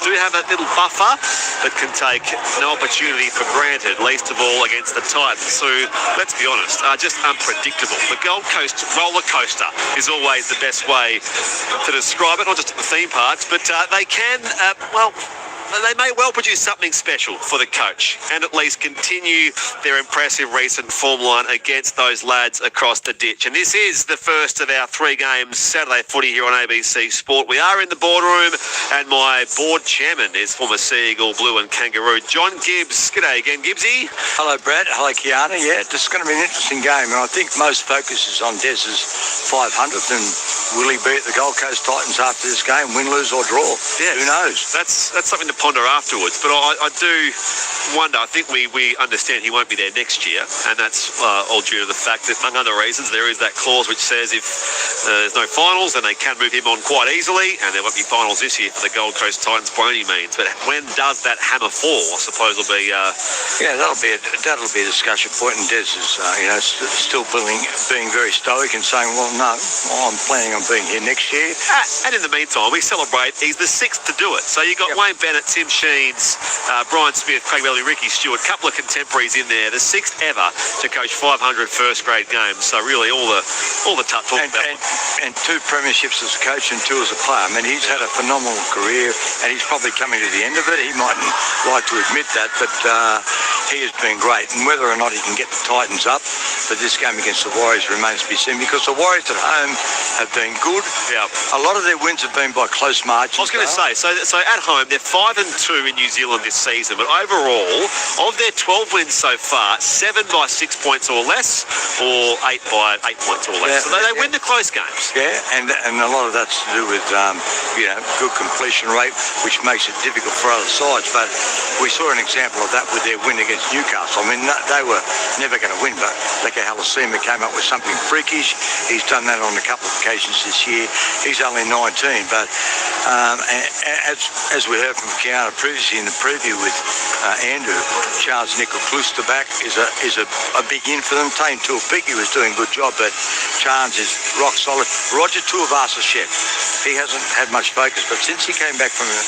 do have a little buffer, but can take no opportunity for granted, least of all against the Titans, who, let's be honest, are just unpredictable. The Gold Coast roller coaster is always the best way to describe it, not just at the theme parks, but they can, they may well produce something special for the coach and at least continue their impressive recent form line against those lads across the ditch. And this is the first of our 3 games Saturday footy here on ABC Sport. We are in the boardroom and my board chairman is former Sea Eagle, Blue and Kangaroo, John Gibbs. G'day again, Gibbsy. Hello, Brad. Hello, Kiana. Yeah, this is going to be an interesting game, and I think most focus is on Des's 500th, and will he beat the Gold Coast Titans after this game, win, lose or draw? Yes. Who knows? That's something to ponder afterwards, but I do wonder. I think we understand he won't be there next year, and that's all due to the fact that, among other reasons, there is that clause which says if there's no finals, then they can move him on quite easily, and there won't be finals this year for the Gold Coast Titans by any means. But when does that hammer fall? I suppose will be that'll be a discussion point, and Des is still being very stoic and saying, well, no, I'm planning on being here next year. And in the meantime, we celebrate he's the 6th to do it. So you got Wayne Bennett, Tim Sheens, Brian Smith, Craig Bailey, Ricky Stewart, a couple of contemporaries in there. The 6th ever to coach 500 first grade games. So really all the tough talk about and 2 premierships as a coach and 2 as a player. I mean, he's had a phenomenal career, and he's probably coming to the end of it. He mightn't like to admit that, but he has been great. And whether or not he can get the Titans up for this game against the Warriors remains to be seen, because the Warriors at home have been good. Yeah. A lot of their wins have been by close margins. I was going to say, so at home they're 5-2 in New Zealand this season, but overall, of their 12 wins so far, 7 by 6 points or less, or 8 by 8 points or less. So they win the close games. Yeah, and a lot of that's to do with good completion rate, which makes it difficult for other sides. But we saw an example of that with their win against Newcastle. I mean, they were never going to win, but Leka Halasima came up with something freakish. He's done that on a couple of occasions this year. He's only 19, but as we heard from Kiana previously in the preview with Andrew, Charles Nickel-Kluster back is a big in for them. Tane Tuapiki was doing a good job, but Charles is rock solid. Roger Tuivasa-Sheck, he hasn't had much focus, but since he came back from a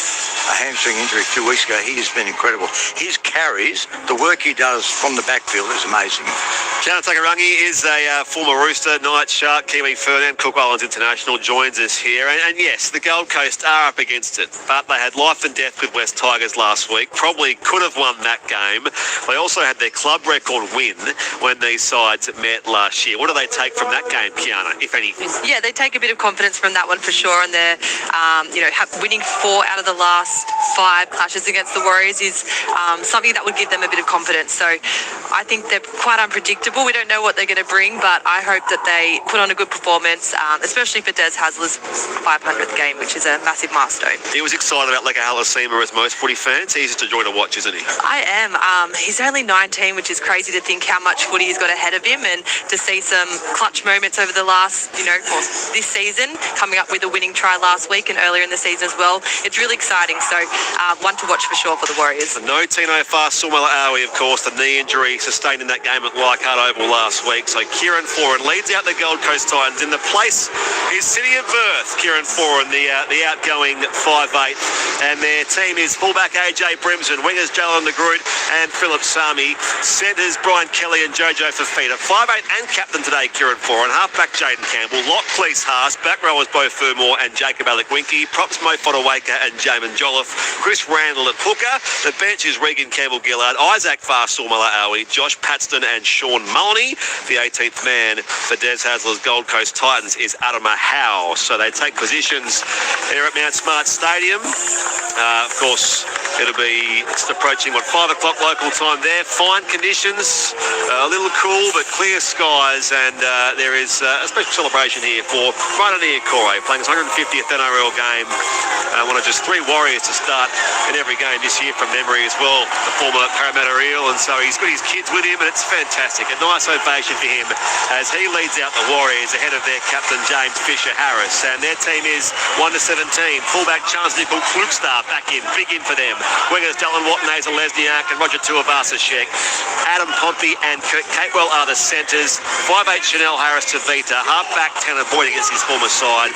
hamstring injury 2 weeks ago, he has been incredible. His carries, the work he does from the backfield is amazing. Kiana Takarangi is a former Rooster, Night Shark, Kiwi Ferdinand, Cook Islands International, joins us here. And yes, the Gold Coast are up against it, but they had life and death with West Tigers last week. Probably could have won that game. They also had their club record win when these sides met last year. What do they take from that game, Kiana, if anything? Yeah, they take a bit of confidence from that one for sure, and they're, winning 4 out of the last 5 clashes against the Warriors is something that would give them a bit of confidence. So I think they're quite unpredictable. We don't know what they're going to bring, but I hope that they put on a good performance, especially for Des Hasler's 500th game, which is a massive milestone. He was excited about Leka Halasima as most footy fans. He's just a joy to watch, isn't he? I am. He's only 19, which is crazy to think how much footy he's got ahead of him, and to see some clutch moments over the last, this season, coming up with a winning try last week and earlier in the season as well. It's really exciting. So one to watch for sure for the Warriors. No Tino Fa'asuamaleaui, of course, the knee injury sustained in that game at Leichhardt Oval last week. So Kieran Foran leads out the Gold Coast Titans. In the place his city of birth, Kieran Foran, the outgoing 5'8", and their team is fullback AJ Brimson, wingers Jalen DeGroot and Philip Sami, centres Brian Kelly and Jojo Fafita. 5'8" and captain today, Kieran Foran. Halfback Jaden Campbell, lock Cleese Haas, back rowers Bo Fermor and Jacob Alakwinki, props Mo Fodawaker and Jamin Jolliffe, Chris Randall at hooker. The bench is Regan Campbell-Gillard, Isaac Fa'asuamaleaui, Josh Paxton and Sean Mulney. The 18th man for Des Hasler's Gold Coast Titans is Adama Howe. So they take positions here at Mount Smart Stadium. Of course, it'll be just approaching 5 o'clock local time there. Fine conditions, a little cool but clear skies, and there is a special celebration here for Ranania Kore playing his 150th NRL game. One of just 3 Warriors to start in every game this year from memory as well, the former Parramatta Eel, and so he's got his kids with him, and it's fantastic. A nice ovation for him as he leads out the Warriors ahead of their captain James Fisher-Harris, and their team is 1-17. Fullback Charles Nickel-Kluster back in, big in for them. Wingers Dylan Watton, Hazel Lesniak and Roger Tuivasa-Sheck. Adam Pompey and Kurt Catewell are the centres. 5'8" Chanel Harris-Tavita. Halfback Tanner Boyd against his former side.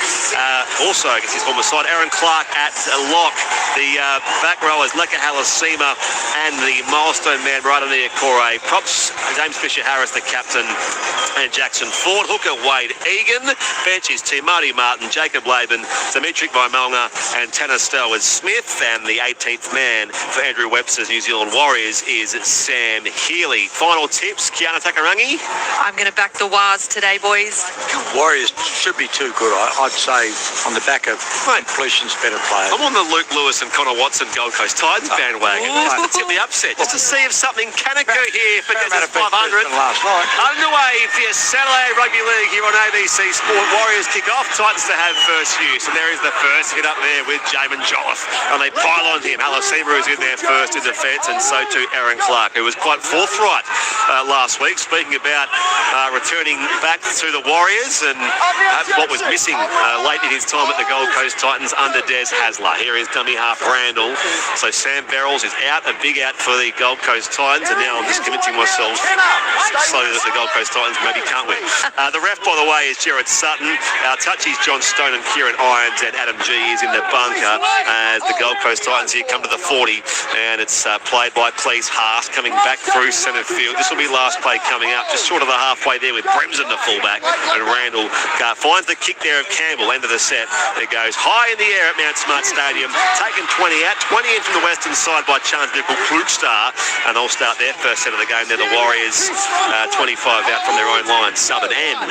Also against his former side, Aaron Clark at lock. The back rowers, Leka Halasima and the milestone man right on the Akore. Props, James Fisher-Harris, the captain, and Jackson Ford. Hooker, Wade Egan. Bench is T. Marty Martin, Jacob Laban, Dimitri Vaimalga, and Tanner Stowers Smith. And the 18th man for Andrew Webster's New Zealand Warriors is Sam Healy. Final tips, Kiana Takarangi? I'm going to back the Wars today, boys. Warriors should be too good, I'd say, on the back of completions, better players. I'm on the Luke Lewis and Connor Watson Gold Coast Titans bandwagon. Just to tip the upset, just to see if something can occur here for Desert 500. Last night. Underway for your Saturday Rugby League here on ABC Sport. Warriors kick off, Titans to have first use. And there is the first hit up there with Jamin Jolliffe. And they pile on him. Halasima is in there first in defence, and so too Aaron Clark, who was quite forthright last week, speaking about returning back to the Warriors and what was missing late in his time at the Gold Coast Titans under Des Hasler. Here is dummy half Randall. So Sam Verrills is out, a big out for the Gold Coast Titans, and now I'm just convincing myself slowly that the Gold Coast Titans maybe can't win. The ref, by the way, is Gerard Sutton. Our touchies, John Stone and Kieran Irons, and Adam G is in the bunker as the Gold Coast Titans here come to the 40, and it's played by Cleese Haas coming back through centre field. This will be last play coming up, just short of the halfway there with Bremsen the fullback, and Randall finds the kick there of Campbell, end of the set. It goes high in the air at Mount Smart Stadium, taken 20 out, 20 in from the western side by Chance Nickel Klugstar, and they'll start their first set of the game. They're the Warriors, 25 out from their own line, southern end.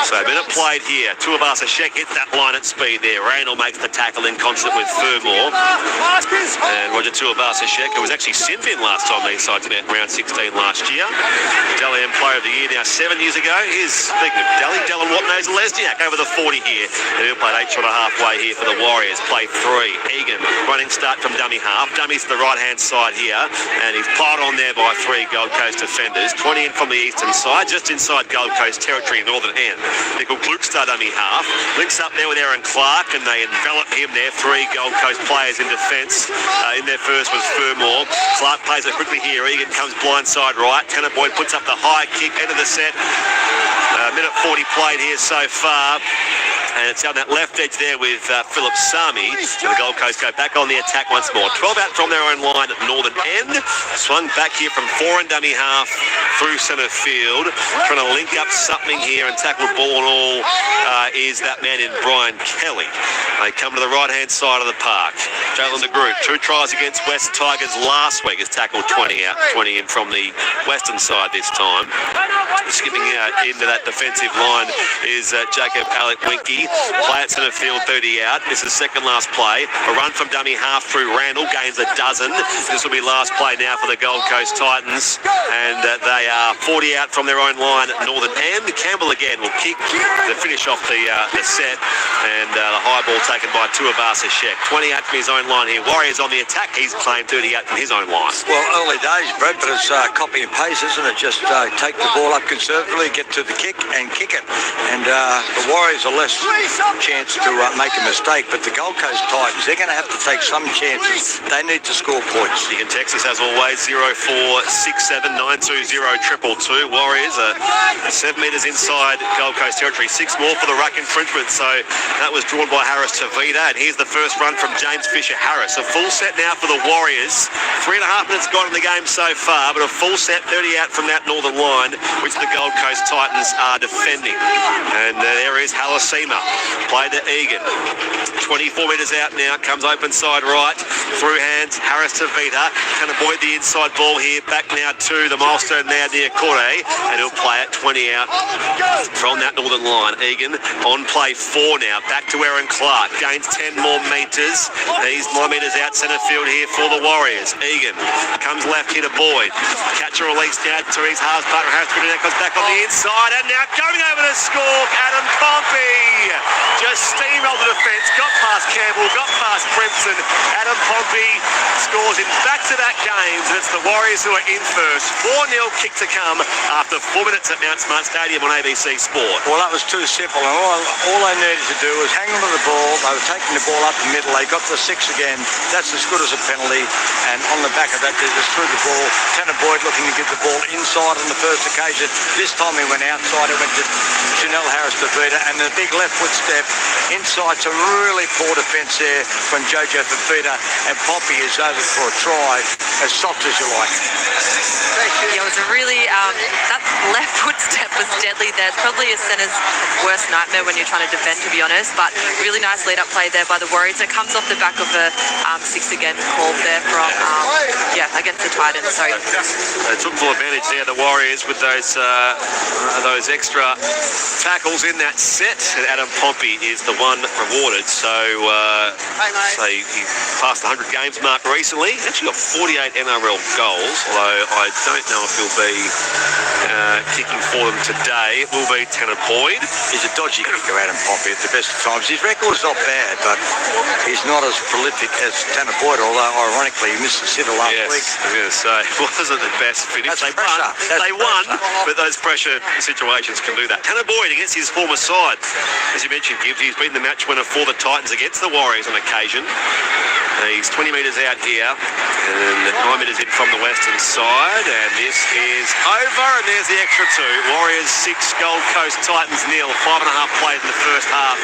So a minute played here. Tuivasa-Sheck hits that line at speed there. Randall makes the tackle in concert with Fermor. And Roger Tuivasa-Sheck, who was actually sin bin last time these sides met in round 16 last year. Dalian Player of the Year now 7 years ago. Here's, speaking of Dylan Watnose-Lesniak over the 40 here. And he'll play 8 short of halfway here for the Warriors. Play 3. Egan, running start from dummy half. Dummy's to the right-hand side here. And he's piled on there by 3 Gold Coast defenders. 20 in from the eastern side, just inside Gold Coast territory, northern end. Nickel Klugstar dummy half. Links up there with Aaron Clark, and they envelop him there. 3 Gold Coast players in defence. In their first was Fermor. Clark plays it quickly here. Egan comes blindside right. Tanner Boyd puts up the high kick, end of the set. Minute 40 played here so far. And it's on that left edge there with Philip Sami. And the Gold Coast go back on the attack once more. 12 out from their own line at northern end. Swung back here from 4 and dummy half through centre field. Trying to link up something here and tackle ball and all is that man in Brian Kelly. They come to the right-hand side of the park. Jalen de Groot, 2 tries against West Tigers last week, has tackled 20 out, 20 in from the western side this time. Skipping into that defensive line is Jacob Alec Winky. Play at centre field, 30 out. This is second last play. A run from dummy half through Randall, gains a dozen. This will be last play now for the Gold Coast Titans. And they are 40 out from their own line at northern end. Campbell again will kick to finish off the set. And the high ball taken by Tuivasa-Sheck. 20 out from his own line here. Warriors on the attack. He's claimed 30 out from his own line. Well, early days, Brad, but it's copy and paste, isn't it? Just take the ball up conservatively, get to the kick and kick it. And the Warriors are less chance to make a mistake, but the Gold Coast Titans, they're going to have to take some chances. They need to score points. You can text us as always, 0467 920 222. Warriors are 7 metres inside Gold Coast territory, 6 more for the ruck infringement. So that was drawn by Harris Tavita, and here's the first run from James Fisher-Harris. A full set now for the Warriors. 3.5 minutes gone in the game so far, but a full set, 30 out from that northern line, which the Gold Coast Titans are defending. And there is Halasima. Played to Egan. 24 metres out now. Comes open side right. Through hands. Harris to Vita. Can avoid the inside ball here. Back now to the milestone now near Corre. And he'll play it 20 out from that northern line. Egan on play 4 now. Back to Aaron Clark. Gains 10 more metres. He's 9 metres out centre field here for the Warriors. Egan comes left here to Boyd. Catch a release now to his half partner. Harris goes back on the inside. And now going over to score, Adam Pompey. Just steamrolled the defence, got past Campbell, got past Bremsen. Adam Pompey scores in back-to-back games, and it's the Warriors who are in first. 4-0 kick to come after 4 minutes at Mount Smart Stadium on ABC Sport. Well, that was too simple, and all they needed to do was hang on to the ball. They were taking the ball up the middle. They got the 6 again. That's as good as a penalty. And on the back of that, they just threw the ball. Tanner Boyd looking to get the ball inside on the first occasion. This time he went outside. It went to Chanel Harris to Vita, and the big left foot step inside. Some really poor defence there from Jojo Fafita, and Poppy is over for a try, as soft as you like. Yeah, it was a really, that left foot step was deadly there. It's probably a centre's worst nightmare when you're trying to defend, to be honest, but really nice lead-up play there by the Warriors. It comes off the back of a 6 again called there from, against the Titans. So they took full advantage there, the Warriors, with those extra tackles in that set, and Adam Pompey is the one rewarded. So he passed the 100 games mark recently. Actually got 48 NRL goals, although I don't know if he'll be kicking for them today. It will be Tanner Boyd. He's a dodgy kicker, Adam Pompey, at the best of times. His record's not bad, but he's not as prolific as Tanner Boyd, although ironically he missed the sitter last week. I was going to say, it wasn't the best finish. They won, but those pressure situations can do that. Tanner Boyd against his former side. As you mentioned, Gibbs, he's been the match winner for the Titans against the Warriors on occasion. He's 20 metres out here and 9 metres in from the western side, and this is over, and there's the extra 2. Warriors 6, Gold Coast Titans 0. 5.5 played in the first half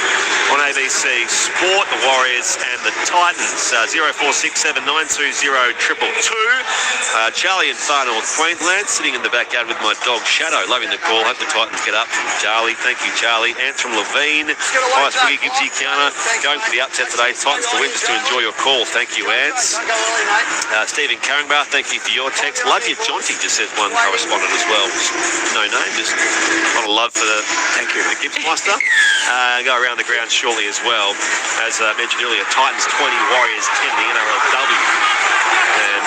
on ABC Sport. The Warriors and the Titans 0467 920 222. Charlie in Far North Queensland, sitting in the backyard with my dog Shadow, loving the call. Hope the Titans get up. Charlie, thank you, Charlie. Ants from Levine. Hi, Swiggy, Gibbsy, Kiana. Going for the upset today. Titans to win, just to enjoy your call. Thank you, Ants. Stephen Carringbar, thank you for your text. Love you, Jonty, just says one correspondent as well. No name, just a lot of love for the Gibbs Cluster. Go around the ground shortly as well. As mentioned earlier, Titans 20, Warriors 10, the NRLW.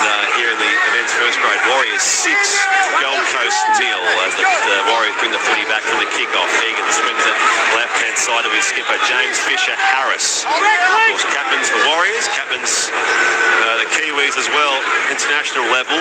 And here in the men's first grade, Warriors 6, Gold Coast 0, as the Warriors bring the footy back from the kickoff. Egan swings it left-hand side of his skipper, James Fisher Harris. Of course, captains the Warriors, captains the Kiwis as well, international level.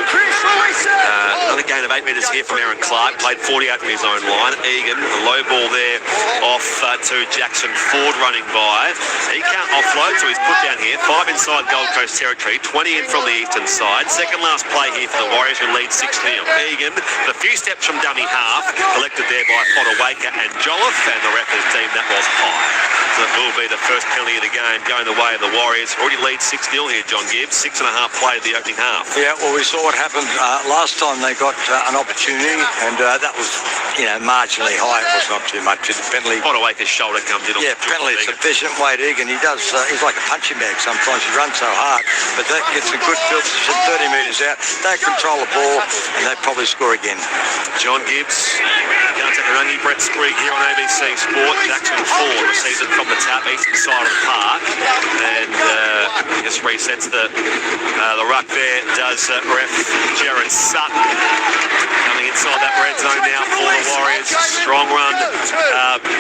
Another gain of 8 metres here from Aaron Clark, played 48 from his own line. Egan, the low ball there off to Jackson Ford running by. He can't offload, so he's put down here. 5 inside Gold Coast territory, 20 in from the eastern side. Second last play here for the Warriors, who lead 6-0. Egan, the few steps from dummy half, collected there by Potter Waker and Jolliffe, and the ref has deemed that was high. So it will be the first penalty of the game going the way of the Warriors. Already lead 6-0 here, John Gibbs. 6.5 played the opening half. Yeah, well, we saw what happened last time. They got an opportunity, and that was, marginally high. It was not too much. It's a penalty. Potter Waker's shoulder comes in. Yeah, penalty. It's efficient. Wade Egan, he does. He's like a punching bag sometimes. He runs so hard, but that gets a good field position, 30 metres out. They control the ball, and they probably score again. John Gibbs, can't take a runny. Brett Sprigg here on ABC Sport. Jackson Ford receives it from the tap, eastern side of the park, and he just resets the ruck there. Does ref Jared Sutton. Coming inside that red zone now for the Warriors. Strong run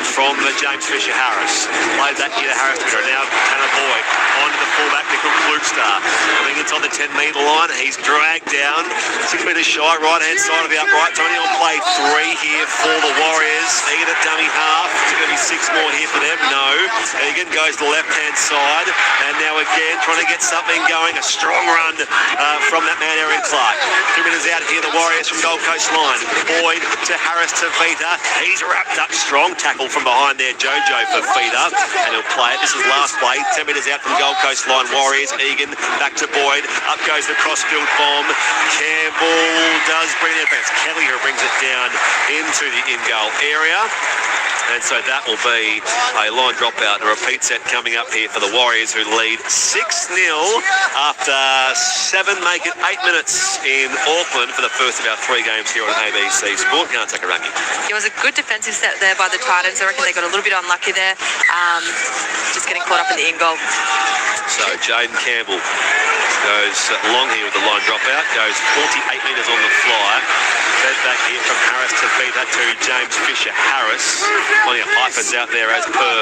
from James Fisher Harris. Played that here to Harris. Now Tanner Boyd onto the fullback, Nickel Klugstar. Coming inside the 10-metre line. He's dragged down 6 metres shy, right-hand side of the upright. It's only on play 3 here for the Warriors. Egan at dummy half. It's going to be 6 more here for them. No. Egan goes to the left-hand side. And now again trying to get something going. A strong run from that man, Aaron Clark. 2 minutes out here, the Warriors from Gold Coast line. Boyd to Harris to Vita. He's wrapped up. Strong tackle from behind there, Jojo for Vita. And he'll play it. This is last play. 10 metres out from Gold Coast line. Warriors. Egan back to Boyd. Up goes the crossfield bomb. Campbell does bring it. It's Kelly who brings it down into the in-goal area. And so that will be a line dropout. A repeat set coming up here for the Warriors, who lead 6-0 after 7, make it 8 minutes in Auckland for the first of our 3 games here on ABC Sport. Can't take a rungy. It was a good defensive set there by the Titans. I reckon they got a little bit unlucky there. Just getting caught up in the in-goal. So Jaden Campbell goes long here with the line dropout. Goes 48 metres on the fly. Fed back here from Harris to Vita to James Fisher-Harris. Plenty of hyphens out there as per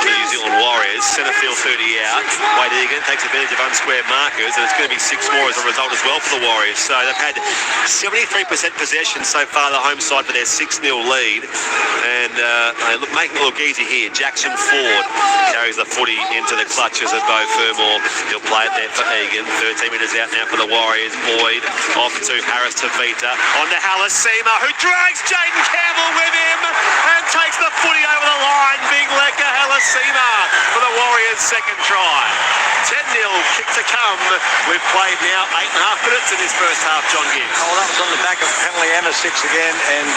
the New Zealand Warriors. Centre field 30 out. Wade Egan takes advantage of unsquared markers, and it's going to be 6 more as a result as well for the Warriors. So they've had 73% possession so far, the home side, for their 6-0 lead. And making it look easy here. Jackson Ford carries the footy into the clutches of Beau Fermor. He'll play it there for Egan. 13 metres out now for the Warriors. Boyd off to Harris to Vita. On to Halasima, who drags Jaden Campbell with him and takes the footy over the line. Big Leka Halasima for the Warriors' second try. 10-0, kick to come. We've played now 8.5 minutes in this first half, John Gibbs. Oh, that was on the back of penalty and a 6 again, and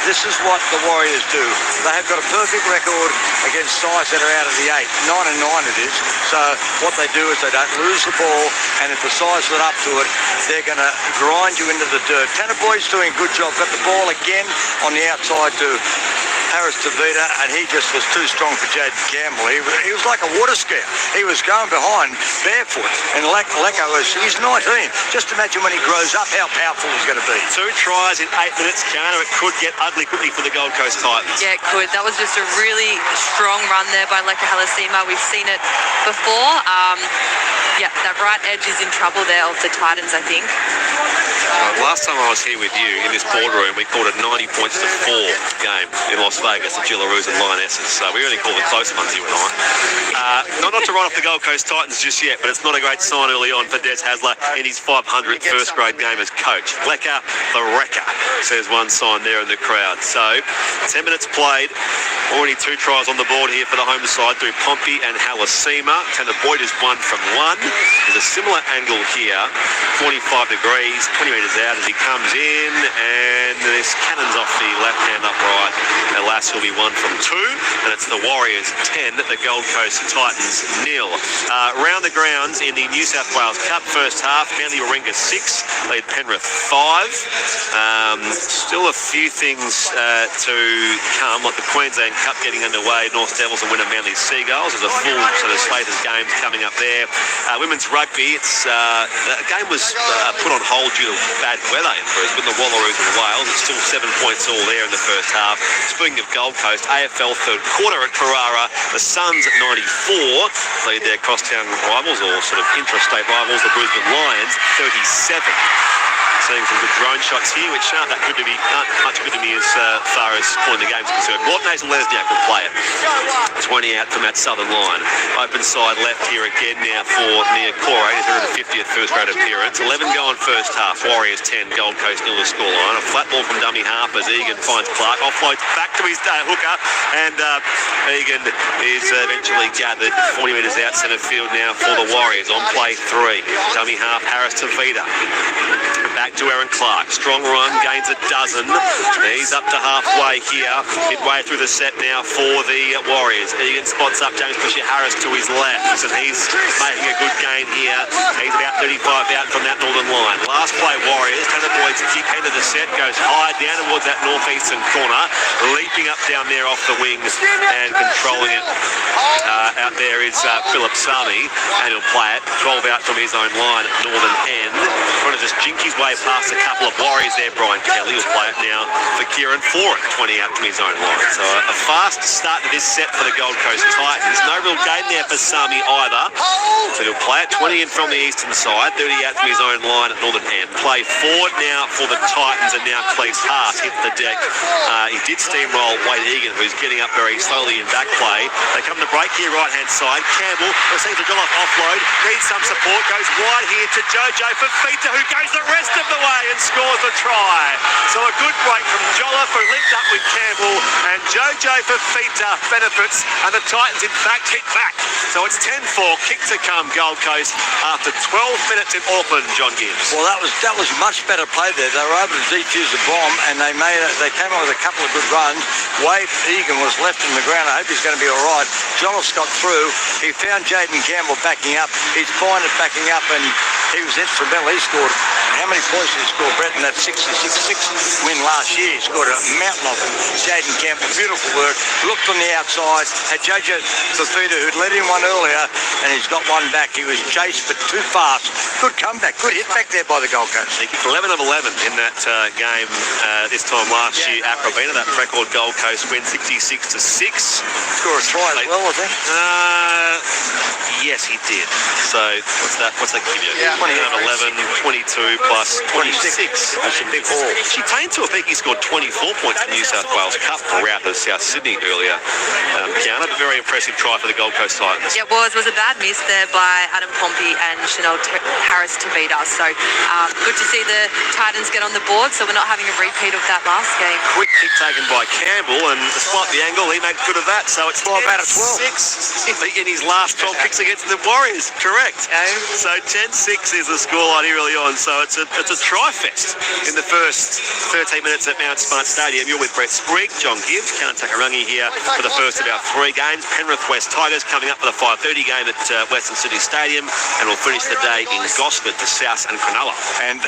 this is what the Warriors do. They have got a perfect record against sides that are out of the 8. 9-9 it is. So what they do is they don't lose the ball, and if the sides are up to it, they're going to grind you into the dirt. Tanner Boyd's doing a good job. Got the ball again on the outside to Harris to Vita, and he just was too strong for Jaden Campbell. He was like a water skier. He was going behind barefoot, and Leko he's 19. Just imagine when he grows up how powerful he's going to be. 2 tries in 8 minutes, Kana. It could get ugly quickly for the Gold Coast Titans. Yeah, it could. That was just a really strong run there by Leka Halasima. We've seen it before. Yeah, that right edge is in trouble there of the Titans, I think. Last time I was here with you in this boardroom, we called it 90 points to 4 game in Las Vegas, the Gillaroos and Lionesses. So we only call the close ones, you and I. Not to write off the Gold Coast Titans just yet, but it's not a great sign early on for Des Hasler in his 500th first grade game as coach. Leka the Wrecker, says one sign there in the crowd. So 10 minutes played, already 2 tries on the board here for the home side through Pompey and Halasima. Tanner Boyd is 1 from 1. There's a similar angle here, 45 degrees, 20 metres out as he comes in, and this cannon's off the left hand upright. Alas, will be 1 from 2, and it's the Warriors 10, the Gold Coast Titans 0. Round the grounds in the New South Wales Cup first half, Manly Warringah 6, lead Penrith 5. Still a few things to come, like the Queensland Cup getting underway, North Devils and winner Manly Seagulls. There's a full sort of slate of games coming up there. Women's rugby, the game was put on hold due to bad weather in Brisbane, the Wallaroos and Wales. It's still 7 points all there in the first half. Speaking of Gold Coast, AFL third quarter at Carrara, the Suns at 94 lead their crosstown rivals, or sort of intrastate rivals, the Brisbane Lions, 37. Seeing some good drone shots here, which aren't much good to me as far as calling the game's concerned. Morton Lesniak will play it. 20 out from that southern line. Open side left here again now for Nia Corey, his 150th first grade appearance. 11 going first half. Warriors 10, Gold Coast 0 to scoreline. A flat ball from dummy half as Egan finds Clark. Offloads back to his hooker, and Egan is eventually gathered 40 metres out centre field now for the Warriors. On play 3. Dummy half Harris to Vita. Back to Aaron Clark. Strong run, gains a dozen. He's up to halfway here. Midway through the set now for the Warriors. Egan spots up James Fisher-Harris to his left, and he's making a good gain here. He's about 35 out from that northern line. Last play Warriors. Tanner Boyd's kick into the set goes high down towards that northeastern corner. Leaping up down there off the wings and controlling it. Out there is Philip Sami, and he'll play it. 12 out from his own line at northern end. Trying to just jink his way past a couple of Warriors there. Brian Kelly will play it now for Kieran Foran, 20 out from his own line. So a fast start to this set for the Gold Coast Titans. No real gain there for Sami either. So he'll play it 20 in from the eastern side, 30 out from his own line at northern end. Play forward now for the Titans, and now Cleese Haas hit the deck. He did steamroll Wade Egan, who's getting up very slowly in back play. They come to break here, right-hand side. Campbell receives a Jolloff offload, needs some support, goes wide here to Jojo Fafita, who goes the rest of the way and scores the try. So a good break from Jolloff, who linked up with Campbell, and Jojo Fafita benefits, and the Titans in fact hit back. So it's 10-4, kick to come Gold Coast after 12 minutes in Auckland, John Gibbs. Well, that was much better play there. They were able to defuse the bomb, and they came up with a couple of good runs. Wade Egan was left in the ground. I hope he's going to be all right. Jonoff's got through. He found Jaden Campbell backing up. He's fine at backing up, and Wade Egan has got to be able to get the ball. He was able to get the ball he was instrumental. He scored, how many points did he score, Brett, in that 66-6 win last year? He scored a mountain of them. Jaden Campbell, beautiful work. Looked on the outside, had JJ Fafita, who'd led him one earlier, and he's got one back. He was chased, but too fast. Good comeback, good hit back there by the Gold Coast. He kicked 11 of 11 in that game this time last year at Robina. That record Gold Coast win 66-6. Score a try as well, I think. Yes, he did. So what's that give you? Yeah, 11, 22 plus 26. That's a big ball. Chitane Tuapiki scored 24 points for New South Wales Cup rout of South Sydney earlier. Kiana, a very impressive try for the Gold Coast Titans. Yeah, it was a bad miss there by Adam Pompey and Chanel Harris to beat us. So good to see the Titans get on the board, so we're not having a repeat of that last game. Quick kick taken by Campbell, and despite the angle, he makes good of that. So it's 12 out of 10-6 in his last 12 kicks against the Warriors. Correct. So 10-6 is the scoreline early on. So it's a try-fest in the first 13 minutes at Mount Smart Stadium. You're with Brett Sprigg, John Gibbs, Count Takarangi here for the first of our 3 games. Penrith West Tigers coming up for the 5:30 game at Western City Stadium, and we'll finish the day in Gosford for South and Cronulla. And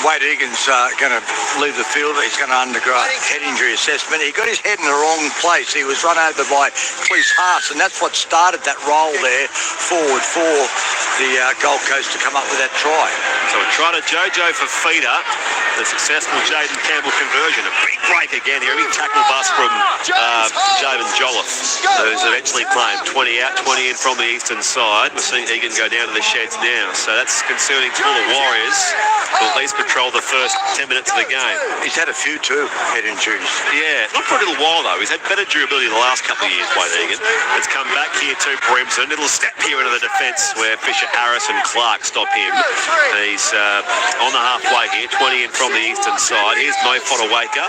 Wade Egan's going to leave the field. He's going to undergo a head injury assessment. He got his head in the wrong place. He was run over by Cleese Haas, and that's what started that roll there forward for the Gold Coast to come up with that try. So a try to Jojo Fafita, the successful Jaden Campbell conversion. A big break again here. Big tackle bust from Jaden Jolliffe, who's eventually claimed 20 out, 20 in from the eastern side. We're seeing Egan go down to the sheds now. So that's concerning for the Warriors, who at least patrol the first 10 minutes of the game. He's had a few too, head injuries. Yeah, not for a little while though. He's had better durability the last couple of years, Wade Egan. Let's come back here to Brimson. Little step here into the defence where Fisher Harris and Clark stop him. And he's on the halfway here, 20 in from the eastern side. Here's Mo Fodawaker.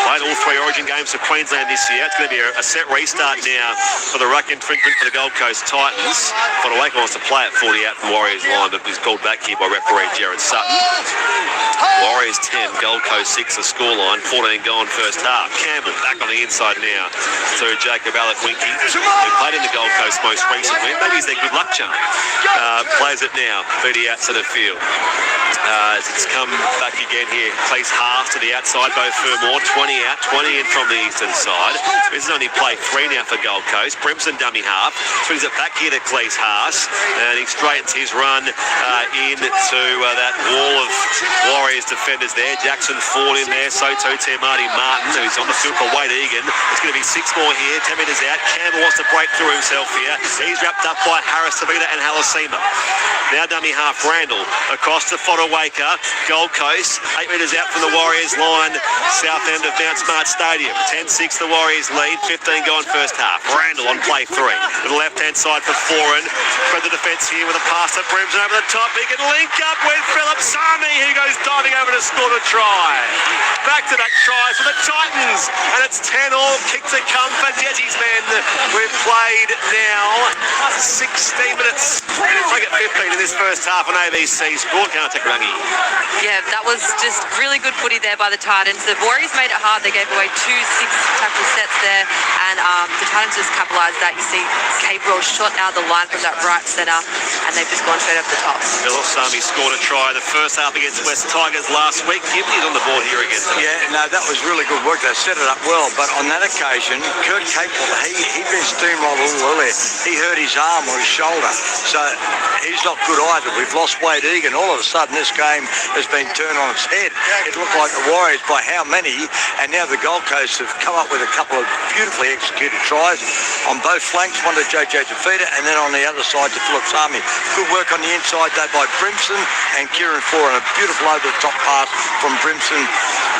Played all 3 Origin games for Queensland this year. It's going to be a set restart now for the ruck infringement for the Gold Coast Titans. Fodawaker wants to play at 40 out from Warriors line, but he's called back here by referee Jared Sutton. Warriors 10, Gold Coast 6 the scoreline, 14 gone first half. Campbell back on the inside now to Jacob Alaquinki, who played in the Gold Coast most recently. Maybe he's their good luck charm. Plays it now, 30 out to the field. It's come back again here. Cleese Haas to the outside, both Fermor, 20 out, 20 in from the eastern side. This is only play 3 now for Gold Coast. Brimson dummy half, swings it back here to Cleese Haas, and he straightens his run into that wall of Warriors defenders there. Jackson Ford in there, so too Marty Martin, who's on the field for Wade Egan. It's going to be 6 more here, 10 metres out. Campbell wants to break through himself here. He's wrapped up by Harris, Tavita and Halasima. Now dummy half Randall, across to Fodawaker. Gold Coast, 8 metres out from the Warriors line, south end of Mount Smart Stadium. 10-6 the Warriors lead, 15 gone first half. Randall on play 3. To the left-hand side for Foran. Spread the defence here with a pass to Brimson over the top. He can link up with Philip Sami. He goes diving over to score the try. Back to that try for the Titans. And it's 10 all. Kick to come for Desi's men. We've played now 16 minutes. Break at 15 in this first half on ABC Sport. Can't take Rangi. Yeah, that was just really good footy there by the Titans. The Warriors made it hard. They gave away 2 6-tackle sets there, and the Titans just capitalised that. You see Gabriel shot out of the line from that right centre, and they've just gone straight over the top. Philip Sami scored a try in the first half against West Tigers last week. He's on the board here again. Yeah, no, that was really good work. They set it up well, but on that occasion, Kurt Capewell, he'd been steamrolled a little earlier. He hurt his arm or his shoulder, so he's not good either. We've lost Wade Egan. All of a sudden, this game has been turned on its head. It looked like the Warriors by how many, and now the Gold Coast have come up with a couple of beautifully executed tries on both flanks, one to JJ Tafita, and then on the other side to Philip Sami. Good work on the inside though by Brimson and Kieran Foran. A beautiful over-the-top pass from Brimson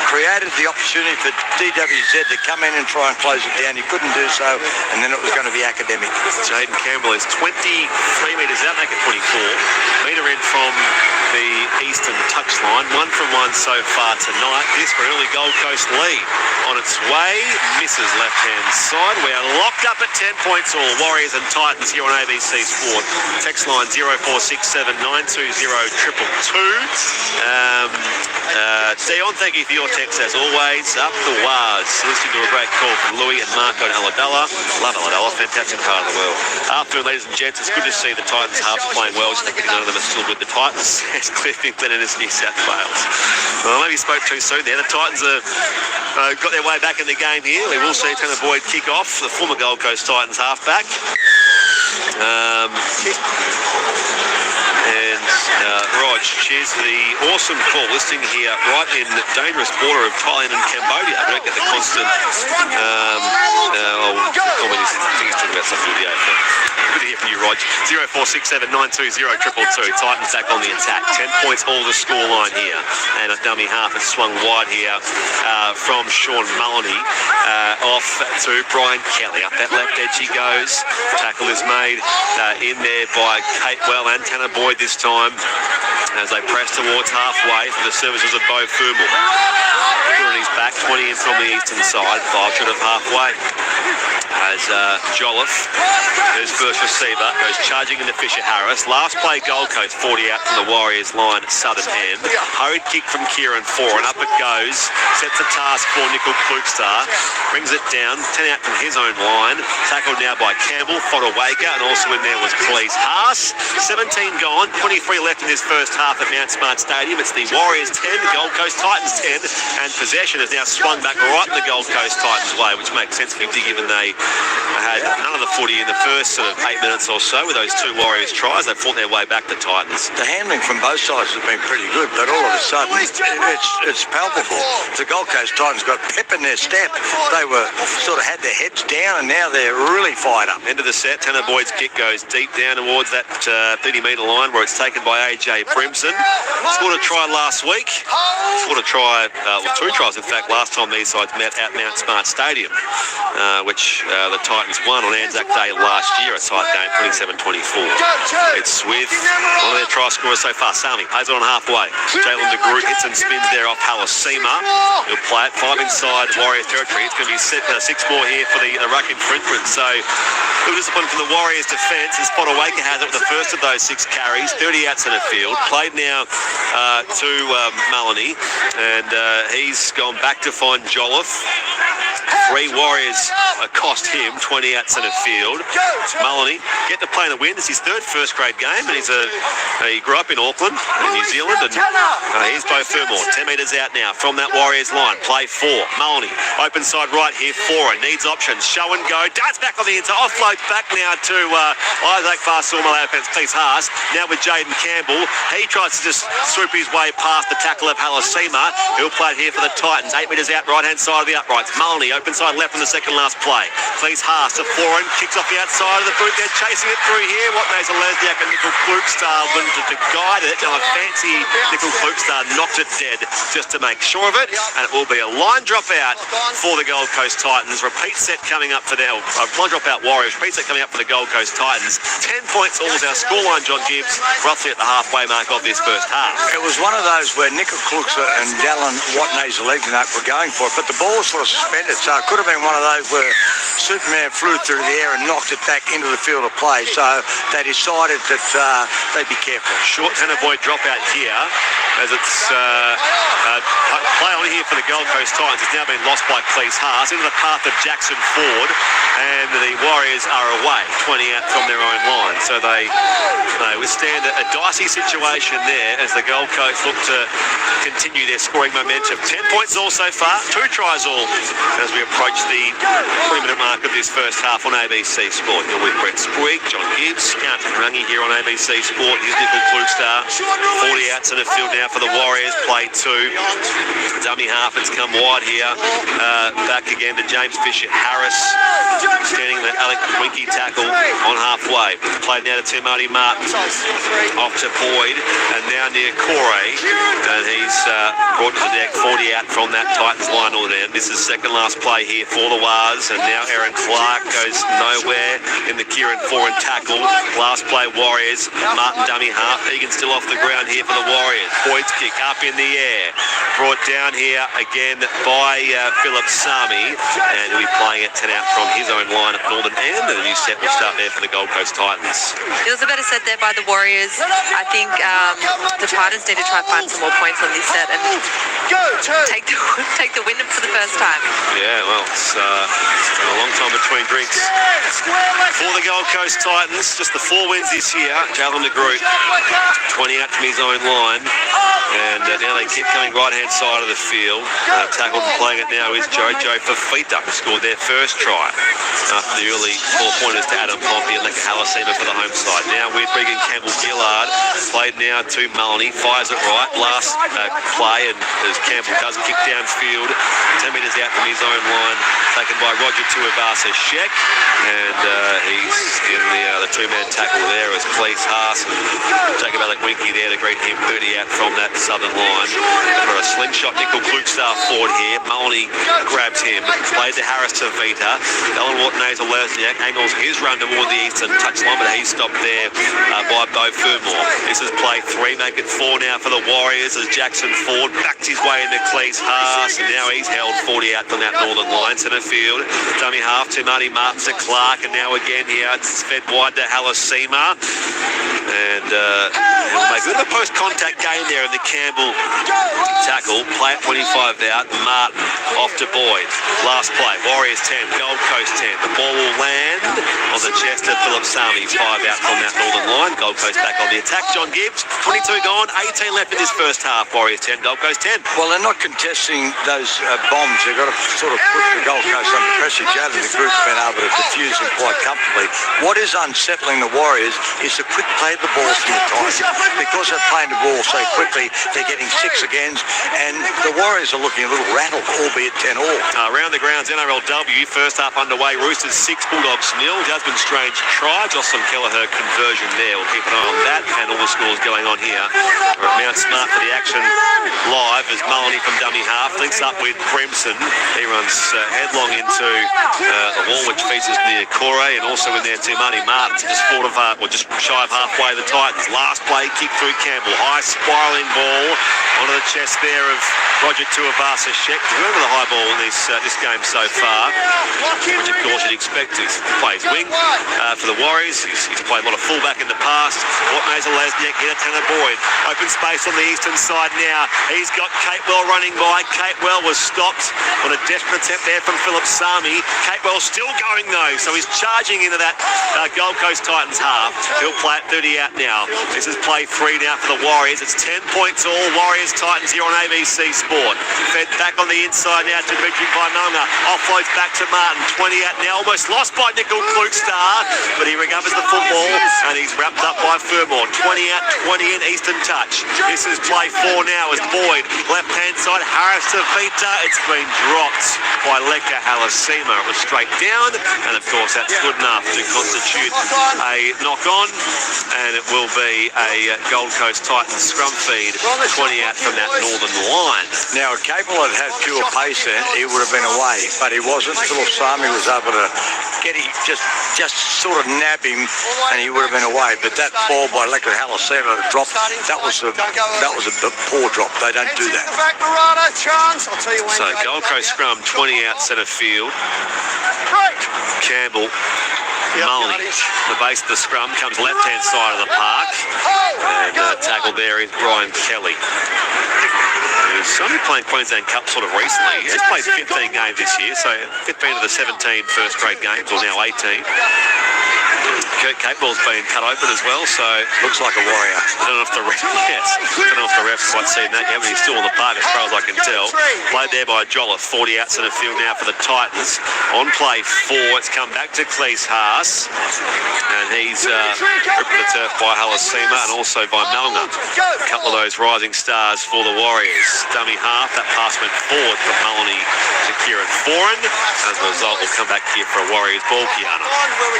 created the opportunity for DWZ to come in and try and close it down. He couldn't do so, and then it was going to be academic. Jaden Campbell is 23 metres out, make it 24. Metre in from the eastern touchline. 1 from 1 so far tonight. This for an early Gold Coast lead. On its way, misses left-hand side. We are locked up at 10 points all. Warriors and Titans here on ABC Sport. Text line 0467 920 222. Dion, thank you for your text as always. Up the Waz. Listening to a great call from Louis and Marco and Aladella. Love Aladella, fantastic part of the world. Afternoon, ladies and gents, it's good to see the Titans halves playing well. Just thinking none of them are still with the Titans. As Cliff England and New South Wales. Well, maybe spoke too soon there. The Titans have got their way back in the game here. We will see Tanner Boyd kick off, the former Gold Coast Titans halfback. Rog, cheers for the awesome call. Listening here right in the dangerous border of Thailand and Cambodia. I don't get the constant comments. I think he's talking about something with the AFL. Good to hear from you, Rog. 0467 920 222. Titans back on the attack. 10 points all the scoreline here. And a dummy half has swung wide here from Sean Mullany off to Brian Kelly. Up that left edge he goes. Tackle is made in there by Kate Well and Tanner Boyd this time as they press towards halfway for the services of Bo Fumal. Putting his back, 20 in from the eastern side, 5 short of halfway. As Jolliffe, his first receiver, goes charging into Fisher Harris. Last play Gold Coast, 40 out from the Warriors line at southern end. Hurried kick from Kieran Foran, up it goes. Sets a task for Nickel Klukstar. Brings it down, 10 out from his own line. Tackled now by Campbell, Fodawaker, and also in there was Cleese Haas. 17 gone, 23 left in this first half at Mount Smart Stadium. It's the Warriors 10, the Gold Coast Titans 10, and possession has now swung back right in the Gold Coast Titans way, which makes sense given they had none of the footy in the first sort of 8 minutes or so with those two Warriors tries. They fought their way back, the Titans. The handling from both sides has been pretty good, but all of a sudden it's palpable. The Gold Coast Titans got pep in their step. They were sort of had their heads down, and now they're really fired up. End of the set, Tanner Boyd's kick goes deep down towards that 30-metre line where it's taken by AJ Brimson. Scored a try last week. Scored a try, two tries in fact, last time these sides met at Mount Smart Stadium, which the Titans won on Anzac Day last year, a tight game, 27-24. It's with one of their try scorers so far, Xiaomi, plays it on halfway. Jalen de Groot hits and spins there off Halasima. He'll play it 5 inside Warriors territory. It's going to be 6 more here for the ruck infringement. So a little disappointing from the Warriors defence as Fodawaker has it with the first of those 6 carries, 30 out centre field. Played now to Mullany, and he's gone back to find Jolliffe. 3 Warriors cost him 20 out centre field. Mullany get to play in the win. It's his 3rd first-grade game, and he grew up in Auckland, in New Zealand, and here's Bo Fermor, 10 metres out now from that Warriors line. Play 4. Mullany, open side right here, Foran, needs options, show and go, darts back on the inside, offload back now to Isaac Farsouma, offense, Cleese Haas, now with Jaden Campbell. He tries to just swoop his way past the tackle of Halasima. He'll play it here for the Titans, 8 metres out, right-hand side of the uprights. Mullany, open side left in the second last play. Cleese Haas to Foran, kicks off the outside of the boot. They're chasing it through here. What knows Lesniak and Nickel Klukstar wanted to guide it, and I fancy Nickel Klukstar knocked it dead just to make sure of it, and it will be a line drop out for the Gold Coast Titans. Repeat set coming up for them. Line drop out Warriors. Repeat set coming up for the Gold Coast Titans. 10 points all is our scoreline, John Gibbs, roughly at the halfway mark of this first half. It was one of those where Nickel Klukstar and Dallin Watney's legs were going for it, but the ball was sort of suspended, so it could have been one of those where Superman flew through the air and knocked it back into the field of play, so they decided that they'd be careful. Short Tanner Boyd drop out here as it's play on here for the Gold Coast Titans. It's now been lost by Cleese Haas into the path of Jackson Ford, and the Warriors are away 20 out from their own line, so they withstand a dicey situation there as the Gold Coast look to continue their scoring momentum. 10 points all so far, 2 tries all as we approach the 20-minute mark of this first half on ABC Sport. You're with Brett Sprigg, John Gibbs, Count Rangi here on ABC Sport. Here's Nickel Klukstar, 40 out centre field now now for the Warriors. Play 2. Dummy half, it's come wide here. Back again to James Fisher-Harris. Standing the Alec Winky tackle on halfway. Played now to Timothy Martin. Off to Boyd. And now near Corey. And he's brought to the deck. 40 out from that Titans line all in. This is second last play here for the Wars. And now Aaron Clark goes nowhere in the Kieran Foran tackle. Last play Warriors. Martin dummy half. Egan still off the ground here for the Warriors. Boyd's kick up in the air. Brought down here again by Philip Sami. And he'll be playing it 10 out from his own line at Northern End. And a new set will start there for the Gold Coast Titans. It was a better set there by the Warriors. I think the Titans need to try and find some more points on this set and take the win for the first time. Yeah, well, it's been a long time between drinks for the Gold Coast Titans. Just the 4 wins this year. Jalen de Groot, 20 out from his own line. And now they keep coming right-hand side of the field. Tackled and playing it now is Jojo Fafita, who scored their first try after the early 4-pointers to Adam Pompey and Leka Halasima for the home side. Now with Regan Campbell-Gillard, played now to Maloney, fires it right. Last play, and as Campbell does kick downfield, 10 metres out from his own line, taken by Roger Tuivasa-Sheck, and he's in the two-man tackle there as Cleese Haas and Jacob Alec Winky there to greet him 30 out from that southern line. For a slingshot nickel Klukestar forward here, Maloney grabs him, plays to Harris to Vita. Alan Watt-Nasal-Lesniak angles his run toward the eastern touchline, but he's stopped there by Beau Fermor. This is play 3, make it 4 now for the Warriors as Jackson Ford backs his way into Cleese Haas, and now he's held 40 out from that northern line. Centre field, dummy half to Marty Martin to Clark, and now again here it's fed wide to Halasima. And he'll make a bit of a post-contact game there in the Campbell tackle. Play at 25 out. Martin off to Boyd. Last play. Warriors 10, Gold Coast 10. The ball will land on the chest of Philip Sami. 5 out from that northern line. Gold Coast back on the attack. John Gibbs, 22 gone, 18 left in this first half. Warriors 10, Gold Coast 10. Well, they're not contesting those bombs. They've got to sort of put the Gold Coast under pressure. Jalen the group's been able to defuse them quite comfortably. What is unsettling the Warriors is the quick play of the ball from the Titans. Because they're playing the ball so quickly, they're getting 6 agains, and the Warriors are looking a little rattled, albeit 10 all. Around the grounds, NRLW, first half underway. Roosters 6, Bulldogs 0. Jasmine Strange try. Jocelyn Kelleher conversion there. We'll keep an eye on that, and all the scores going on here. We're at Mount Smart for the action live as Maloney from dummy half links up with Brimson. He runs headlong into the wall, which features near Corey, and also in there too Marty Martin, just shy of halfway the Titans. Last play, kick through Campbell. High spiralling ball onto the chest there of Roger Tuivasa-Sheck. Remember the high ball in this game so far, which of course you'd expect to play wing for the Warriors. He's played a lot of fullback in the past. Watt-Nasal-Lesniak here to Tanner Boyd. Open space on the eastern side now. He's got Catewell running by. Catewell was stopped on a desperate attempt there from Philip Sami. Catewell still going though, so he's charging into that Gold Coast Titans half. He'll play at 30 out now. This is play 3 now for the Warriors. It's 10 points all. Warriors Titans here on ABC Sport. Fed back on the inside now to Dimitri Vainonga. Offloads back to Martin. 20 out now. Almost lost by Nickel Klukestar, but he recovers the football and he's wrapped up by Fermor. 20 out, 20 in, Eastern touch. This is play 4 now as Boyd. Left hand side, Harris to Vita. It's been dropped by Leka Halasima. It was straight down, and of course that's good enough to constitute a knock on, and it will be a Gold Coast Titans scrum feed 20 out from that northern line. Now, if Capel had pure pace then, he would have been away, but he wasn't. Philip Sami was able to get him, just sort of nab him, and he would have been away. But that ball by Leka Halasima drop, that was a poor drop. They don't do that. So Gold Coast scrum 20 out centre field. Campbell, Maloney, the base of the scrum comes left-hand side of the park, and tackled there is Brian Kelly, who's only playing Queensland Cup sort of recently. He's played 15 games this year, so 15 of the 17 first grade games, or now 18. Kurt Capewell's been cut open as well, so Looks like a warrior. I don't know if the refs quite seen that yet, but he's still on the park as far as I can tell. Played there by Jolla, 40 outs in the field now for the Titans. On play 4, it's come back to Cleese Haas, and he's ripped the turf by Halasima and also by Malnga. A couple of those rising stars for the Warriors. Dummy half, that pass went forward from Maloney to Kieran Foran. As a result, we'll come back here for a Warriors ball, Kiana.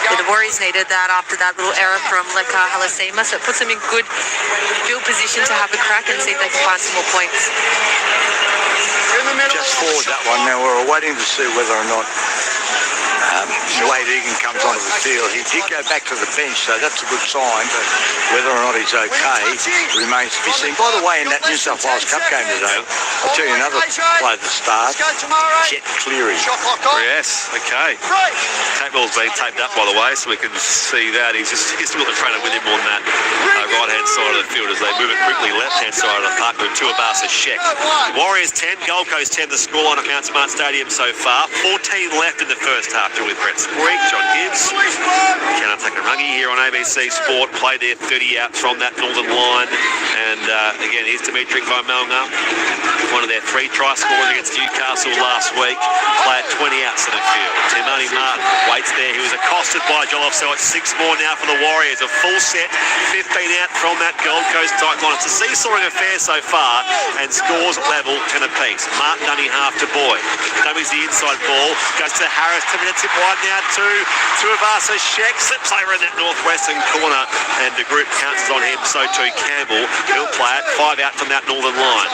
Yeah, the Warriors needed that after that little error from Leka Halasima, so it puts them in good field position to have a crack and see if they can find some more points. Just forward that one. Now we're waiting to see whether or not Wade Egan comes onto the field. He did go back to the bench, so that's a good sign, but whether or not he's okay remains to be seen. By the way, in that New South Wales Cup game today, I'll tell you another player to start, Jet Cleary. Yes, okay. Capewell's been taped up, by the way, so we can see that. He's still got the trainer with him on that right-hand side of the field as they move it quickly left-hand side of the park with Tuabasa Sheck. Warriors 10, Gold Coast 10, the scoreline at Mount Smart Stadium so far. 14 left in the first half. With Brett Sprigg, John Gibbs, Can't Take a Rungy here on ABC Sport. Played there 30 out from that northern line. And again, here's Dimitri Vaimelga, one of their 3 try scorers against Newcastle last week. Played 20 outs in the field. Timani Martin waits there. He was accosted by Jollof, so it's 6 more now for the Warriors. A full set, 15 out from that Gold Coast tight line. It's a seesawing affair so far, and scores level 10 apiece. Martin dummy half to Boyd. Dummies the inside ball, goes to Harris, 10 minutes in wide now to Tuivasa Sheck, slips over in that northwestern corner, and the group counts on him, so too Campbell. He'll play it, 5 out from that northern line.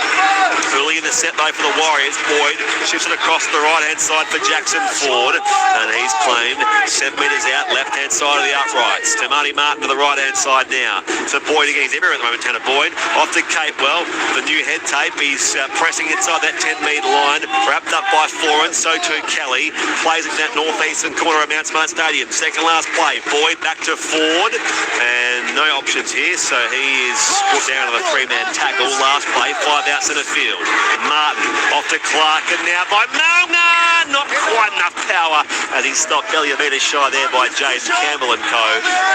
Early in the set though for the Warriors, Boyd shifts it across the right-hand side for Jackson Ford, and he's claimed 7 metres out, left-hand side of the uprights. Tamani Martin to the right-hand side now. So Boyd again, he's everywhere at the moment, Tanner Boyd. Off to Capewell, the new head tape, he's pressing inside that 10-metre line, wrapped up by Foran, so too Kelly. Plays in that northeastern corner of Mount Smart Stadium. Second last play, Boyd back to Ford, and no options here, so he is put down on the 3-man tackle. Last play, 5 out centre field. Martin off to Clark, and now by Malnga, not quite enough power as he stopped barely a metre shy there by Jaden Campbell and co,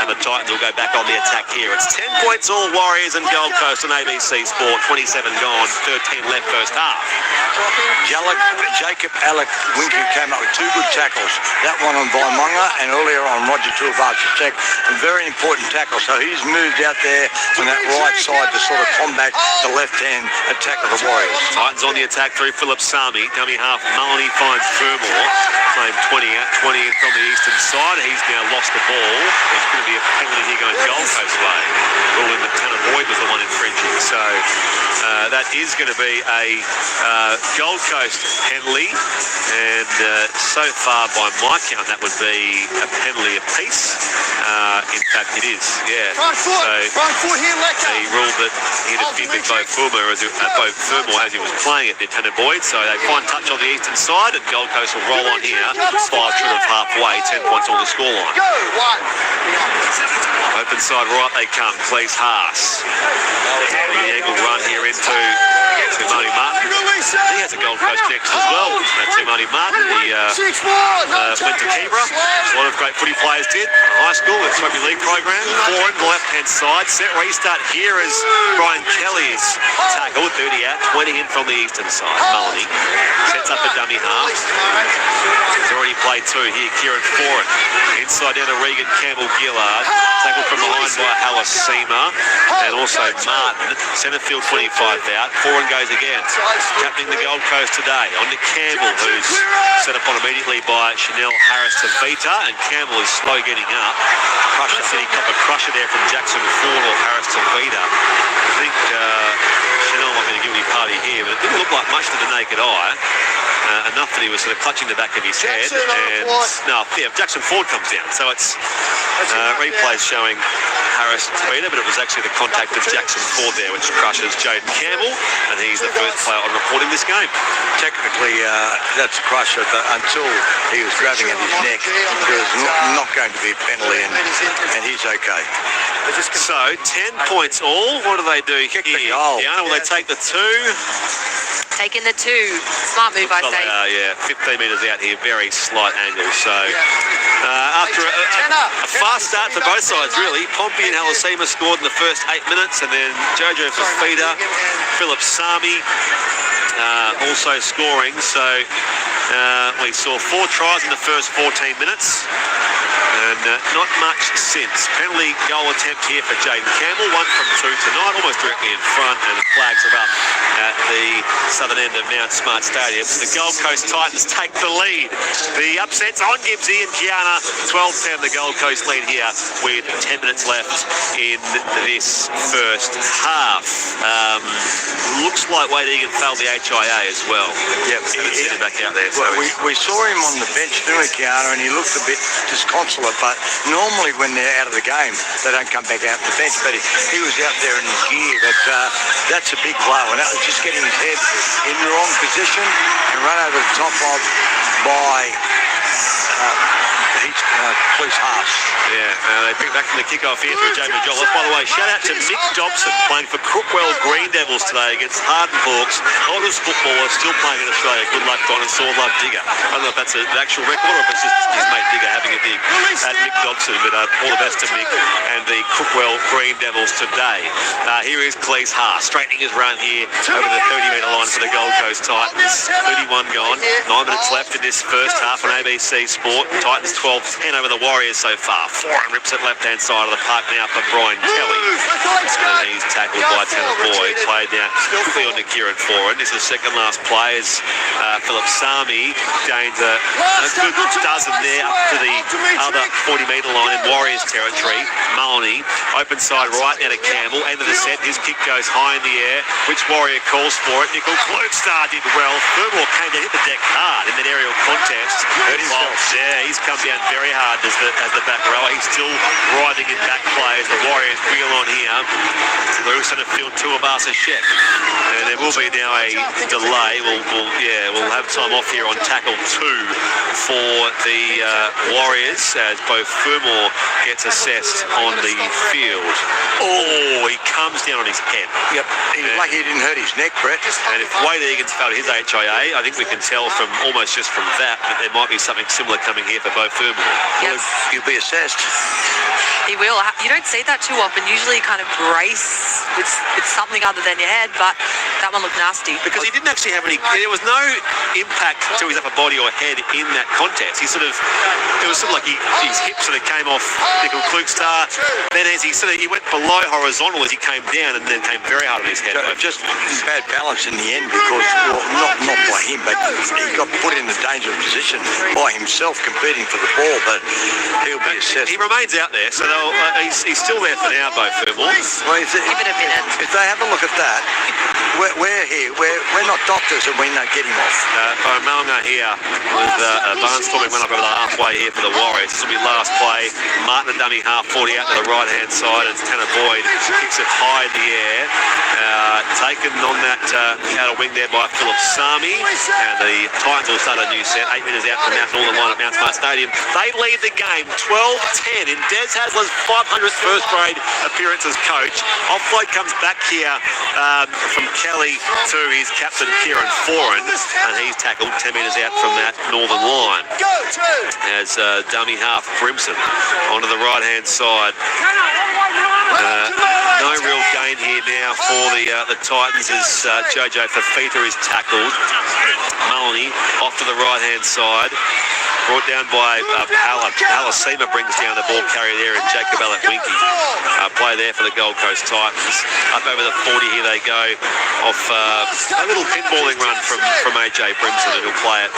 and the Titans will go back on the attack here. It's 10 points all Warriors and Gold Coast on ABC Sport. 27 gone, 13 left first half. Jacob Alec Winky came up with 2 good tackles. That one on Vaimelga and earlier on Roger Tuivasa-Sheck. A very important tackle. So he's moved out there on that right side to sort of combat the left-hand attack of the Warriors. Titans on the attack through Philip Sami. Dummy half Maloney finds Fermor. Claimed 20 out, 20 in from the eastern side. He's now lost the ball. There's going to be a penalty here going Gold Coast way. Ruling that Tanner Boyd was the one infringing. So that is going to be a Gold Coast penalty. And so far by my count, that would be a penalty apiece. In fact, it is, yeah. So they ruled that he interfered with both Fermor as he was playing at Tanner Boyd. So they find touch on the eastern side, and Gold Coast will roll on here. 5 short of halfway, 10 points on the scoreline. Open side right they come, Cleese Haas. The angle run here into Timani Martin. He has a Gold Coast next as well. Timani Martin, he went to Kibra. A lot of great footy players did. High school, it's rugby league program. Foran, the left-hand side. Set restart here as Brian Kelly's tackle. 30 out, 20 in from the eastern side. Maloney sets up a dummy half. He's already played 2 here. Kieran Foran. Inside down to Regan Campbell-Gillard. Tackled from behind by Halasima. And also Martin. Centre field 25 out. Foran goes again. Captaining the Gold Coast today. On to Campbell, who's set upon immediately by Chanel Harris-Tavita. And Campbell is slow getting up. Crusher, City Copper crusher there from Jackson Ford or Harris-Tavita. I think Chanel might be a guilty party here, but it didn't look like much to the naked eye. Enough that he was sort of clutching the back of his head. And no, yeah, Jackson Ford comes down. So it's replays showing Harris-Tavita, but it was actually the contact of Jackson Ford there, which crushes Jaden Campbell, and he's the first player on reporting this game. Technically, that's a crusher, but until he was grabbing at his neck, there was not going to be a penalty, and he's okay. So, 10 points all. What do they do here? Kick the goal. Will they take the 2? Taking the 2. Smart move, I say. 15 metres out here, very slight angle. So after a fast start for both sides, really, Pompey and Halasima scored in the first 8 minutes, and then Jojo Fafita, Philip Sami also scoring. So we saw 4 tries in the first 14 minutes. And not much since. Penalty goal attempt here for Jaden Campbell. 1 from 2 tonight, almost directly in front, and the flags are up at the southern end of Mount Smart Stadium. The Gold Coast Titans take the lead. The upsets on Gibbsy and Gianna. 12-10 the Gold Coast lead here with 10 minutes left in this first half. Looks like Wade Egan failed the HIA as well. Yep, sitting back out there. So we saw him on the bench, didn't we, Gianna, and he looked a bit disconsolate. But normally when they're out of the game, they don't come back out the bench. But he was out there in his gear. That's a big blow. And that was just getting his head in the wrong position and run over the top of by police half. They pick back from the kickoff here through Jamie Joel. By the way, shout out to Mick Dobson playing for Crookwell Green Devils today against Harden Hawks. Oldest footballer still playing in Australia. Good luck, Don, and Saw Love Digger. I don't know if that's an actual record or if it's just his mate Digger having a dig at Mick Dobson. But all the best to Mick and the Crookwell Green Devils today. Here is Cleese Haas straightening his run here over the 30-metre line for the Gold Coast Titans. 31 gone. 9 minutes left in this first half on ABC Sport. Titans 12-10 over the Warriors so far. Foran rips it left-hand side of the park now for Brian Kelly. And he's tackled by Tanner Boyd. Played down quickly on to Kieran Foran. This is the second last play as Philip Sami gains a good dozen there up to the other 40-metre line in Warriors territory. Maloney, open side right now to Campbell. End of the set. His kick goes high in the air. Which Warrior calls for it? Nickel Klugstar did well. Fermor came to hit the deck hard in that aerial contest. He's come down very hard as the back rower. He's still riding in back play as the Warriors wheel on here. We're also to field 2 of Arthur Sheck. And there will be now a delay. We'll have time off here on tackle 2 for the Warriors as both Fermor gets assessed on the field. Oh, he comes down on his head. Yep, he was lucky he didn't hurt his neck, Brett. And if Wade Egan's failed his HIA, I think we can tell from almost just from that there might be something similar coming here for both Fermor. Yes. He'll be assessed. He will. You don't see that too often. Usually you kind of brace with something other than your head, but that one looked nasty. Because he didn't actually have any, there was no impact to his upper body or head in that contest. It was sort of like his hip sort of came off Nickel Klugstar. Then as he went below horizontal as he came down and then came very hard on his head. Just bad balance in the end because, not by him, but he got put in a dangerous position by himself competing for the ball, but he'll be assessed. He remains out there, so he's still there for now, both Fermor. Well, Give it a minute. If they have a look at that, we're here. We're not doctors and we don't get him off. Malnga here with barnstorming one up over the halfway here for the Warriors. This will be last play. Martin a dummy half 40 out to the right-hand side as Tanner Boyd kicks it high in the air. Taken on that outer wing there by Philip Sami. And the Titans will start a new set. 8 minutes out from Mount Northern line at Mount Smart Stadium. They lead the game 12-10 in Des Hasler's 500th first grade appearance as coach. Offload comes back here from Kelly to his captain Kieran Foran, and he's tackled 10 metres out from that northern line. As dummy half Brimson onto the right-hand side. No real gain here now for the Titans as Jojo Fafita is tackled. Maloney off to the right-hand side. Brought down by Halasima brings down the ball carrier there and Jacob Alakwinki. Play there for the Gold Coast Titans. Up over the 40 here they go off a little pinballing run from AJ Brimson, and he'll play it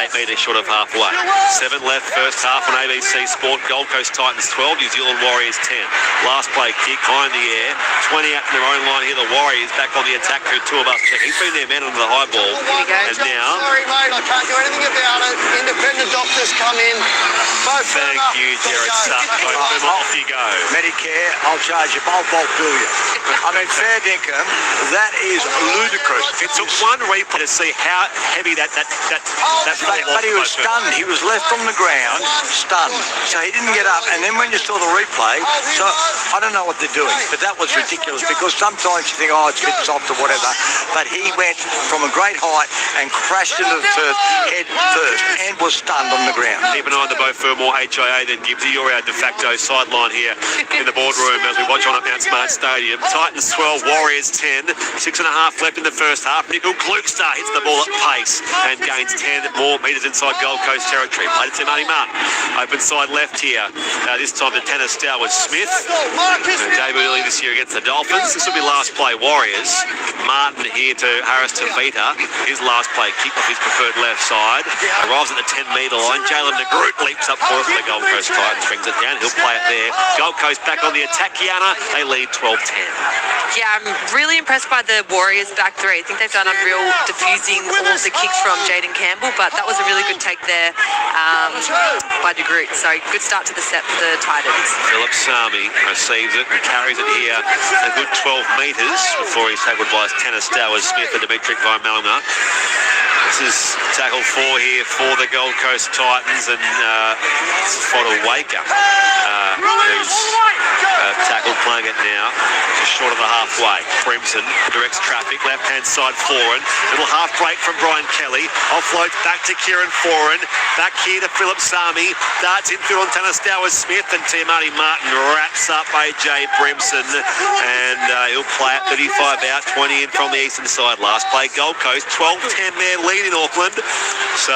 8 metres short of halfway. 7 left first half on ABC Sport. Gold Coast Titans 12, New Zealand Warriors 10. Last play kick high in the air. 20 out from their own line here. The Warriors back on the attack through 2 of us. He's been their man under the high ball. Here we go. And now... Sorry, mate, I can't do anything about it. Independent the doctors come in. Thank you, Jared Sutton. Off you go. Medicare, I'll charge you, I'll bulk bill you. I mean, fair dinkum, that is ludicrous. It took one replay to see how heavy that But he was stunned. He was left on the ground, stunned. So he didn't get up. And then when you saw the replay, so I don't know what they're doing, but that was ridiculous because sometimes you think, oh, it's a bit soft or whatever. But he went from a great height and crashed into the turf head first and was stunned on the ground. Keep an eye on the Beau Fermor HIA then, Gibbsy. You're our de facto sideline here in the boardroom as we watch on at Mount Smart Stadium. Titans 12, Warriors 10. 6.5 left in the first half. Nickel Klukestar hits the ball at pace and gains 10 more metres inside Gold Coast territory. Played it to Matty Martin. Open side left here. This time the tennis star was Smith. Debut early this year against the Dolphins. This will be last play Warriors. Martin here to Harris Tavita. His last play kick off his preferred left side. Arrives at the 10-metre line. Jalen DeGroot leaps up for it for the Gold Coast Titans. Brings it down. He'll play it there. Gold Coast back on the attack, Kiana. They lead 12-10. Yeah, I'm really impressed by the Warriors back three. I think they've done a real diffusing all of the kicks from Jaden Campbell, but that was a really good take there by DeGroot. So good start to the set for the Titans. Philip Sami receives it and carries it here a good 12 metres before he's tackled by his tennis star was Smith and Dimitri Vaimelna. This is tackle 4 here for the Gold Coast Titans and Fodawaker who's tackled playing it now just short of the halfway. Brimson directs traffic left-hand side Foran. Little half break from Brian Kelly. Offloads back to Kieran Foran. Back here to Philip Sami. Darts infield on Tanner Stowers Smith and Tiamati Martin wraps up AJ Brimson and he'll play at 35 out, 20 in from the eastern side. Last play Gold Coast, 12-10 there lead in Auckland. So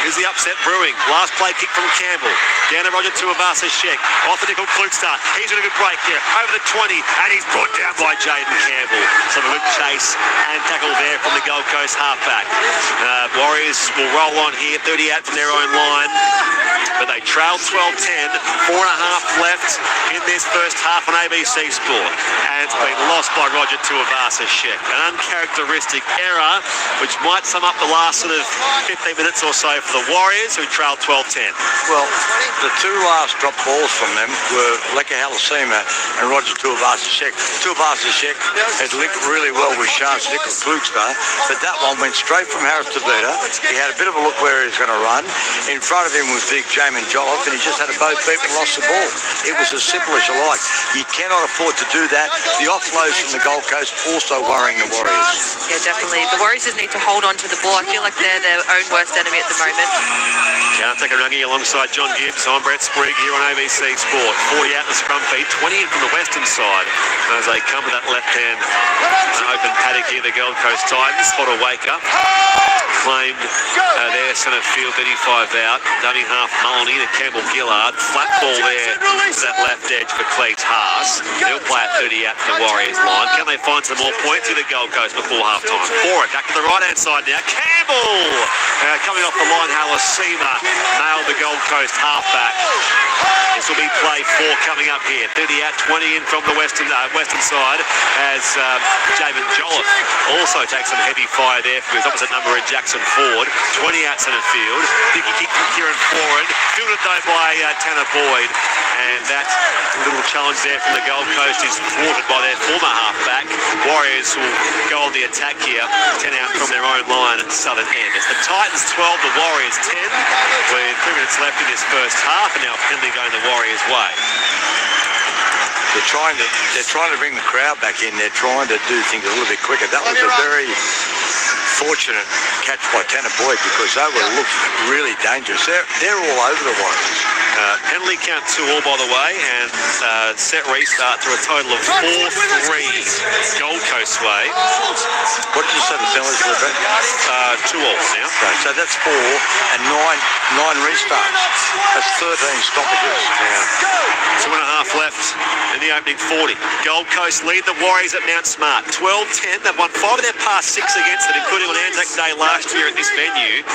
here's the upset brewing. Last play kick from Campbell. Down to Roger Tuivasa Sheck. Off the Nickel Klukestar. He's in a good break here. Over the 20 and he's brought down by Jaden Campbell. So a good chase and tackle there from the Gold Coast halfback. Warriors will roll on here, 30 out from their own line. But they trail 12-10, 4.5 left in this first half on ABC Sport. And it's been lost by Roger Tuivasa Sheck. An uncharacteristic error, which might sum up the last sort of 15 minutes or so for the Warriors, who trailed 12-10. Well, the two last drop balls from them were Leka Halasima and Roger Tuivasa Sheck. Tuivasa Sheck had linked really well with Charles Nickel Klukestar, but that one went straight from Harris Tavita. He had a bit of a look where he was going to run. In front of him was Big Jamin Jolliffe, and he just had a boat beat and lost the ball. It was as simple as you like. You cannot afford to do that. The offloads from the Gold Coast also worrying the Warriors. Yeah, definitely. The Warriors just need to hold on to the ball. I feel like they're their own worst enemy at the moment. Can't take a rungy alongside John Gibbs. I'm Brett Sprigg here on ABC Sport. 40 out the scrum feet, 20 in from the western side as they come to that left-hand open paddock here, the Gold Coast Titans. Fodawaker claimed their centre field, 35 out. Dummy half Maloney to Campbell Gillard. Flat ball there to that left edge for Cleves Haas. They'll play at 30 out to the Warriors line. Can they find some more points in the Gold Coast before half-time? For it, back to the right-hand side now. Campbell! Coming off the line, Halasima nailed the Gold Coast halfback. This will be play 4 coming up here. 30 out, 20 in from the western side as Jamin Jolliffe also takes some heavy fire there from his opposite number in Jackson Ford. 20 out centre field. Biggie kick from Kieran Foran. Fielded though by Tanner Boyd. And that little challenge there from the Gold Coast is thwarted by their former halfback. Warriors will go on the attack here. 10 out from their own line at southern end. It's the Titans 12, the Warriors 10. With 3 minutes left in this first half, and now a penalty going the Warriors' way. They're trying to bring the crowd back in. They're trying to do things a little bit quicker. That was a very fortunate catch by Tanner Boyd because they were looking really dangerous. They're all over the Warriors. Penalty count 2 all, by the way, and set restart to a total of 4-3 Gold Coast way. What did you say the penalties were, Brett? 2 all now. Okay, so that's 4 and 9 restarts. That's 13 stoppages. Yeah. 2.5 left in the opening 40. Gold Coast lead the Warriors at Mount Smart. 12-10. They've won 5 of their past 6 against it, including on Anzac Day last year at this venue,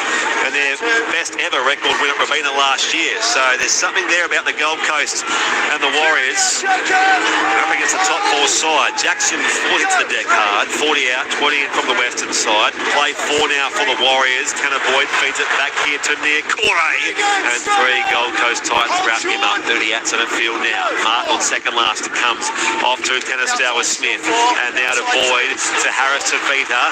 and their best ever record win at Robina last year. So there's something there about the Gold Coast and the Warriors up against the top 4 side. Jackson Ford hits the deck hard. 40 out, 20 in from the western side. Play 4 now for the Warriors. Tanner Boyd feeds it back here to Niakore. And 3 Gold Coast Titans wrap him up. 30 at centre field now. Martin on second last. It comes off to Tennis Tower Smith. And now to Boyd, to Harris, to Vita.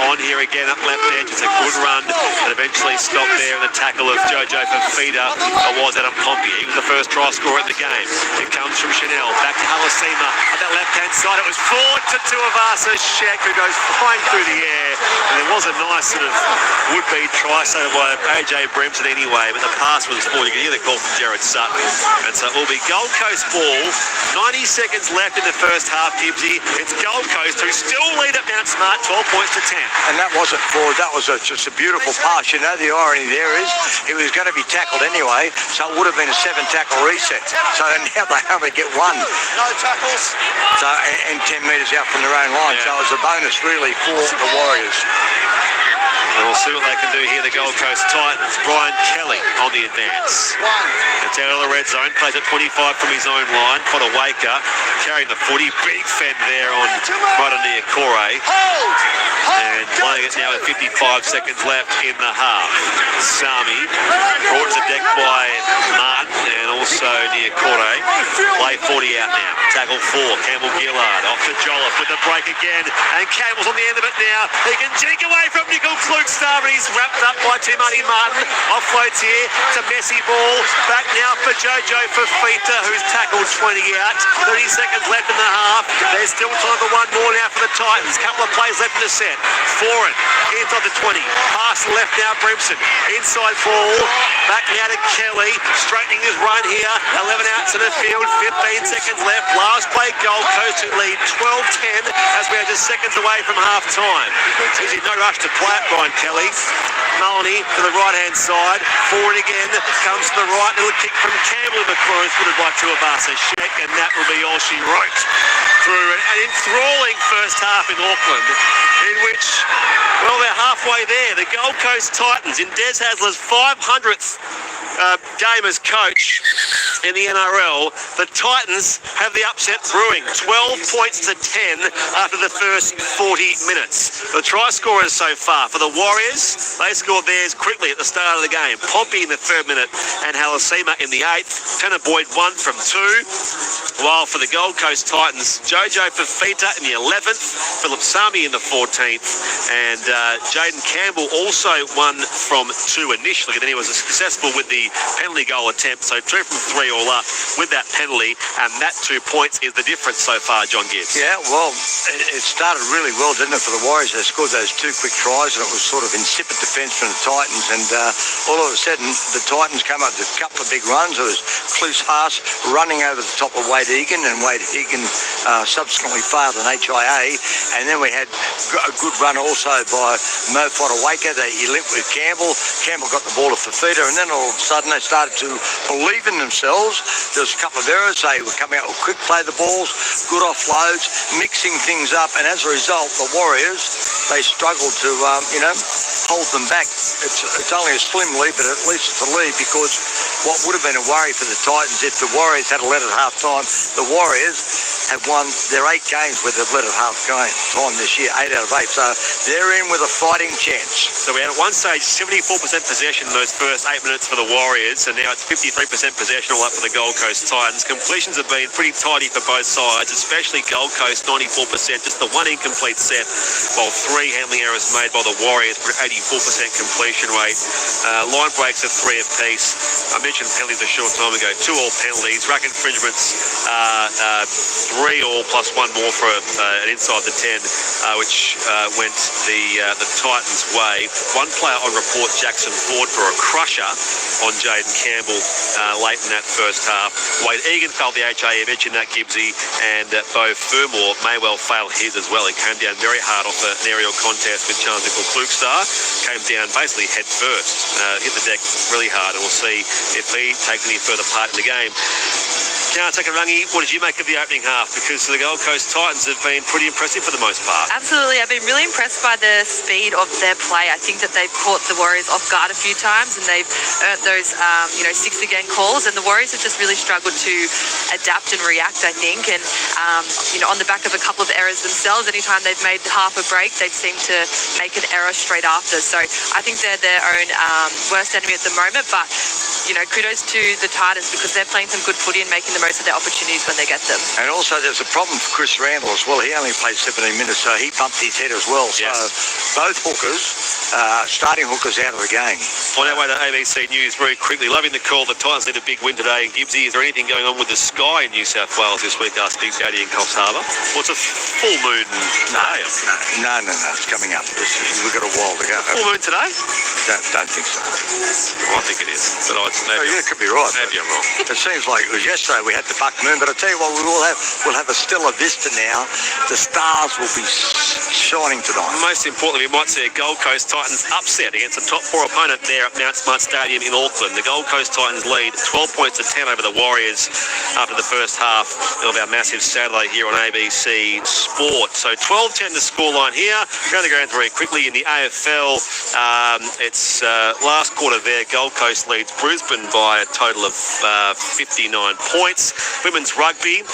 On here again up left edge. It's a good run. And eventually stopped there in the tackle of Jojo Fafita. Was Adam Pompey. He was the first try scorer in the game. It comes from Chanel. Back to Halasima. At that left-hand side, it was forward to Tuivasa Sheck, who goes flying through the air. And there was a nice sort of would-be try saved by AJ Brimson anyway, but the pass was forward. You can hear the call from Jared Sutton. And so it will be Gold Coast ball. 90 seconds left in the first half, Gibbsy. It's Gold Coast who still lead at Mount Smart, 12 points to 10. And that wasn't forward. That was just a beautiful pass. You know, the irony there is he was going to be tackled anyway, so it would have been a 7-tackle reset. So now they only get 1. No tackles. So, and 10 metres out from their own line. Yeah. So it was a bonus really for the Warriors. And we'll see what they can do here, the Gold Coast Titans. Brian Kelly on the advance. It's out of the red zone, plays at 25 from his own line. Fodawaker carrying the footy. Big fend there on right on Niakore. And playing it now with 55 seconds left in the half. Sami brought to the deck by Martin and also Niakore. Play 40 out now. Tackle 4, Campbell Gillard off to Jolliffe with the break again. And Campbell's on the end of it now. He can jig away from Nickel Flugstar, but he's wrapped up by Timothy Martin. Offloads here. It's a messy ball. Back now for Jojo Fafita, who's tackled 20 out. 30 seconds left in the half. There's still time for 1 more now for the Titans. Couple of plays left in the set. Foreign inside the 20. Pass left now, Brimson. Inside ball. Back now to Kelly. Straightening his run here. 11 outs in the field. 15 seconds left. Last play, Gold Coast who lead 12-10 as we are just seconds away from half time. Easy, no rush to play it, Brian Kelly. Maloney to the right-hand side. Forward again. Comes to the right. Little kick from Campbell in the cross. Footed by Tuivasa Sheck. And that will be all she wrote through an enthralling first half in Auckland, in which, well, they're halfway there. The Gold Coast Titans in Des Hasler's 500th game as coach in the NRL. The Titans have the upset brewing. 12 points to 10 after the first 40 minutes. The try scorers so far for the Warriors, they scored theirs quickly at the start of the game. Pompey in the 3rd minute and Halasima in the 8th. Tanner Boyd 1 from 2. While for the Gold Coast Titans, Jojo Fafita in the 11th, Philip Sami in the 14th, and Jaden Campbell also 1 from 2 initially. Then he was successful with the penalty goal attempt, so 2 from 3 all up with that penalty, and that 2 points is the difference so far, John Gibbs. Yeah, well, it started really well, didn't it, for the Warriors? They scored those 2 quick tries, and it was sort of insipid defence from the Titans, and all of a sudden, the Titans came up with a couple of big runs. It was Cluse Haas running over the top of Wade Egan, and Wade Egan subsequently failed an HIA, and then we had a good run also by Mo Fodawaker. He linked with Campbell. Campbell got the ball to Fafita, and then all of a sudden they started to believe in themselves. There was a couple of errors. They were coming out with quick play the balls, good offloads, mixing things up, and as a result, the Warriors, they struggled to, hold them back. It's only a slim lead, but at least it's a lead, because what would have been a worry for the Titans if the Warriors had led at half-time, the Warriors have won their 8 games where they've led at half-time this year, 8 out of 8. So they're in with a fighting chance. So we had at one stage 74% possession in those first 8 minutes for the Warriors, and now it's 53% possession all up for the Gold Coast Titans. Completions have been pretty tidy for both sides, especially Gold Coast, 94%, just the 1 incomplete set, while 3 handling errors made by the Warriors for 84% completion rate. Line breaks of 3 apiece. I mentioned penalties a short time ago, 2 all penalties. Rack infringements, 3 all plus 1 more for an inside the 10, which went the Titans' way. 1 player on report, Jackson Ford, for a crusher on Jaden Campbell late in that first half. Wade Egan failed the HIA, mentioned that, Gibbsy, and Beau Fermor may well fail his as well. He came down very hard off an aerial contest with Charles Nickel Flugstar. Came down basically head first, hit the deck really hard, and we'll see if he takes any further part in the game. Now, Rangi, what did you make of the opening half? Because the Gold Coast Titans have been pretty impressive for the most part. Absolutely. I've been really impressed by the speed of their play. I think that they've caught the Warriors off guard a few times and they've earned those, 6-again calls. And the Warriors have just really struggled to adapt and react, I think. And, on the back of a couple of errors themselves, anytime they've made half a break, they've seemed to make an error straight after. So I think they're their own worst enemy at the moment. But, kudos to the Titans because they're playing some good footy and making the most of their opportunities when they get them. And also there's a problem for Chris Randall as well. He only played 17 minutes, so he bumped his head as well. Yes. So both hookers, starting hookers out of the game. On our way to ABC News very quickly. Loving the call. The Titans need a big win today. Gibbsy, is there anything going on with the sky in New South Wales this week? Asked Big Daddy in Coffs Harbour. Well, it's a full moon today. No. It's coming up. We've got a while to go. Full moon today? Don't think so. I think it is. But It could be right. Maybe I'm wrong. It seems like it was yesterday we had the buck moon, but I tell you what, we'll have a stellar vista now. The stars will be shining tonight. Most importantly, we might see a Gold Coast Titans upset against a top 4 opponent there at Mount Smart Stadium in Auckland. The Gold Coast Titans lead 12 points to 10 over the Warriors after the first half of our massive Saturday here on ABC Sport. So 12-10 the scoreline here. Going to go very quickly in the AFL. It's last quarter there. Gold Coast leads Brisbane by a total of 59 points. Women's rugby,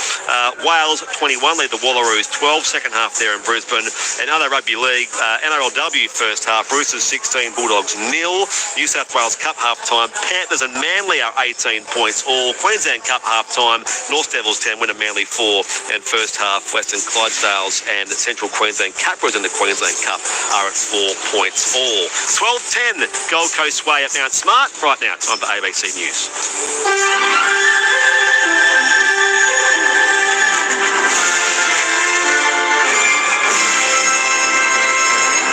Wales 21 lead the Wallaroos 12, second half there in Brisbane. And other rugby league, NRLW first half, Roosters 16, Bulldogs 0. New South Wales Cup half time, Panthers and Manly are 18 points all. Queensland Cup half time, North Devils 10, Winner Manly 4. And first half, Western Clydesdales and the Central Queensland Capras in the Queensland Cup are at 4 points all. 12-10 Gold Coast way at Mount Smart. Right now, time for ABC News.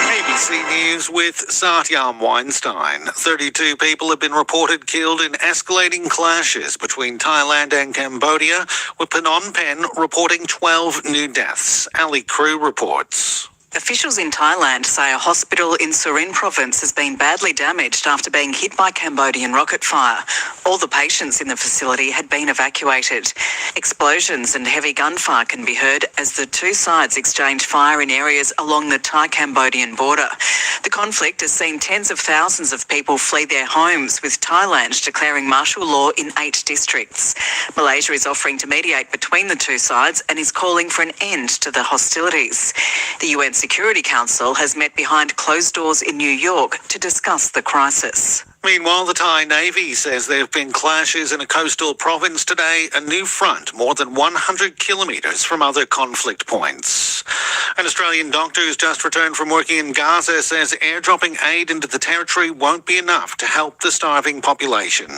ABC News with Satyam Weinstein. 32 people have been reported killed in escalating clashes between Thailand and Cambodia, with Phnom Penh reporting 12 new deaths. Ali Crew reports. Officials in Thailand say a hospital in Surin province has been badly damaged after being hit by Cambodian rocket fire. All the patients in the facility had been evacuated. Explosions and heavy gunfire can be heard as the two sides exchange fire in areas along the Thai-Cambodian border. The conflict has seen tens of thousands of people flee their homes, with Thailand declaring martial law in 8 districts. Malaysia is offering to mediate between the two sides and is calling for an end to the hostilities. The UN Security Council has met behind closed doors in New York to discuss the crisis. Meanwhile, the Thai Navy says there have been clashes in a coastal province today, a new front more than 100 kilometres from other conflict points. An Australian doctor who's just returned from working in Gaza says airdropping aid into the territory won't be enough to help the starving population.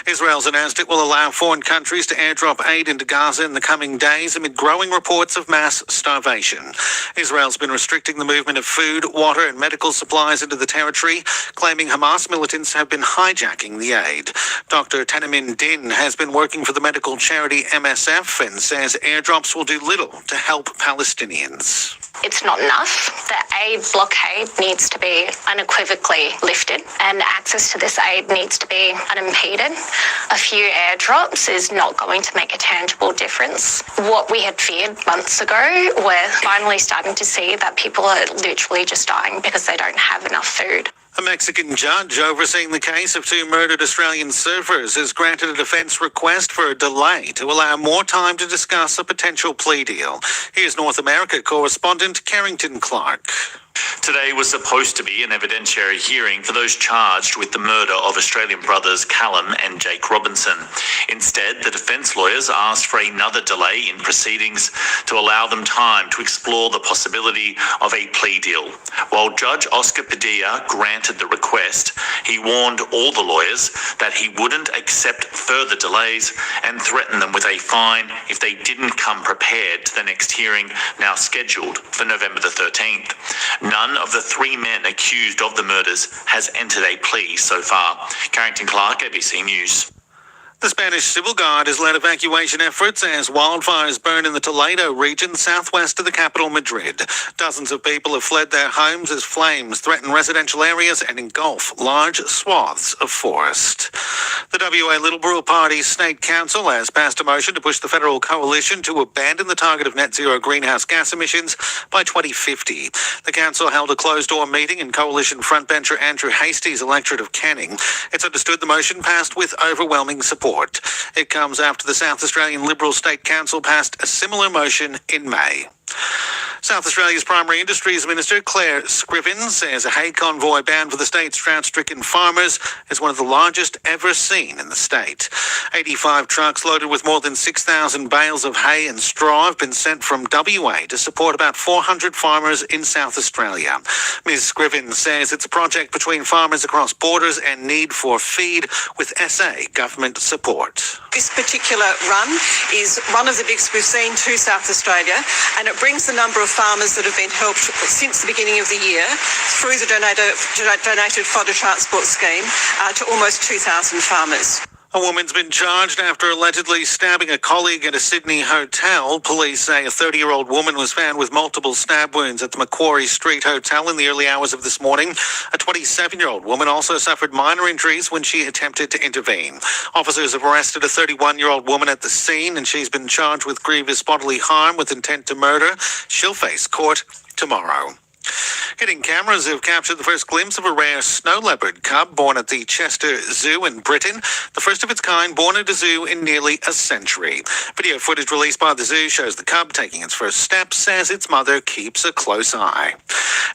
Israel's announced it will allow foreign countries to airdrop aid into Gaza in the coming days amid growing reports of mass starvation. Israel's been restricting the movement of food, water and medical supplies into the territory, claiming Hamas militants have been hijacking the aid. Dr. Tanamin Din has been working for the medical charity MSF and says airdrops will do little to help Palestinians. It's not enough. The aid blockade needs to be unequivocally lifted and access to this aid needs to be unimpeded. A few airdrops is not going to make a tangible difference. What we had feared months ago, we're finally starting to see that people are literally just dying because they don't have enough food. A Mexican judge overseeing the case of 2 murdered Australian surfers has granted a defence request for a delay to allow more time to discuss a potential plea deal. Here's North America correspondent Carrington Clark. Today was supposed to be an evidentiary hearing for those charged with the murder of Australian brothers Callum and Jake Robinson. Instead, the defence lawyers asked for another delay in proceedings to allow them time to explore the possibility of a plea deal. While Judge Oscar Padilla granted the request, he warned all the lawyers that he wouldn't accept further delays and threatened them with a fine if they didn't come prepared to the next hearing, now scheduled for November the 13th. None of the 3 men accused of the murders has entered a plea so far. Carrington Clark, ABC News. The Spanish Civil Guard has led evacuation efforts as wildfires burn in the Toledo region southwest of the capital, Madrid. Dozens of people have fled their homes as flames threaten residential areas and engulf large swaths of forest. The WA Liberal Party's State Council has passed a motion to push the federal coalition to abandon the target of net zero greenhouse gas emissions by 2050. The council held a closed-door meeting in coalition frontbencher Andrew Hastie's electorate of Canning. It's understood the motion passed with overwhelming support. It comes after the South Australian Liberal State Council passed a similar motion in May. South Australia's Primary Industries Minister Claire Scriven says a hay convoy bound for the state's drought-stricken farmers is one of the largest ever seen in the state. 85 trucks loaded with more than 6,000 bales of hay and straw have been sent from WA to support about 400 farmers in South Australia. Ms. Scriven says it's a project between farmers across borders and need for feed with SA government support. This particular run is one of the biggest we've seen to South Australia, and it brings the number of farmers that have been helped since the beginning of the year through the donated fodder transport scheme to almost 2,000 farmers. A woman's been charged after allegedly stabbing a colleague at a Sydney hotel. Police say a 30-year-old woman was found with multiple stab wounds at the Macquarie Street Hotel in the early hours of this morning. A 27-year-old woman also suffered minor injuries when she attempted to intervene. Officers have arrested a 31-year-old woman at the scene, and she's been charged with grievous bodily harm with intent to murder. She'll face court tomorrow. Hidden cameras have captured the first glimpse of a rare snow leopard cub born at the Chester Zoo in Britain, the first of its kind born at a zoo in nearly a century. Video footage released by the zoo shows the cub taking its first steps as its mother keeps a close eye.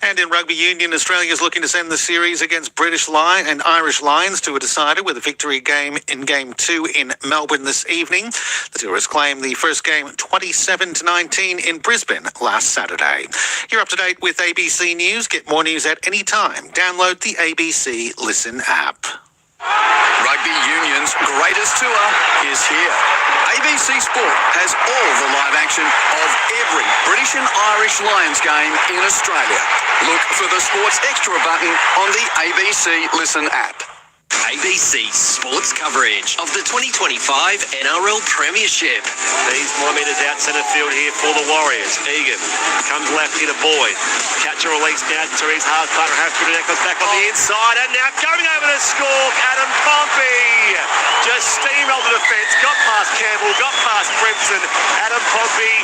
And in rugby union, Australia is looking to send the series against British Lions and Irish Lions to a decider with a victory game in Game 2 in Melbourne this evening. The Tourists claimed the first game 27-19 in Brisbane last Saturday. You're up to date with ABC News. Get more news at any time. Download the ABC Listen app. Rugby Union's greatest tour is here. ABC Sport has all the live action of every British and Irish Lions game in Australia. Look for the Sports Extra button on the ABC Listen app. ABC Sports coverage of the 2025 NRL Premiership. These millimetres out centre field here for the Warriors. Egan comes left here to Boyd. Catch and release now to his hard partner. Has to connect back on the inside. And now going over to score, Adam Pompey. Just steamrolled the defence. Got past Campbell. Got past Brimson. Adam Pompey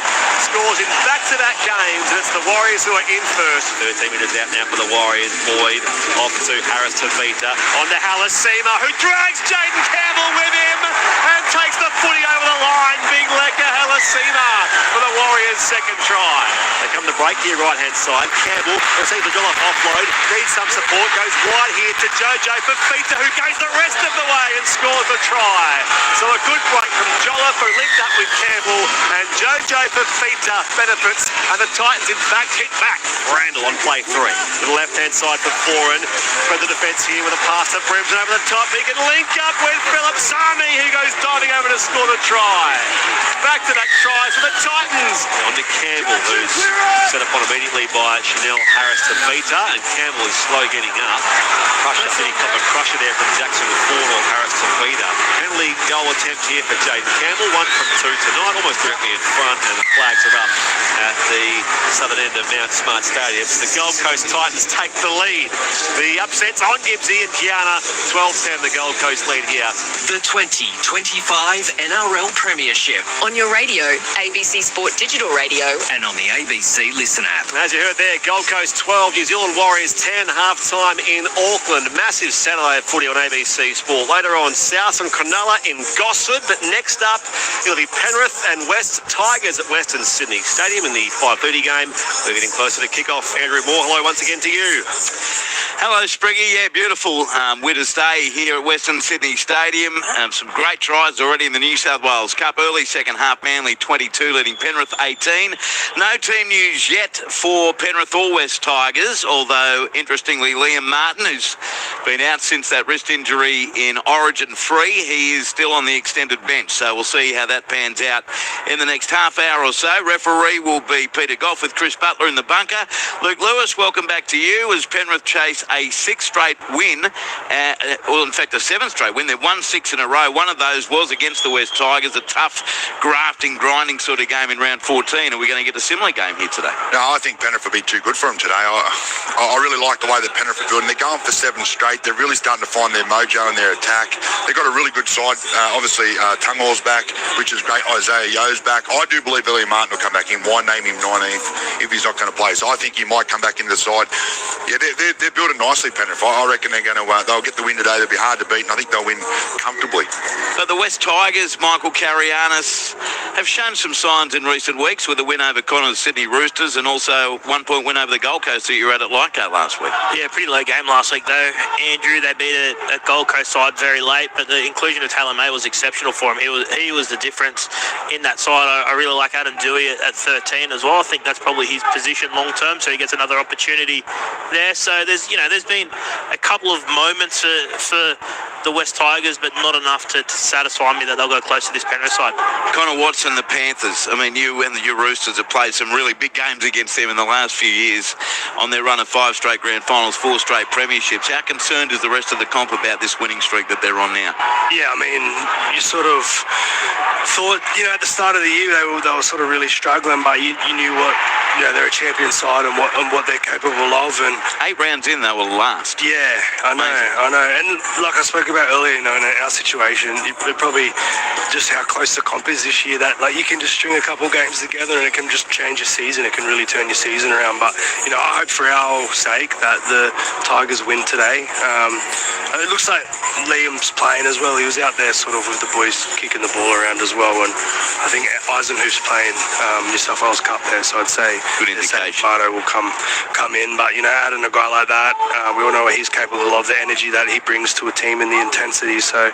scores in back-to-back games. And it's the Warriors who are in first. 13 metres out now for the Warriors. Boyd off to Harris Tavita. On to Halasima, who drags Jaden Campbell with him and takes the footy over the line. Big Lecker Halasima for the Warriors' second try. They come to break here, right-hand side. Campbell receives the drill-off offload, needs some support, goes wide here to Jojo Fafita, who goes the rest of the way and scores the try. So a good break from Jolliffe, who linked up with Campbell, and Jojo Fafita benefits, and the Titans, in fact, hit back. Randall on play 3. To the left-hand side for Foran. Spread the defence here with a pass to Brimson over the top. He can link up with Philip Sami, who goes diving over to score the try. Back-to-back tries for the Titans. On to Campbell, who's set upon immediately by Chanel Harris Tavita, and Campbell is slow getting up. Crusher, City Copper crusher there from Jackson Ford or Harris Tavita. Penalty goal attempt here for Jaden Campbell. 1 from 2 tonight, almost directly in front, and the flags are up at the southern end of Mount Smart Stadium. The Gold Coast Titans take the lead. The upsets on Gibbsy and Kiana. 12-10 the Gold Coast lead here. The 2025 NRL Premiership On your radio, ABC Sport Digital Radio. and on the ABC Listen app. As you heard there, Gold Coast 12, New Zealand Warriors 10, half-time in Auckland. Massive Saturday footy on ABC Sport. Later on, South and Cronulla in Gosford. But next up, it'll be Penrith and West Tigers at Western Sydney Stadium in the 5:30 game. We're getting closer to kick-off. Andrew Moore, hello once again to you. Hello, Spriggy. Yeah, beautiful winter's day here at Western Sydney Stadium. Some great tries already in the New South Wales Cup. Early second half, Manly 22, leading Penrith 18. No team news yet for Penrith or West Tigers, although, interestingly, Liam Martin, who's been out since that wrist injury in Origin 3, he is still on the extended bench. So we'll see how that pans out in the next half hour or so. Referee will be Peter Goff with Chris Butler in the bunker. Luke Lewis, welcome back to you as Penrith chase a 6th straight win, well, in fact, a 7th straight win. They've won 6 in a row. One of those was against the West Tigers, a tough, grafting, grinding sort of game in round 14. Are we going to get a similar game here today? No, I think Penrith will be too good for them today. I really like the way that Penrith are building. They're going for 7 straight. They're really starting to find their mojo in their attack. They've got a really good side. Obviously, Tungall's back, which is great. Isaiah Yo's back. I do believe Elliot Martin will come back in. Why name him 19th if he's not going to play? So I think he might come back into the side. Yeah, they're building nicely, Penrith. I reckon they're going to they'll get the win today. They'll be hard to beat, and I think they'll win comfortably. But the West Tigers, Michael Carianis, have shown some signs in recent weeks with a win over Connar's Sydney Roosters and also 1-point win over the Gold Coast that you were at Leichhardt last week. Yeah, pretty low game last week though. Andrew, they beat a Gold Coast side very late, but the inclusion of Stalemate was exceptional for him. He was the difference in that side. I really like Adam Dewey at 13 as well. I think that's probably his position long term, so he gets another opportunity there. So there's been a couple of moments for the West Tigers, but not enough to satisfy me that they'll go close to this Penrith side. Connor Watson, the Panthers. I mean, you and your Roosters have played some really big games against them in the last few years on their run of 5 straight grand finals, 4 straight premierships. How concerned is the rest of the comp about this winning streak that they're on now? Yeah, I mean, you sort of thought, at the start of the year they were sort of really struggling, but you knew what, they're a champion side and what they're capable of. And 8 rounds in, they will last. Yeah, I know. And like I spoke about earlier, in our situation, it probably just how close the comp is this year, that you can just string a couple games together and it can just change your season. It can really turn your season around. But I hope for our sake that the Tigers win today. It looks like Liam's playing as well. He was out there sort of with the boys kicking the ball around as well, and I think Eisenhuth's playing New South Wales Cup there, so I'd say good indication. Bardo will come in. But adding a guy like that, we all know what he's capable of, the energy that he brings to a team and the intensity. So,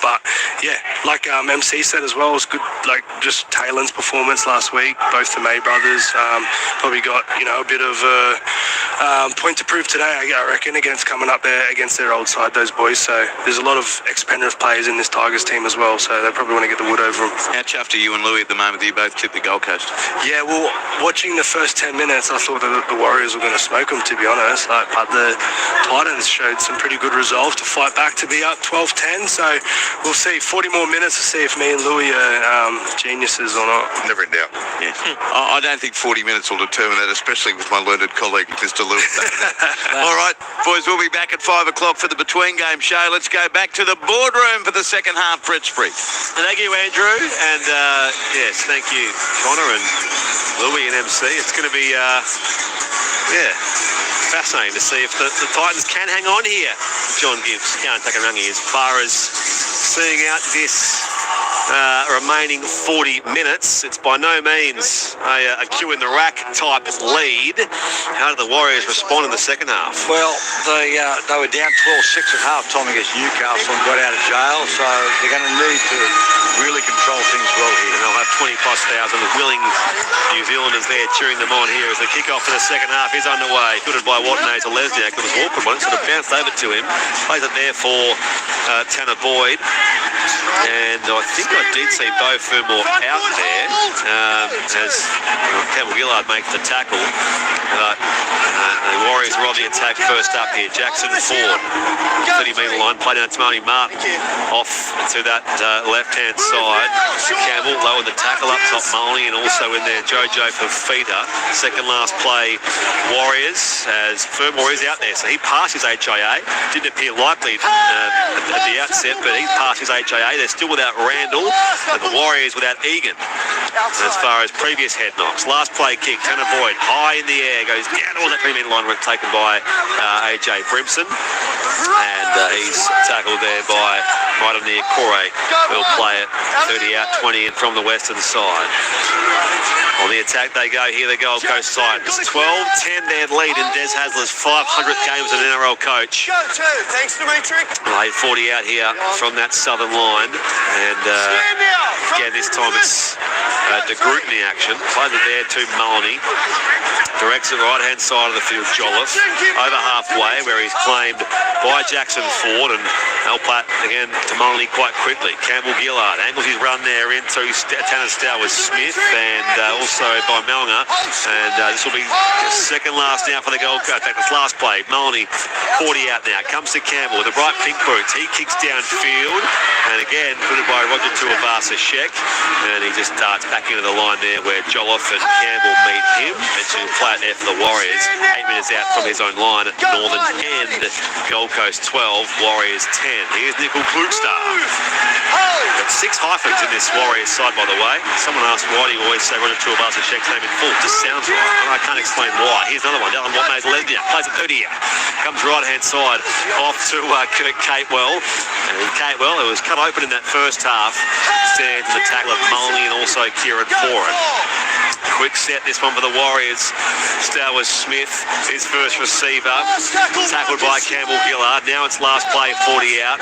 but yeah, like MC said as well, it was good. Like just Taylor's performance last week, both the May brothers probably got a bit of a point to prove today, I reckon, coming up there against their old side, those boys. So there's a lot of ex-Penrith players in this Tigers team as well, so they probably want to get the wood over them. How chuffed are you and Louis at the moment that you both tipped the Gold Coast? Yeah, well, watching the first 10 minutes, I thought that the Warriors were going to smoke them, to be honest. But the Titans showed some pretty good resolve to fight back to be up 12-10. So we'll see. 40 more minutes to see if me and Louis are geniuses or not. Never in doubt. Yeah. I don't think 40 minutes will determine that, especially with my learned colleague, Mr. Lewis. All right, boys, we'll be back at 5 o'clock for the Between Game show. Let's go back to the boardroom for the second half. Brett Sprigg. Thank you, Andrew. And yes, thank you, Connor and Louis and MC. It's going to be, fascinating to see if the Titans can hang on here. John Gibbs, can't take a rungy as far as seeing out this remaining 40 minutes. It's by no means a cue in the rack type lead. How did the Warriors respond in the second half? Well, they were down 12-6 at half time against Newcastle and got out of jail, so they're going to need to really control things well here. And they'll have 20,000+ willing New Zealanders there cheering them on here as the kickoff for the second half is underway. Fielded by Watanabe Lesniak. It was an awkward one. It sort of bounced over to him. Plays it there for Tanner Boyd. And I think I did see Beau Fermor out there as Campbell Gillard makes the tackle. But the Warriors were on the attack first up here. Jackson Ford, 30-metre line, played down Tamani Martin off to that left-hand side. Campbell lowered the tackle up top, Molney, and also in there Jojo Fafita. Second last play, Warriors, as Fermor is out there. So he passed his HIA. Didn't appear likely at the outset, but he's passed his HIA. They're still without Randall, and the Warriors without Egan as far as previous head knocks. Last play kick, Tanner Boyd high in the air, goes down all that 3-metre line, taken by AJ Brimson, and he's tackled there by Maida Niokore, who'll play it 30 out, 20 in from the western side. On the attack they go here, the Gold Coast side. It's 12-10 their lead in Des Hasler's 500th game as an NRL coach. Thanks, Dimitri. Played 40 out here from that southern line, and again this time it's De Groot in the action. Plays it there to Molney. Directs it right-hand side of the field, Jolliffe, over halfway where he's claimed by Jackson Ford, and they'll play it again to to Molyneux quite quickly. Campbell Gillard angles his run there into Tanner Stow with Smith and also by Melnger. And this will be second last now for the Gold Coast. In fact, it's last play. Molyneux 40 out now. Comes to Campbell with the right pink boots. He kicks downfield. And again, put it by Roger Tuivasa-Sheck. And he just darts back into the line there where Jolliffe and Campbell meet him. And she'll play it there for the Warriors. 8 minutes out from his own line at Northern End. Gold Coast 12, Warriors 10. Here's Nickel Klugstar. Got 6 hyphens in this Warriors side, by the way. Someone asked why do you always say Roger Tuivasa-Sheck's name in full? Just sounds right. And I can't explain why. Here's another one. Dylan Watmay's Lesniak plays it 30 here. Comes right-hand side off to Kirk Catewell. And Catewell, who was cut open in that first half, stands in the tackle of Molyneux and also Kieran Foran. Quick set, this one for the Warriors. Stowers Smith, his first receiver. Tackled by Campbell Gillard. Now it's last play, 40 out.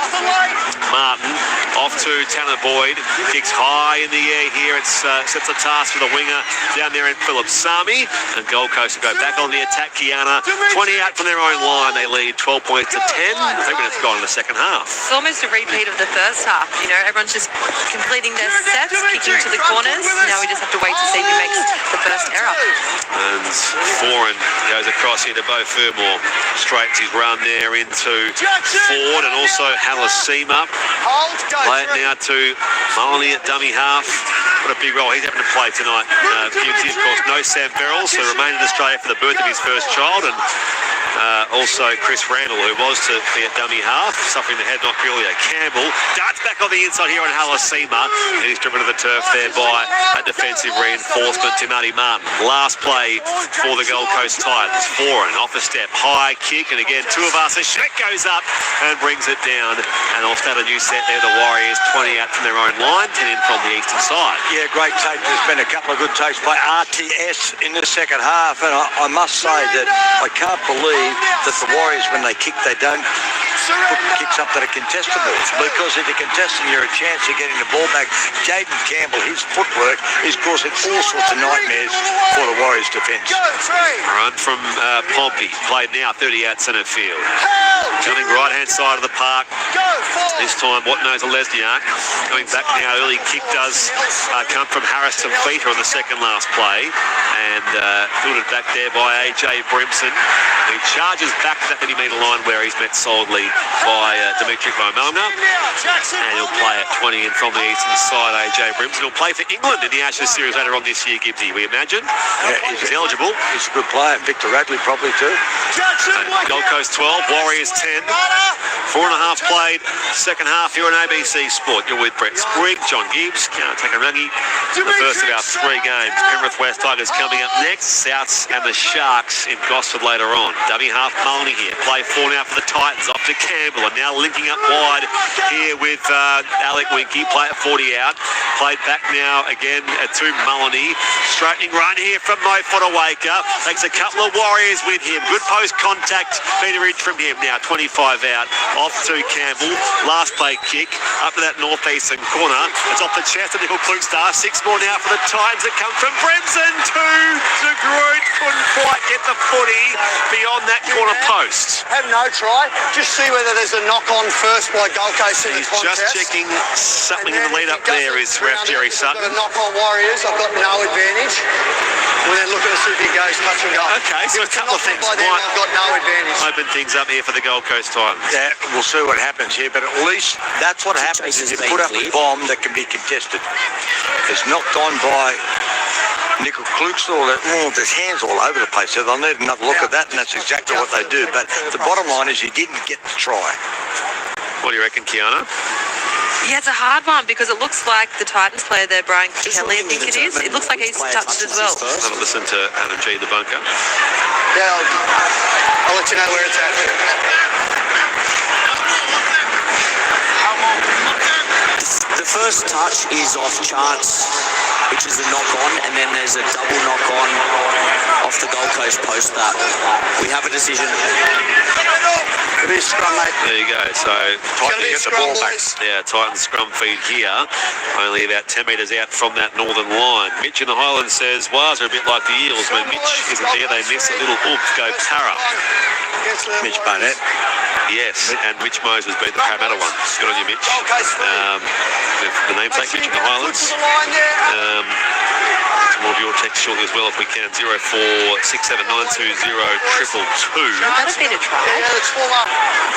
Martin off to Tanner Boyd. Kicks high in the air here. It sets a task for the winger down there in Philip Sami. And Gold Coast will go back on the attack. Kiana, 20 out from their own line. They lead 12 points to 10. 3 minutes gone in the second half. It's almost a repeat of the first half. You know, everyone's just completing their sets, kicking to the corners. Now we just have to wait to see who makes the first error. And Foran goes across here to Beau Fermor. Straightens his run there into Ford and also Halasima. Play it now to Molyneux at dummy half. What a big role he's having to play tonight. Of course, no Sam Verrill, so remained in Australia for the birth of his first child. And also Chris Randall, who was to be at dummy half, suffering the head knock earlier. Campbell darts back on the inside here on Halasima. And he's driven to the turf there by a defensive reinforcement to Matty Martin. Last play for the Gold Coast Titans. Foran off a step, high kick, and again Tuivasa-Sheck goes up and brings it down. And off start a new set there. The Warriors 20 out from their own line, 10 in from the eastern side. Yeah, great take. There's been a couple of good takes by RTS in the second half, and I must say that I can't believe that the Warriors, when they kick, they don't put kicks up that are contestable, because if you're contesting, you're a chance of getting the ball back. Jaden Campbell, his footwork is causing all sorts of nightmares for the Warriors defence. Run from Pompey, played now 30 out centre field. Coming right-hand side of the park. This time, what knows a Lesniak. Coming back now, early kick does come from Harrison Feeter on the second last play. And fielded back there by AJ Brimson. He charges back to that many-metre line where he's met solidly by Dimitri Vomelna. And he'll play at 20 in from the eastern side, AJ Brimson. He'll play for England in the Ashes series later on this year, Gibbsy, we imagine. Yeah, he's eligible. He's a good player. Victor Radley probably too. Gold Coast 12, Warriors 10. 4.5 played. Second half here on ABC Sport. You're with Brett Sprigg, John Gibbs, Takanrangi. The first of our 3 games. Penrith West Tigers coming up next. Souths and the Sharks in Gosford later on. Dummy half Molyneux here. Play 4 now for the Titans. Off to Campbell. And now linking up wide here with Alec Winky. Play at 40 out. Played back now again to Molyneux. Straightening run here from Mo Fodawaker. Takes a couple of Warriors with him. Good post contact meterage from him now. 25 out. Off to Campbell. Last play kick. Up to that northeastern corner. It's off the chest of Nickel Klugstar. 6 more now for the Titans that come from Brimson to De Groot. Couldn't quite get the footy beyond that corner post. Have no try. Just see whether there's a knock on first by Gold Coast in the contest. Just checking something in the lead up there is ref Jerry Sutton. I've got a knock on Warriors. I've got no advantage. We're then looking to see if he goes touch and go. Okay, so a couple of things might I've got no advantage. Open things up here for the Gold Coast Titans. Yeah, we'll see what happens here, but at least that's what happens if you put up a bomb that can be contested. It's knocked on by Nickel Klugstar. There's hands all over the place, so they'll need another look at that, and that's exactly what they do. But the bottom line is you didn't get the try. What do you reckon, Kiana? Yeah, it's a hard one because it looks like the Titans player there, Brian Kelly, I think it is. It looks like he's touched as well. Have a listen to Adam G, the bunker. Yeah, I'll let you know where it's at. The first touch is off Chance, which is a knock-on, and then there's a double knock-on off the Gold Coast post that we have a decision. It is scrum, mate. There you go. So Titans get the ball back. Yeah, Titans scrum feed here. Only about 10 metres out from that northern line. Mitch in the Highlands says, Wires are a bit like the Eels. When Mitch isn't there, they miss a little oops, go Para. Mitch Barnett. Yes, and Mitch Moses beat the Parramatta one. Good on you, Mitch. The namesake, Mitch of the Highlands. More of your text shortly as well if we can. 0467920222. That'd be a try.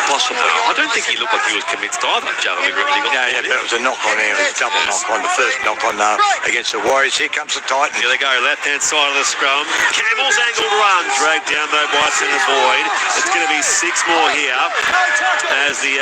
Possible. I don't think he looked like he was convinced either, Joe. Yeah, but it was a knock on there. It was a double knock on. The first knock on against the Warriors. Here comes the Titans. Here they go, left-hand side of the scrum. Campbell's angled run, dragged down though by centre void. It's going to be 6 more here as the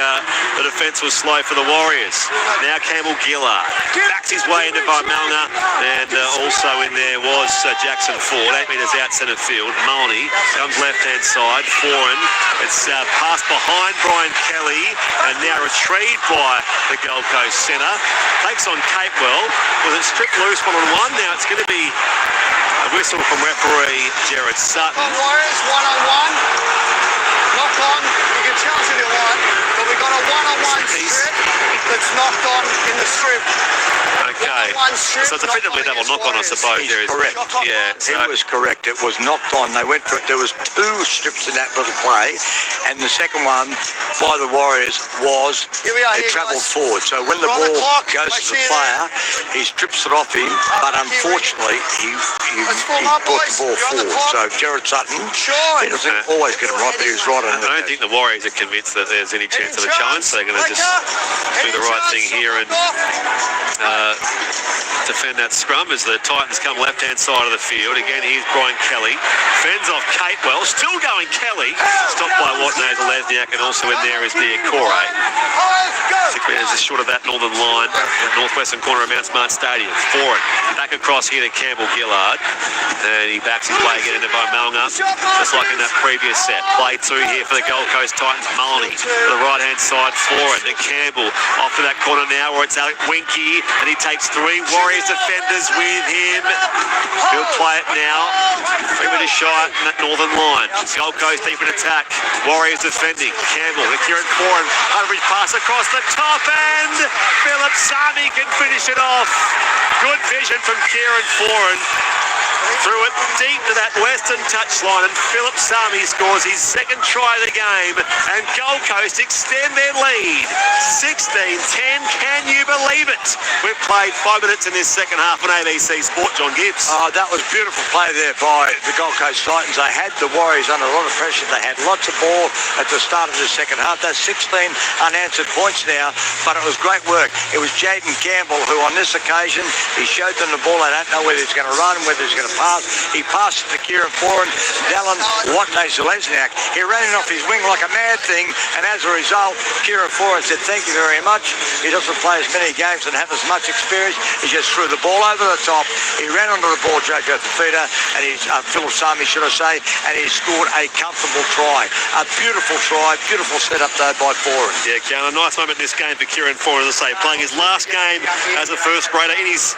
defence was slow for the Warriors. Now Campbell Gillard backs his way into Vimalna, and also in there was Jackson Ford, 8 metres out centre field. Maloney comes left-hand side. Foran, it's passed behind Brian Kelly and now retrieved by the Gold Coast centre. Takes on Capewell. Was it stripped loose 1-on-1? Now it's going to be a whistle from referee Jared Sutton. Warriors, 1-on-1. Knock on. You can challenge if you want, but we got a 1-on-1 strip that's knocked on in the strip. Okay, so it's effectively double knock on, I suppose. There is correct. Yeah, so it was correct. It was knocked on. They went for it. There was 2 strips in that little play, and the second one by the Warriors was it travelled forward. So when the ball goes to the player, he strips it off him, but unfortunately he brought the ball forward. So Jared Sutton, he doesn't always get it right, but he was right on it. I don't think the Warriors are convinced that there's any chance of a challenge, so they're going to just do the right thing here and defend that scrum as the Titans come left-hand side of the field. Again, here's Brian Kelly. Fends off Capewell. Still going Kelly. Stopped by Watnazer Lesniak, and also in there is Niokore. Just short of that northern line, northwestern corner of Mount Smart Stadium. Foran back across here to Campbell Gillard. And he backs his way again into Vimalna, just like in that previous set. Play 2 here for the Gold Coast Titans. Maloney to the right-hand side. Foran to Campbell. Off to that corner now where it's Alec Winky, and he takes 3 Warriors defenders with him. He'll play it now. 3 minutes shy in that northern line. Gold Coast deep in attack. Warriors defending. Campbell, the Kieran Foran, average pass across the top, and Philip Sami can finish it off. Good vision from Kieran Foran. Threw it deep to that western touchline, and Philip Sami scores his 2nd try of the game, and Gold Coast extend their lead 16-10. Can you believe it? We've played 5 minutes in this second half on ABC Sport. John Gibbs. That was beautiful play there by the Gold Coast Titans. They had the Warriors under a lot of pressure. They had lots of ball at the start of the second half. That's 16 unanswered points now, but it was great work. It was Jaden Campbell who on this occasion, he showed them the ball. They don't know whether he's going to run, whether he's going to pass. He passed it to Kieran Foran. Dallin Watnazer Lesniak. He ran it off his wing like a mad thing, and as a result, Kieran Foran said, "Thank you very much." He doesn't play as many games and have as much experience. He just threw the ball over the top. He ran onto the ball, dragged out the feeder, and he's Philip Sami, should I say, and he scored a comfortable try. A beautiful try, beautiful setup though by Foran. Yeah, Cal, a nice moment in this game for Kieran Foran, as I say, playing his last game as a first grader in his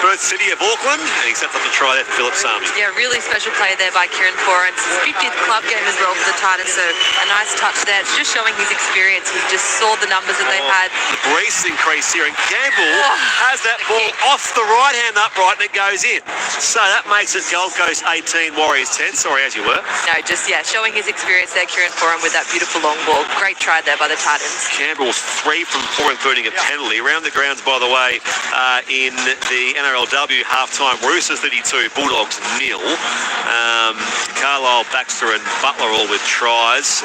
birth city of Auckland, and he sets up the try there for Philip Sami. Yeah, really special play there by Kieran Foran. It's his 50th club game as well for the Titans, so a nice touch there. It's just showing his experience. He just saw the numbers that they've had. The breeze increase here, and Campbell has that ball off the right-hand upright, and it goes in. So that makes it Gold Coast 18, Warriors 10. Sorry, as you were. No, just, showing his experience there, Kieran Foran, with that beautiful long ball. Great try there by the Titans. Campbell's 3 from 4, including a penalty. Around the grounds, by the way, in the NRLW half-time, Roosters 32, Bulldogs 0. Carlisle, Baxter and Butler all with tries.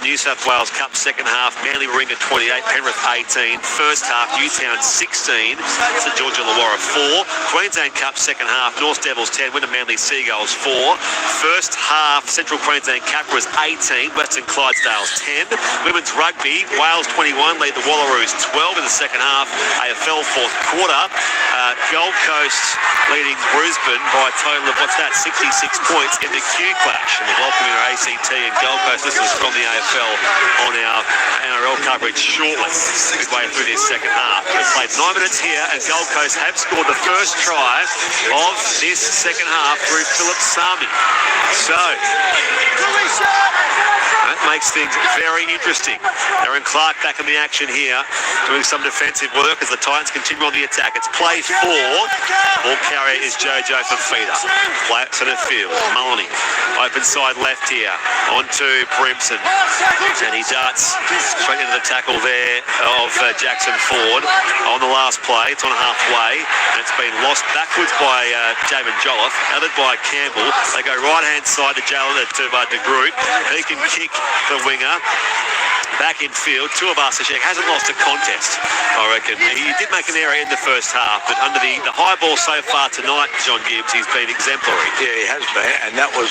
New South Wales Cup second half, Manly Warringah 28, Penrith 18. First half, Newtown 16, St George Illawarra 4. Queensland Cup second half, North Devils 10, Wynnum Manly Seagulls 4. First half, Central Queensland Capras 18, Western Clydesdales 10. Women's Rugby, Wales 21, lead the Wallaroos 12 in the second half. AFL fourth quarter, Gold Coast leading Brisbane by a total of 66 points in the Q clash. And we're welcoming our ACT and Gold Coast listeners from the AFL on our NRL coverage shortly, midway through this second half. We've played 9 minutes here, and Gold Coast have scored the first try of this second half through Philip Sami. So that makes things very interesting. Aaron Clark back in the action here, doing some defensive work as the Titans continue on the attack. It's play 4. Ball carrier is Jojo Fafita. Play at centre field. Maloney Open side left here. Onto Brimson. And he darts straight into the tackle there of Jackson Ford. On the last play, it's on halfway. And it's been lost backwards by David Jolliffe. Added by Campbell. They go right-hand side to De Groot. He can kick the winger. Back in field, Tuivasa-Sheck hasn't lost a contest, I reckon. He did make an error in the first half, but under the high ball so far tonight, John Gibbs, he's been exemplary. Yeah, he has been, and that was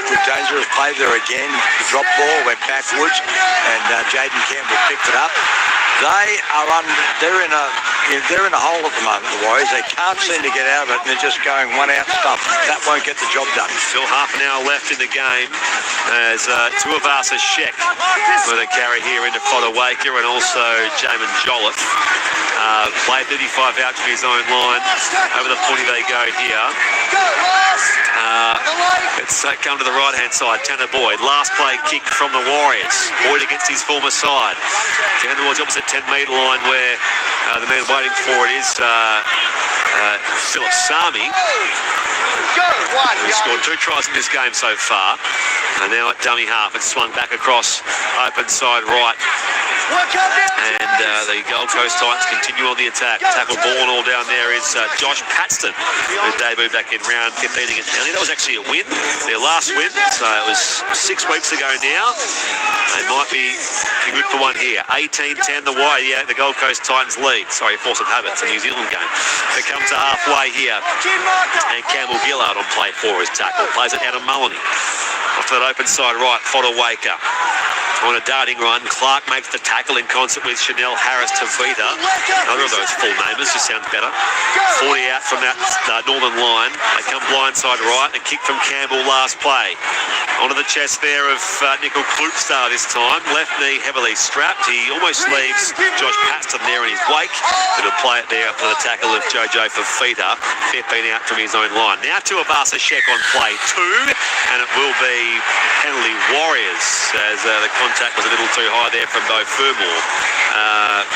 good dangerous play there again. The drop ball went backwards, and Jaden Campbell picked it up. They're in a hole at the moment, the Warriors. They can't seem to get out of it, and they're just going one out stuff. That won't get the job done. Still half an hour left in the game as Tuivasa-Sheck with a carry here into Fodawaker and also Jamin Jolliffe. Play 35 out to his own line. Over the 40 they go here. It's come to the right-hand side. Tanner Boyd. Last play kick from the Warriors. Boyd against his former side. Down towards the opposite 10-metre line where the man waiting for it is Philip Sami. He's scored 2 tries in this game so far. And now at dummy half, it's swung back across open side right. And the Gold Coast Titans continue on the attack. Tackle ball and all down there is Josh Paxton, who debuted back in round 15 against County. That was actually a win, their last win. So it was 6 weeks ago now. They might be good for one here. 18-10 the Gold Coast Titans lead. Sorry, force of habit. It's a New Zealand game. It comes to halfway here. And Campbell Gillard on play 4 is tackle. Plays it out of Mullany. Off to that open side right, Fodawaker. On a darting run, Clark makes the tackle in concert with Chanel Harris-Tavita. Another of those full namers, just sounds better. 40 out from that northern line. They come blindside right, and a kick from Campbell last play. Onto the chest there of Nickel Klupstar this time. Left knee heavily strapped. He almost leaves Josh Paxton there in his wake. But he'll play it there after the tackle of Jojo Fafita. 15 out from his own line. Now Tuivasa-Sheck on play 2, and it will be penalty Warriors as the contact was a little too high there from Beau Fermor.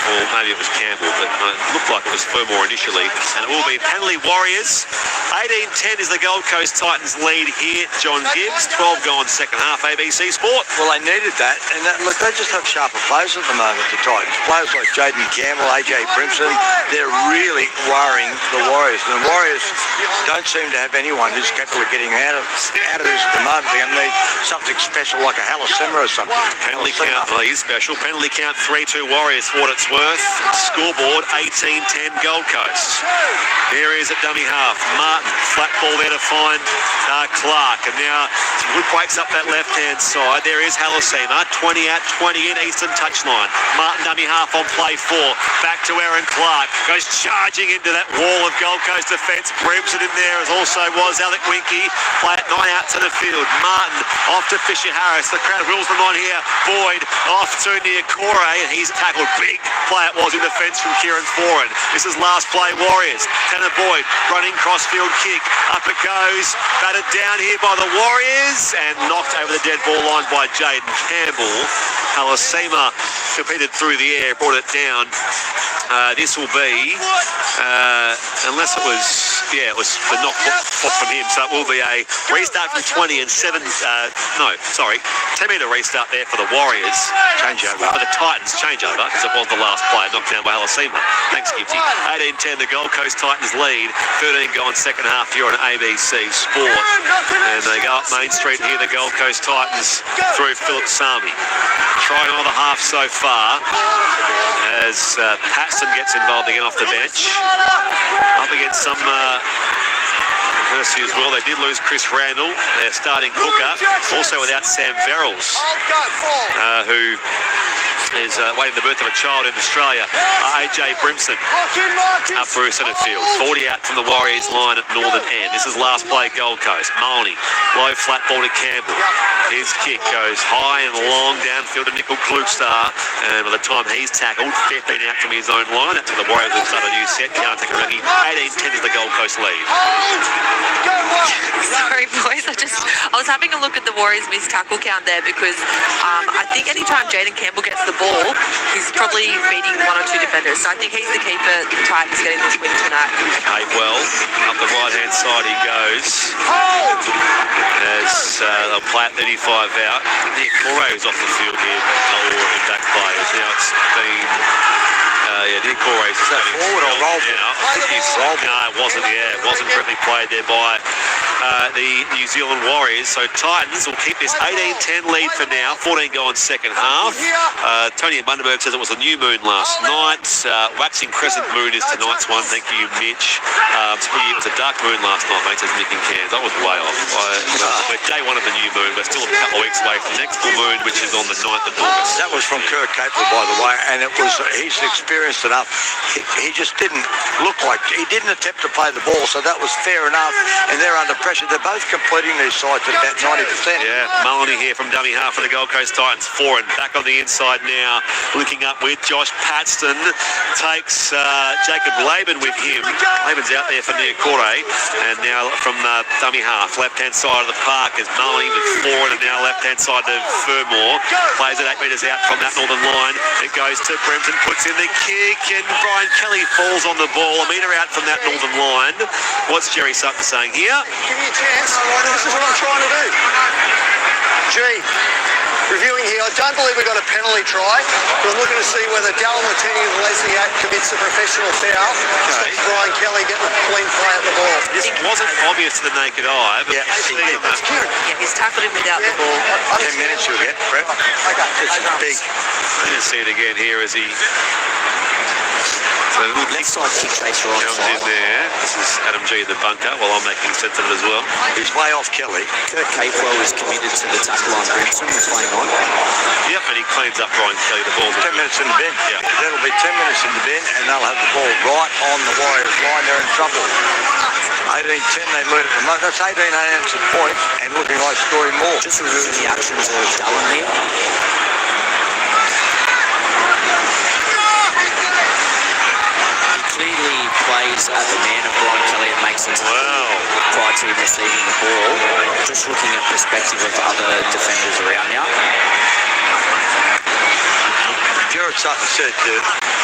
Or maybe it was Campbell, but it looked like it was Fermor initially. And it will be penalty Warriors. 18-10 is the Gold Coast Titans lead here. John Gibbs, 12 gone second half, ABC Sport. Well, they needed that, and look, they just have sharper players at the moment, the Titans. Players like Jaden Campbell, AJ Brimson, they're really worrying the Warriors. And the Warriors don't seem to have anyone who's capable of getting out of this at the moment. They're going to need something special like a Halasema or something. Penalty count, he's special. Penalty count 3-2 Warriors for what it's worth. Scoreboard 18-10 Gold Coast. Here is at dummy half. Martin, flat ball there to find Clark. And now some good breaks up that left-hand side. There is Halasema. 20 out, 20 in, eastern touchline. Martin dummy half on play 4. Back to Aaron Clark. Goes charging into that wall of Gold Coast defence. Brimson in there as also was Alec Winky. Play it 9 out to the field. Martin off to Fisher Harris. The crowd rules them on here. Boyd off to Niokore, and he's tackled. Big play it was in defence from Kieran Foran. This is last play Warriors. Tanner Boyd running crossfield kick. Up it goes. Battered down here by the Warriors and knocked over the dead ball line by Jaden Campbell. Halasema competed through the air, brought it down. This will be, unless it was the knock from him, so it will be a restart from 20 and 7, 10-metre restart there for the Warriors. Changeover. For the Titans, changeover, because it was the last play, knocked down by Halasema. Thanks, Gibbsy. 18-10, the Gold Coast Titans lead. 13 gone second half here on ABC Sport. And they go up Main Street here, the Gold Coast Titans, through Philip Sami. Trying on the half so far as Paxton gets involved again off the bench. Up against some as well. They did lose Chris Randall, their starting hooker, also without Sam Verrills, who is waiting the birth of a child in Australia. AJ Brimson up through centre field. 40 out from the Warriors line at northern end. This is last play Gold Coast. Maloney, low flat ball to Campbell. His kick goes high and long downfield to Nickel Klugstar, and by the time he's tackled, 15 out from his own line. That's where the Warriors will start a new set. Can't take a rookie. 18-10 is the Gold Coast lead. Sorry, boys. I was having a look at the Warriors' missed tackle count there because I think anytime Jaden Campbell gets the ball, he's probably beating one or two defenders. So I think he's the key for the Titans getting this win tonight. Capewell, up the right-hand side he goes. As they'll play at 35 out. Nick Corey is off the field here. In back players. Now it's been... Nick Corey's forward or roll? I think he's rolled. No, it wasn't. Yeah, it wasn't correctly played there by the New Zealand Warriors. So Titans will keep this 18-10 lead for now. 14 go in second half. Tony Bundaberg says it was a new moon last night. Waxing crescent moon is tonight's one. Thank you, Mitch. It was a dark moon last night, mate, says Mick and Cairns. That was way off. We're day one of the new moon. We're still a couple of weeks away from the next full moon, which is on the 9th of August. That was from Kirk Capewell, by the way, and it was he's experienced enough. He just didn't look like he didn't attempt to play the ball, so that was fair enough. And they're under pressure. They're both completing these sides at about 90%. Yeah, Maloney here from dummy half for the Gold Coast Titans. Foreign back on the inside now, linking up with Josh Paxton. Takes Jacob Laban with him. Laban's out there for Niokore, and now from dummy half, left-hand side of the park is Maloney with Foreign, and now left-hand side to Fermor. Plays it 8 metres out from that northern line. It goes to Bremson, puts in the kick, and Brian Kelly falls on the ball a metre out from that northern line. What's Jerry Sutton saying here? Give me a chance. This is what I'm trying to do. Gee, reviewing here, I don't believe we got a penalty try, but I'm looking to see whether Dallin Watini and Lesniak commits a professional foul. Okay. Brian Kelly getting a clean play at the ball. This wasn't obvious to the naked eye, but He's tackled him without the ball. 10 minutes you'll get, Brett. Okay. It's big. I didn't see it again here as he... Left side kick chaser on jumps in there. This is Adam G in the bunker while I'm making sense of it as well. He's way off Kelly. Kirk Capewell is committed to the tackle on Brimson. We're playing on. Yep, and he cleans up Brian Kelly. The ball 10 minutes in the bin. Yeah. That'll be 10 minutes in the bin, and they'll have the ball right on the Warriors line. They're in trouble. 18-10, they lead at the moment. That's 18 unanswered points, and looking like scoring more. Just reviewing the actions of Dallin here. Clearly plays at the man of Brian Kelly and makes it prior to him receiving the ball. Just looking at perspective of other defenders around now. Jared Sutton said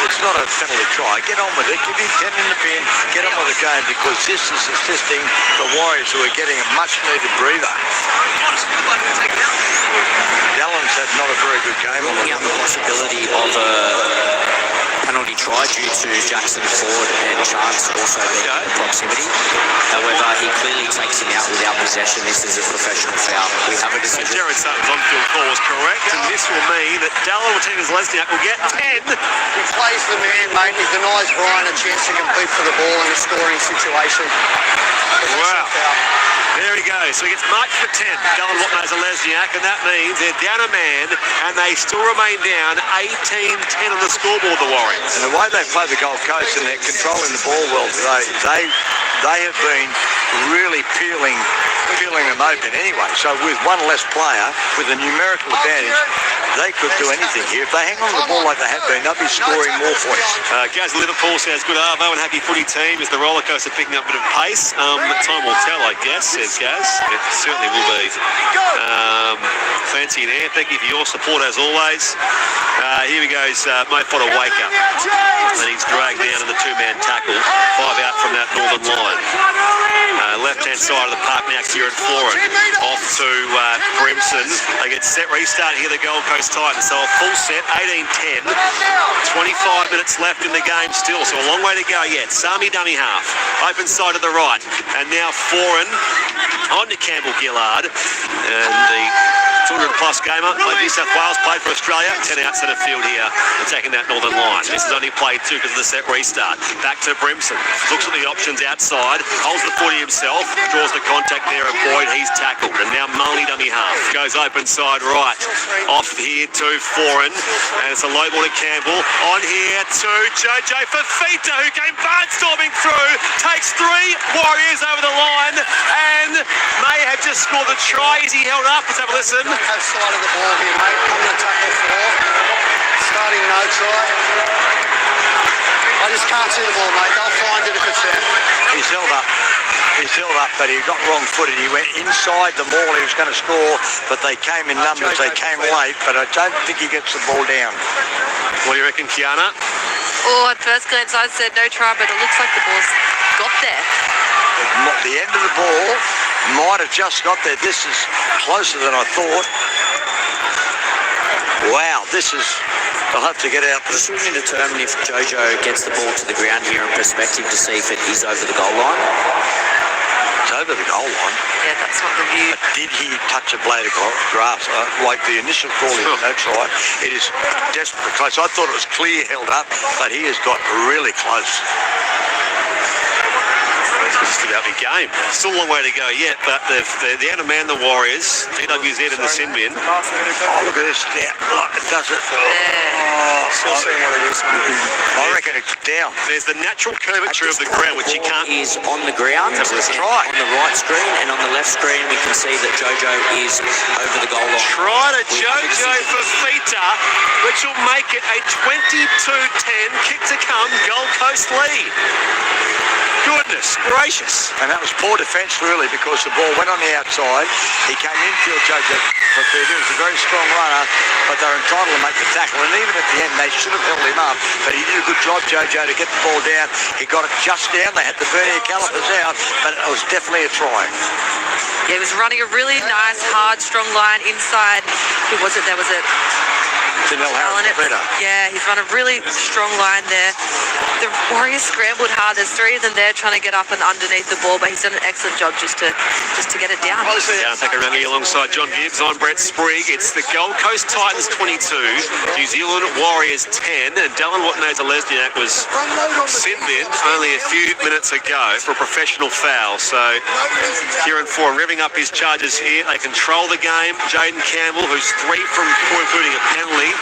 it's not a penalty try. Get on with it. Give him 10 in the bin. Get on with the game, because this is assisting the Warriors, who are getting a much-needed breather. Dallin's had not a very good game. Looking at the possibility of a penalty try due to Jackson Ford and Chance also being in the proximity. However, he clearly takes him out without possession. This is a professional foul. We have a decision. Jared Sutton's on-field call was correct, and this will mean that Dallin Watini-Lesniak will get 10. He plays the man, mate. He denies Brian a chance to compete for the ball in a scoring situation. Wow. There he goes. So he gets marked for 10. Dallin Watini-Lesniak, and that means they're down a man, and they still remain down 18-10 on the scoreboard, the Warriors. And the way they play the Gold Coast, and they're controlling the ball well today, they have been really peeling them open anyway. So with one less player, with a numerical advantage, they could do anything here. If they hang on to the ball like they have been, they'll be scoring more points. Gaz Liverpool says, good arvo and happy footy team. Is the roller coaster picking up a bit of pace? Time will tell, I guess, says Gaz. It certainly will be. Fancy and Air, thank you for your support as always. Here we go, Mo Potter wake up. And he's dragged down in the two-man tackle. 5 out from that northern line. Left-hand side of the park now, Kieran Foran. Off to Brimson. They get set restart here, the Gold Coast Titans. So a full set, 18-10. 25 minutes left in the game still, so a long way to go yet. Sami dummy half. Open side to the right. And now Foran on to Campbell Gillard. And the 200-plus gamer, played New South Wales, played for Australia. 10 out centre field here, attacking that northern line. This is only played 2 because of the set restart. Back to Brimson. Looks at the options outside. Holds the footy himself. Draws the contact there of Boyd. He's tackled. And now Mully dummy half. Goes open side right. Off here to Foran. And it's a low ball to Campbell. On here to JJ Fafita, who came barnstorming through. Takes 3 Warriors over the line. And may have just scored the try as he held up. Let's have a listen. have sight of the ball here, mate. Coming to tackle 4. Starting no try. I just can't see the ball, mate. They'll find it if it's there. He's held up. But he got wrong-footed. He went inside the ball. He was going to score, but they came in numbers. They came late, but I don't think he gets the ball down. What do you reckon, Kiana? Oh, at first glance I said no try, but it looks like the ball's got there. The end of the ball might have just got there. This is closer than I thought. Wow, this is... I'll have to get out. Just to determine if Jojo gets the ball to the ground here in perspective to see if it is over the goal line. It's over the goal line. Yeah, that's not the view. But did he touch a blade of grass? Like the initial call is no try. It is desperately close. I thought it was clear held up, but he has got really close. Just about the game. Still a long way to go yet, but the out-of-man the Warriors, DWZ in the sin bin. Oh, look at this. Yeah, it does it. Still seeing what it is. I reckon it's down. There's the natural curvature of the ground, which you can't... Is on the ground. That's right. On the right screen and on the left screen, we can see that Jojo is over the goal line. Try to Jojo Fafita, which will make it a 22-10 kick to come Gold Coast lead. Goodness gracious. And that was poor defence really, because the ball went on the outside. He came infield, Jojo Fafita. He was a very strong runner, but they're entitled to make the tackle. And even at the end, they should have held him up. But he did a good job, Jojo, to get the ball down. He got it just down. They had the vernier calipers out, but it was definitely a try. Yeah, he was running a really nice, hard, strong line inside. Who was it? There was a... Yeah, he's run a really strong line there. The Warriors scrambled hard. There's 3 of them there trying to get up and underneath the ball, but he's done an excellent job just to get it down. Yeah, take a Rangi alongside John Gibbs. I'm Brett Sprigg. It's the Gold Coast Titans 22, New Zealand Warriors 10, and Dylan Watneza-Lesniak was sin bin only a few minutes ago for a professional foul. So Kieran Foran revving up his charges here. They control the game. Jaden Campbell, who's 3 from 4, including a penalty,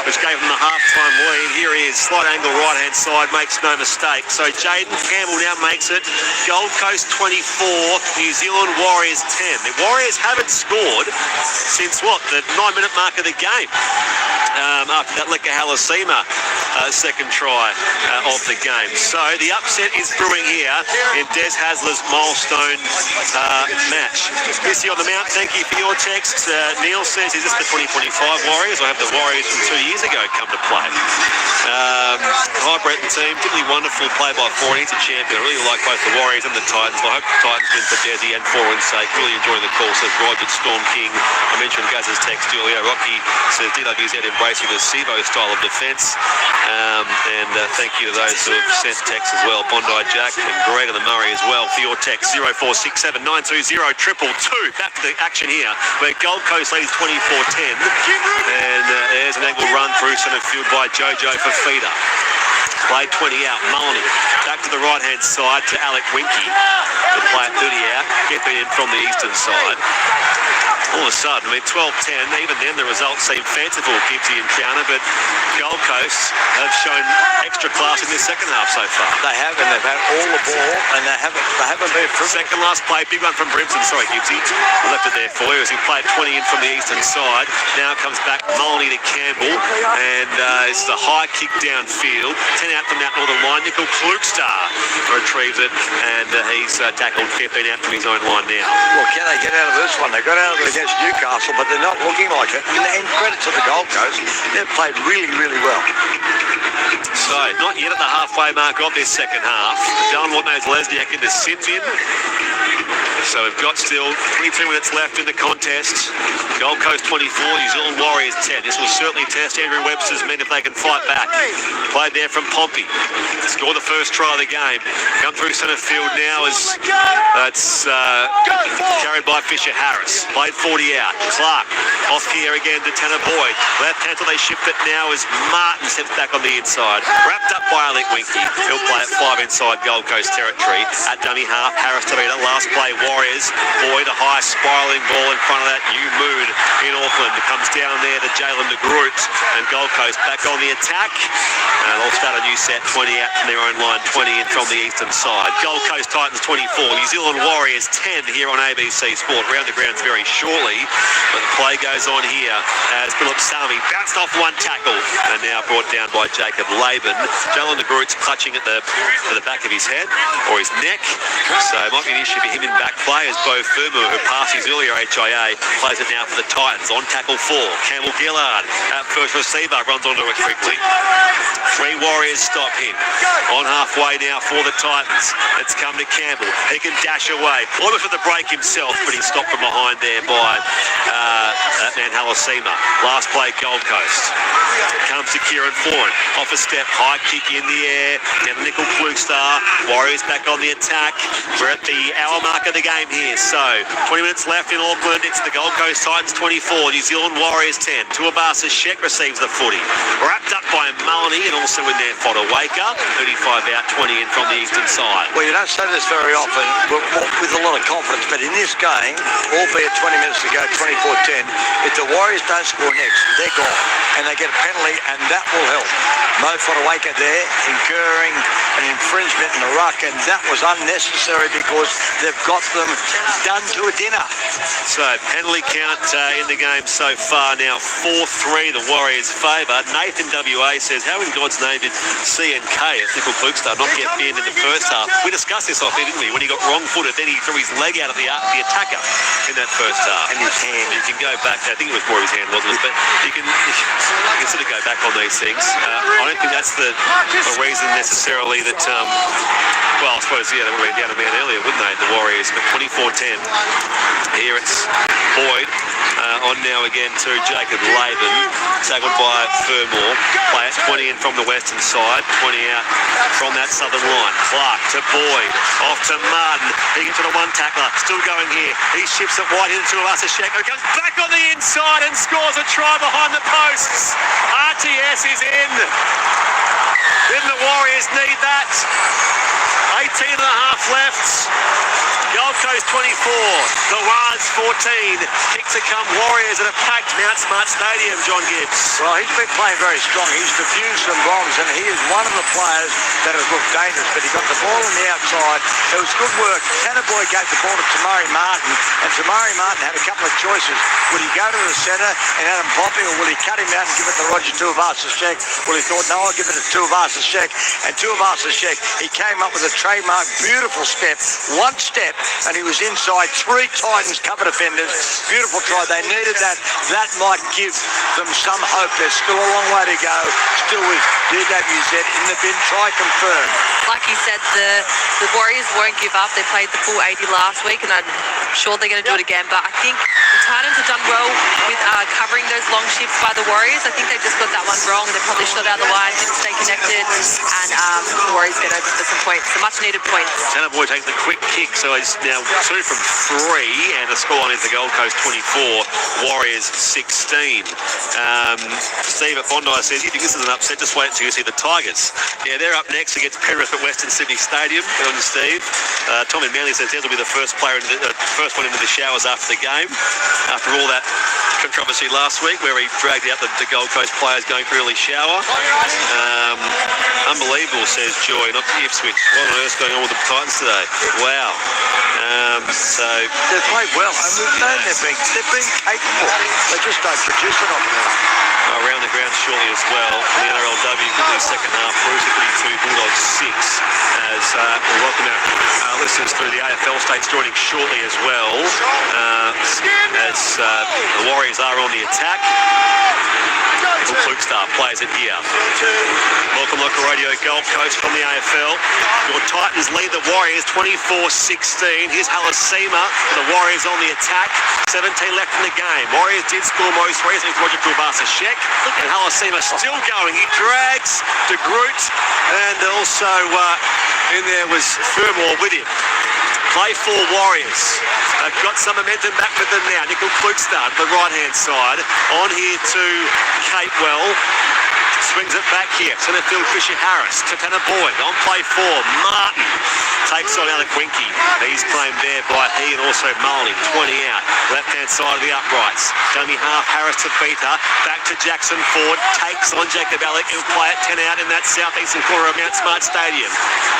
which gave him the half-time lead. Here he is, slight angle right-hand side, makes no mistake. So Jaden Campbell now makes it Gold Coast 24, New Zealand Warriors 10. The Warriors haven't scored since, the 9-minute mark of the game. After that Leka Halasima second try of the game. So the upset is brewing here in Des Hasler's milestone match. Missy on the mount, thank you for your text. Neil says, is this the 2025 Warriors? I have the Warriors from 2 years ago come to play. Hi Brett and team, particularly wonderful play by Foran. He's a champion. I really like both the Warriors and the Titans. I hope the Titans win for Desi and Foran's sake. Really enjoying the call, says Roger Storm King. I mentioned Gaz's text earlier. Rocky says DWZ embracing the Sivo style of defence. And thank you to those who have sent texts as well. Bondi Jack and Greg on the Murray as well for your text. 0467 920 222. Back to the action here where Gold Coast leads 24-10. And there's an angle run through centre field by Jojo Fafita. Played 20 out, Mulney. Back to the right-hand side to Alec Winky. The play at 30 out, get in from the eastern side. All of a sudden, 12-10, even then the results seem fanciful, Gibbsy and Counter, but Gold Coast have shown extra class in this second half so far. They have, and they've had all the ball, and they haven't been from... Second last play, big one from Brimson, sorry Gibbsy. Left it there for you as he played 20 in from the eastern side. Now comes back Mulney to Campbell, and this is a high kick downfield. 10 out from that northern line. Nickel Klugstar retrieves it, and he's tackled 15 out from his own line now. Well, can they get out of this one? They got out of it against Newcastle, but they're not looking like it. And credit to the Gold Coast, they've played really, really well. So, not yet at the halfway mark of this second half. Dylan Watneza-Lesniak in the sin bin. So we've got still 22 minutes left in the contest. Gold Coast 24, New Zealand Warriors 10. This will certainly test Andrew Webster's men if they can fight back. Played there from Pompey. Scored the first try of the game. Come through centre field now as it's carried by Fisher Harris. Played 40 out. Clark off here again to Tanner Boyd. Left hand till they shift it now as Martin steps back on the inside. Wrapped up by Alec Winky. He'll play at 5 inside Gold Coast territory. At dummy half, Harris to beat it. Last play, Warriors. Boyd, a high spiralling ball in front of that new mood in Auckland. It comes down there to Jalen de Groot, and Gold Coast back on the attack. They'll start a new set, 20 out from their own line, 20 in from the eastern side. Gold Coast Titans 24, New Zealand Warriors 10 here on ABC Sport. Round the grounds very shortly, but the play goes on here as Philip Xiaomi bounced off one tackle and now brought down by Jacob Laban. Jalen de Groot's clutching at the back of his head or his neck, so it might be an issue for him in back play as Bo Fumu, who passed his earlier HIA, plays it now for the Titans on tackle 4. Campbell Gillard at first receiver, runs onto it quickly. 3 Warriors stop him. On halfway now for the Titans. It's come to Campbell. He can dash away. Almost with the break himself, but he's stopped from behind there by that man Halasima. Last play, Gold Coast. Comes to Kieran Foran. Off a step, high kick in the air. And Nickel Klugstar. Warriors back on the attack. We're at the hour mark of the game here. So 20 minutes left in Auckland. It's the Gold Coast Titans 24. New Zealand Warriors 10. Tuabasa Sheck receives the footy. Wrapped up by Maloney and also in there Fodawaker. 35 out, 20 in from the eastern side. Well, you don't say this very often with a lot of confidence, but in this game, albeit 20 minutes to go, 24-10, if the Warriors don't score next, they're gone. And they get a penalty, and that will help. Mo Fodawaker there, incurring an infringement in the ruck, and that was unnecessary because they've got them done to a dinner. So, penalty count in the game so far now, 4-3, the Warriors' favour. Nathan WA says, how in God's name did C&K at Nickel Klugstar not get banned in the first half? We discussed this off here, didn't we? When he got wrong-footed, then he threw his leg out of the attacker in that first half. And his hand. You can go back, I think it was more his hand, wasn't it? But you can sort of go back on these things. I don't think that's the reason necessarily that, well, I suppose, yeah, they would have been down a man earlier, wouldn't they, the Warriors? But 24-10, here it's Boyd. On now again to Jacob Laban, tackled by Fermor. Play it 20 in from the western side, 20 out from that southern line. Clark to Boyd, off to Martin. He gets to the one tackler, still going here. He shifts it wide into Ulasashek, who comes back on the inside and scores a try behind the posts. RTS is in. Then the Warriors need that. 18 and a half left. Gold Coast 24, the Waz 14. Kick to come Warriors at a packed Mount Smart Stadium, John Gibbs. Well, he's been playing very strong. He's defused some bombs, and he is one of the players that has looked dangerous, but he got the ball on the outside. It was good work. Tannerboy gave the ball to Tamari Martin, and Tamari Martin had a couple of choices. Would he go to the centre and Adam Poppy, or will he cut him out and give it to Roger Tuivasa-Sheck? Well, he thought, no, I'll give it to Tuivasa-Sheck. And Tuivasa-Sheck, he came up with a trademark beautiful step, one step, and he was inside 3 Titans cover defenders. Beautiful try. They needed that. That might give them some hope. There's still a long way to go. Still with DWZ in the bin. Try confirmed. Like you said, the Warriors won't give up. They played the full 80 last week, and I'm sure they're going to do it again. But I think the Titans have done well with covering those long shifts by the Warriors. I think they just got that one wrong. They probably shot out of the line, didn't stay connected, and the Warriors get over for some points, some much needed points. Tannerboy takes the quick kick, so he's now 2 from 3, and the scoreline is the Gold Coast 24, Warriors 16. Steve at Bondi says, you think this is an upset? Just wait until you see the Tigers. Yeah, they're up next against Penrith at Western Sydney Stadium. Good on you, Steve. Tom in Manly says Des will be the first player, first one into the showers after the game. After all that controversy last week where he dragged out the Gold Coast players going for early shower. Unbelievable, says Joy, not Ipswich. What on earth's going on with the Titans today? Wow. So they've played well, and we've known they've been capable. They just don't produce it on them. Around the ground shortly as well. The NRL Rugby quickly second half. Bruce 52, Bulldogs 6. As we welcome our listeners through the AFL states joining shortly as well. As the Warriors are on the attack. Klugstar plays it here. Welcome Local Radio Gold Coast from the AFL. Your Titans lead the Warriors 24-16. Here's Halasima. The Warriors on the attack. 17 left in the game. Warriors did score most recently with Roger Tuivasa-Sheck. And Halasima still going. He drags de Groot. And also in there was Fermor with him. Play 4 Warriors. They've got some momentum back with them now. Nickel Klugstar to the right-hand side. On here to Capewell. Swings it back here. Centre field Fisher Harris to Tanner Boyd. On play 4, Martin. Takes on Alaquinky. He's claimed there by he and also Molly. 20 out. Left-hand side of the uprights. Dummy half, Harris to Peter. Back to Jackson Ford. Takes on Jacob Alec. He'll play it 10 out in that southeastern corner of Mount Smart Stadium.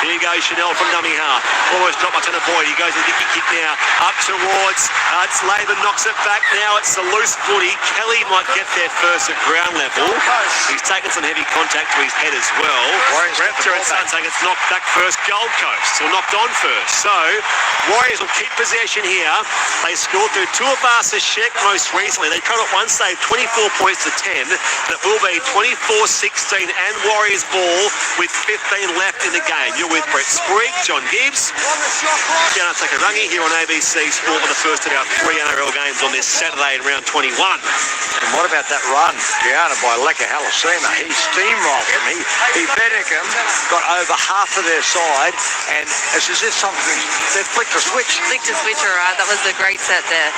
Here goes Chanel from dummy half. Almost dropped by Tanner Boyd. He goes a dicky kick now. Up towards, it's Laban knocks it back now. It's a loose footy. Kelly might get there first at ground level. He's taken some heavy contact to his head as well. Raptor and Sun saying it's knocked back first. Gold Coast, or knocked on first. So, Warriors will keep possession here. They scored through Tuivasa Sheck most recently. They trailed at one save 24 points to 10. That will be 24-16 and Warriors ball with 15 left in the game. You're with Brett Sprigg, John Gibbs, Gianna Takarangi here on ABC Sport with the first of our 3 NRL games on this Saturday in round 21. And what about that run, Gianna, by Leka Halasima? He steamrolled them. He fed them, got over half of their side, and it's as if they flicked a switch. All right. That was a great set there.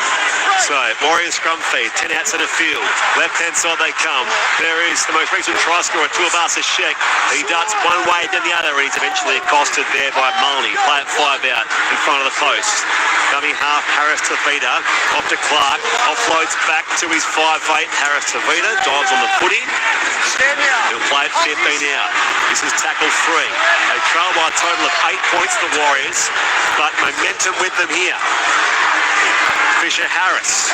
So, Warriors scrum feed, 10 out centre field. Left-hand side they come. There is the most recent try scorer, Tuivasa Sheck. He darts one way, then the other, and he's eventually accosted there by Mulney. Play it 5 out in front of the post. Dummy half, Harris Tavita, off to Clark. Offloads back to his 5'8". Harris Tavita dives on the footy. He'll play it 15 out. This is tackle 3. They trail by a total of 8 points, the Warriors, but momentum with them here. Fisher Harris,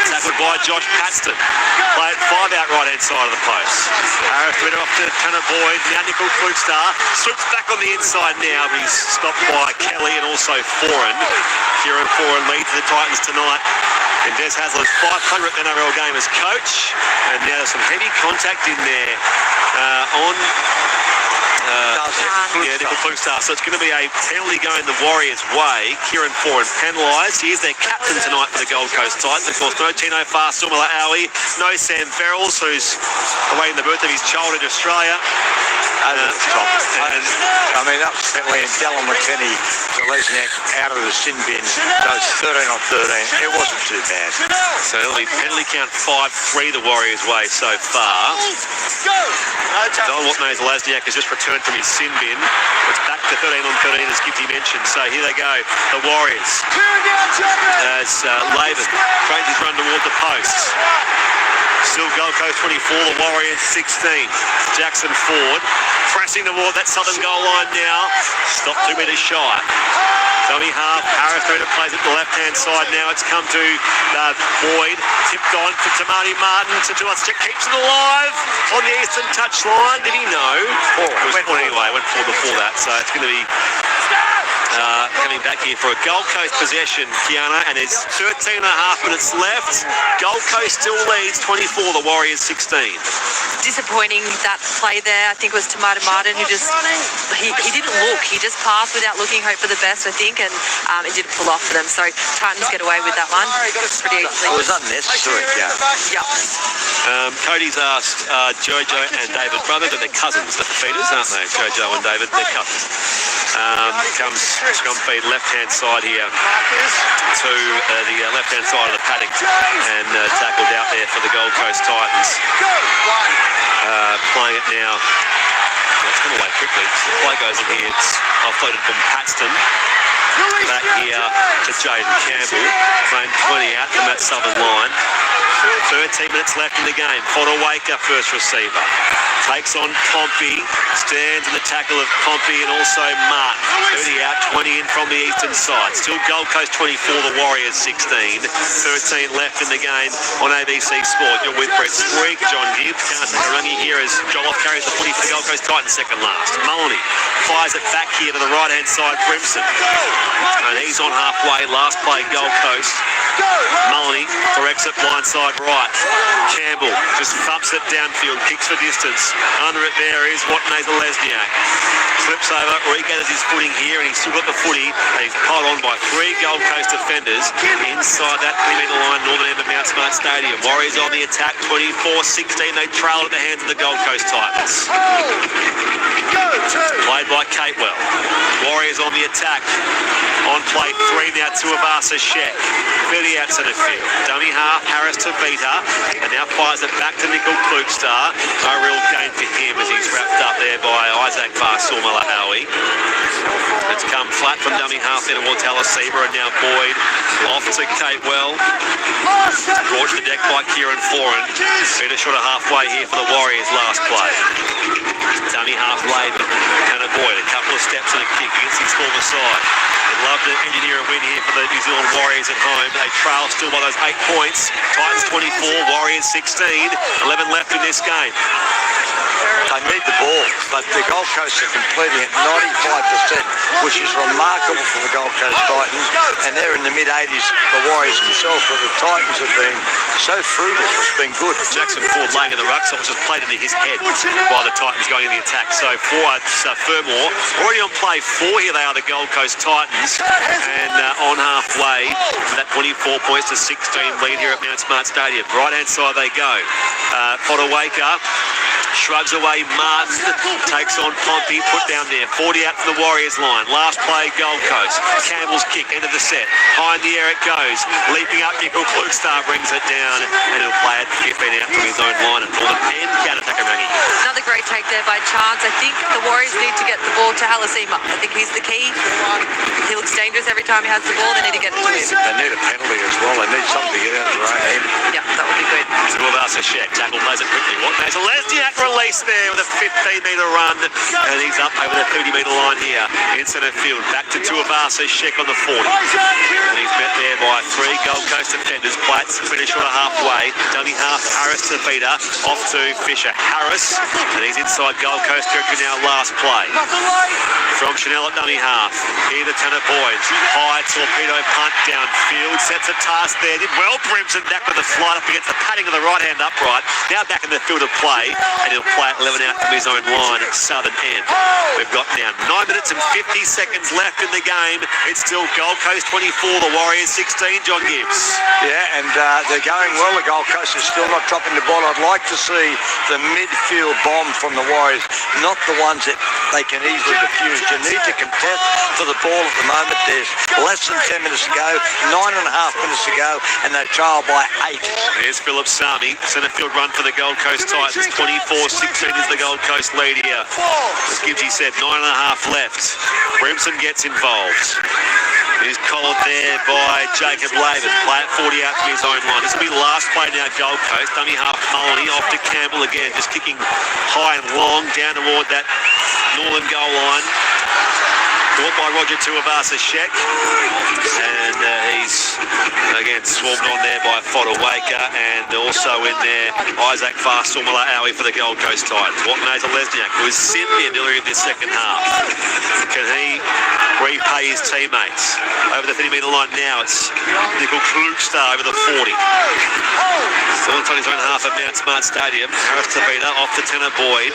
tackled by Josh Paxton. Play it 5 out right-hand side of the post. Harris went off to Tanner Boyd. Now Nickel Klugstar swoops back on the inside now, but he's stopped by Kelly and also Foran. Kieran Foran leads the Titans tonight. And Des Hasler's 500th NRL game as coach. And now there's some heavy contact in there Nickel Klugstar. So it's going to be a penalty going the Warriors' way. Kieran Foran penalised. He is their captain tonight for the Gold Coast Titans. Of course, no Tino Fa'asumala Aui, no Sam Verrills, who's awaiting the birth of his child in Australia. That was penalty, and Dallin McKinney, Zelezniak out of the sin bin, goes 13 on 13. It wasn't too bad. So early penalty count 5-3 the Warriors' way so far. Don Zelezniak has just returned from his sin bin. It's back to 13 on 13 as Gibsy mentioned. So here they go, the Warriors. As Laban trains his run toward the posts. Still Gold Coast 24, the Warriors 16. Jackson Ford pressing toward that southern goal line now. Stop 2 metres shy. Dummy half, Harris through to plays at the left-hand side now. It's come to Boyd. Tipped on for Tamati Martin. Keeps it alive on the eastern touchline. Did he know? It went anyway. Went forward before that. So it's going to be coming back here for a Gold Coast possession, Kiana, and there's 13 and a half minutes left. Gold Coast still leads 24, the Warriors 16. Disappointing that play there. I think it was Tamati Martin who just he didn't look. He just passed without looking, hope for the best, I think, and it didn't pull off for them. So Titans get away with that one. Pretty easily. It was unnecessary, yeah. Cody's asked Jojo and David brother, but they're cousins, the feeders, aren't they? Jojo and David, they're cousins. Comes scrum feed left-hand side here to the left-hand side of the paddock and tackled out there for the Gold Coast Titans. Playing it now. It's come away quickly. The play goes in here. It's offloaded from Paxton. Back here to Jaden Campbell. Playing 20 out from that southern line. 13 minutes left in the game. Fodawaker, first receiver. Takes on Pompey. Stands in the tackle of Pompey and also Martin. 30 out, 20 in from the eastern side. Still Gold Coast 24, the Warriors 16. 13 left in the game on ABC Sport. You're with Brett Sprigg, John Gibbs. Carson Karangi here as Joloff carries the footy for the Gold Coast Titans second last. Mulney fires it back here to the right-hand side, Brimson. And he's on halfway, last play Gold Coast. Mulney directs it blindside right. Campbell just thumps it downfield, kicks for distance. Under it there is Watney Zelezniak. Slips over, regathers his footing here, and he's still got the footy. And he's piled on by 3 Gold Coast defenders inside that 3-metre line, northern end of Mount Smart Stadium. Warriors on the attack, 24-16. They trail at the hands of the Gold Coast Titans. Played by Catewell. Warriors on the attack. On play 3 now, Tuivasa Sheck. 30 out centre field. Dummy half, Harris to Tafita, and now fires it back to Nickel Klukstar. No real gain for him as he's wrapped up there by Isaac Varsumalawi. It's come flat from dummy half there towards Halaseba, and now Boyd off to Capewell. Brought to the deck by Kieran Foran. Peter short of halfway here for the Warriors last play. Dummy half laid, Hannah Boyd, a couple of steps and a kick against his former side. They'd love to engineer a win here for the New Zealand Warriors at home. They trail still by those 8 points. Titans 24, Warriors 16. 11 left in this game. They need the ball, but the Gold Coast are completing at 95%, which is remarkable for the Gold Coast Titans, and they're in the mid-80s, the Warriors themselves, but the Titans have been so frugal. It's been good. Jackson Ford laying in the ruck, so it's just played into his head by the Titans going in the attack. So forwards, Fermor, already on play 4 here they are, the Gold Coast Titans, and on halfway for that 24 points to 16 lead here at Mount Smart Stadium. Right-hand side they go. Potawaker shrugs away Martin, takes on Pompey, put down there, 40 out from the Warriors line. Last play, Gold Coast. Campbell's kick, end of the set. High in the air it goes. Leaping up, Nickel Klukstar brings it down, and he'll play it 15 out from his own line and pull an end counter-attack rangi. Another great take there by Chance. I think the Warriors need to get the ball to Halasima. I think he's the key. He looks dangerous every time he has the ball. They need to get it to him. They need a penalty as well. They need something to get out of their own end. Yeah, that would be good. Tuivasa-Sheck tackle plays it quickly. What there's a Lesniak release there with a 15-metre run, and he's up over the 30-metre line here in centre field. Back to Tuivasa-Sheck on the 40. And he's met there by 3 Gold Coast defenders. Platts finish on a halfway. Dummy half, Harris to Vita. Off to Fisher. Harris, and he's inside Gold Coast territory now last play. From Chanel at dummy half. Here the Tanner Boys. High torpedo punt downfield. Sets a task there. Did well. Brimson back with the flight up against the padding of the right-hand upright. Now back in the field of play, and he'll play it 11 out from his own line at southern end. We've got now 9 minutes and 50 seconds left in the game. It's still Gold Coast 24, the Warriors 16, John Gibbs. Yeah, and they're going well. The Gold Coast is still not dropping the ball. I'd like to see the midfield bomb from the Warriors, not the ones that they can easily defuse. You need to contest for the ball at the moment. There's less than 10 minutes to go, 9.5 minutes to go, and they trail by 8. There's Philip Sami, centre field run for the Gold Coast Titans. 24-16 is the Gold Coast lead here. As Gibbsy said, 9.5 left. Brimson gets involved. He's collared there by Jacob Laban. Play at 40 out to his own line. This will be the last play now, Gold Coast. Dummy half Maloney off to Campbell again, just kicking high and long down toward that northern goal line. Caught by Roger Tuivasa-Sheck, and he's again swarmed on there by Fodawaker, and also in there Isaac Varsumalawi for the Gold Coast Titans. Watneza Lesniak, who was sent in earlier in this second half. Can he repay his teammates? Over the 30-metre line now, it's Nickel Klukstar over the 40. Still inside his own half at Mount Smart Stadium. Harris Tavita off to Tanner Boyd.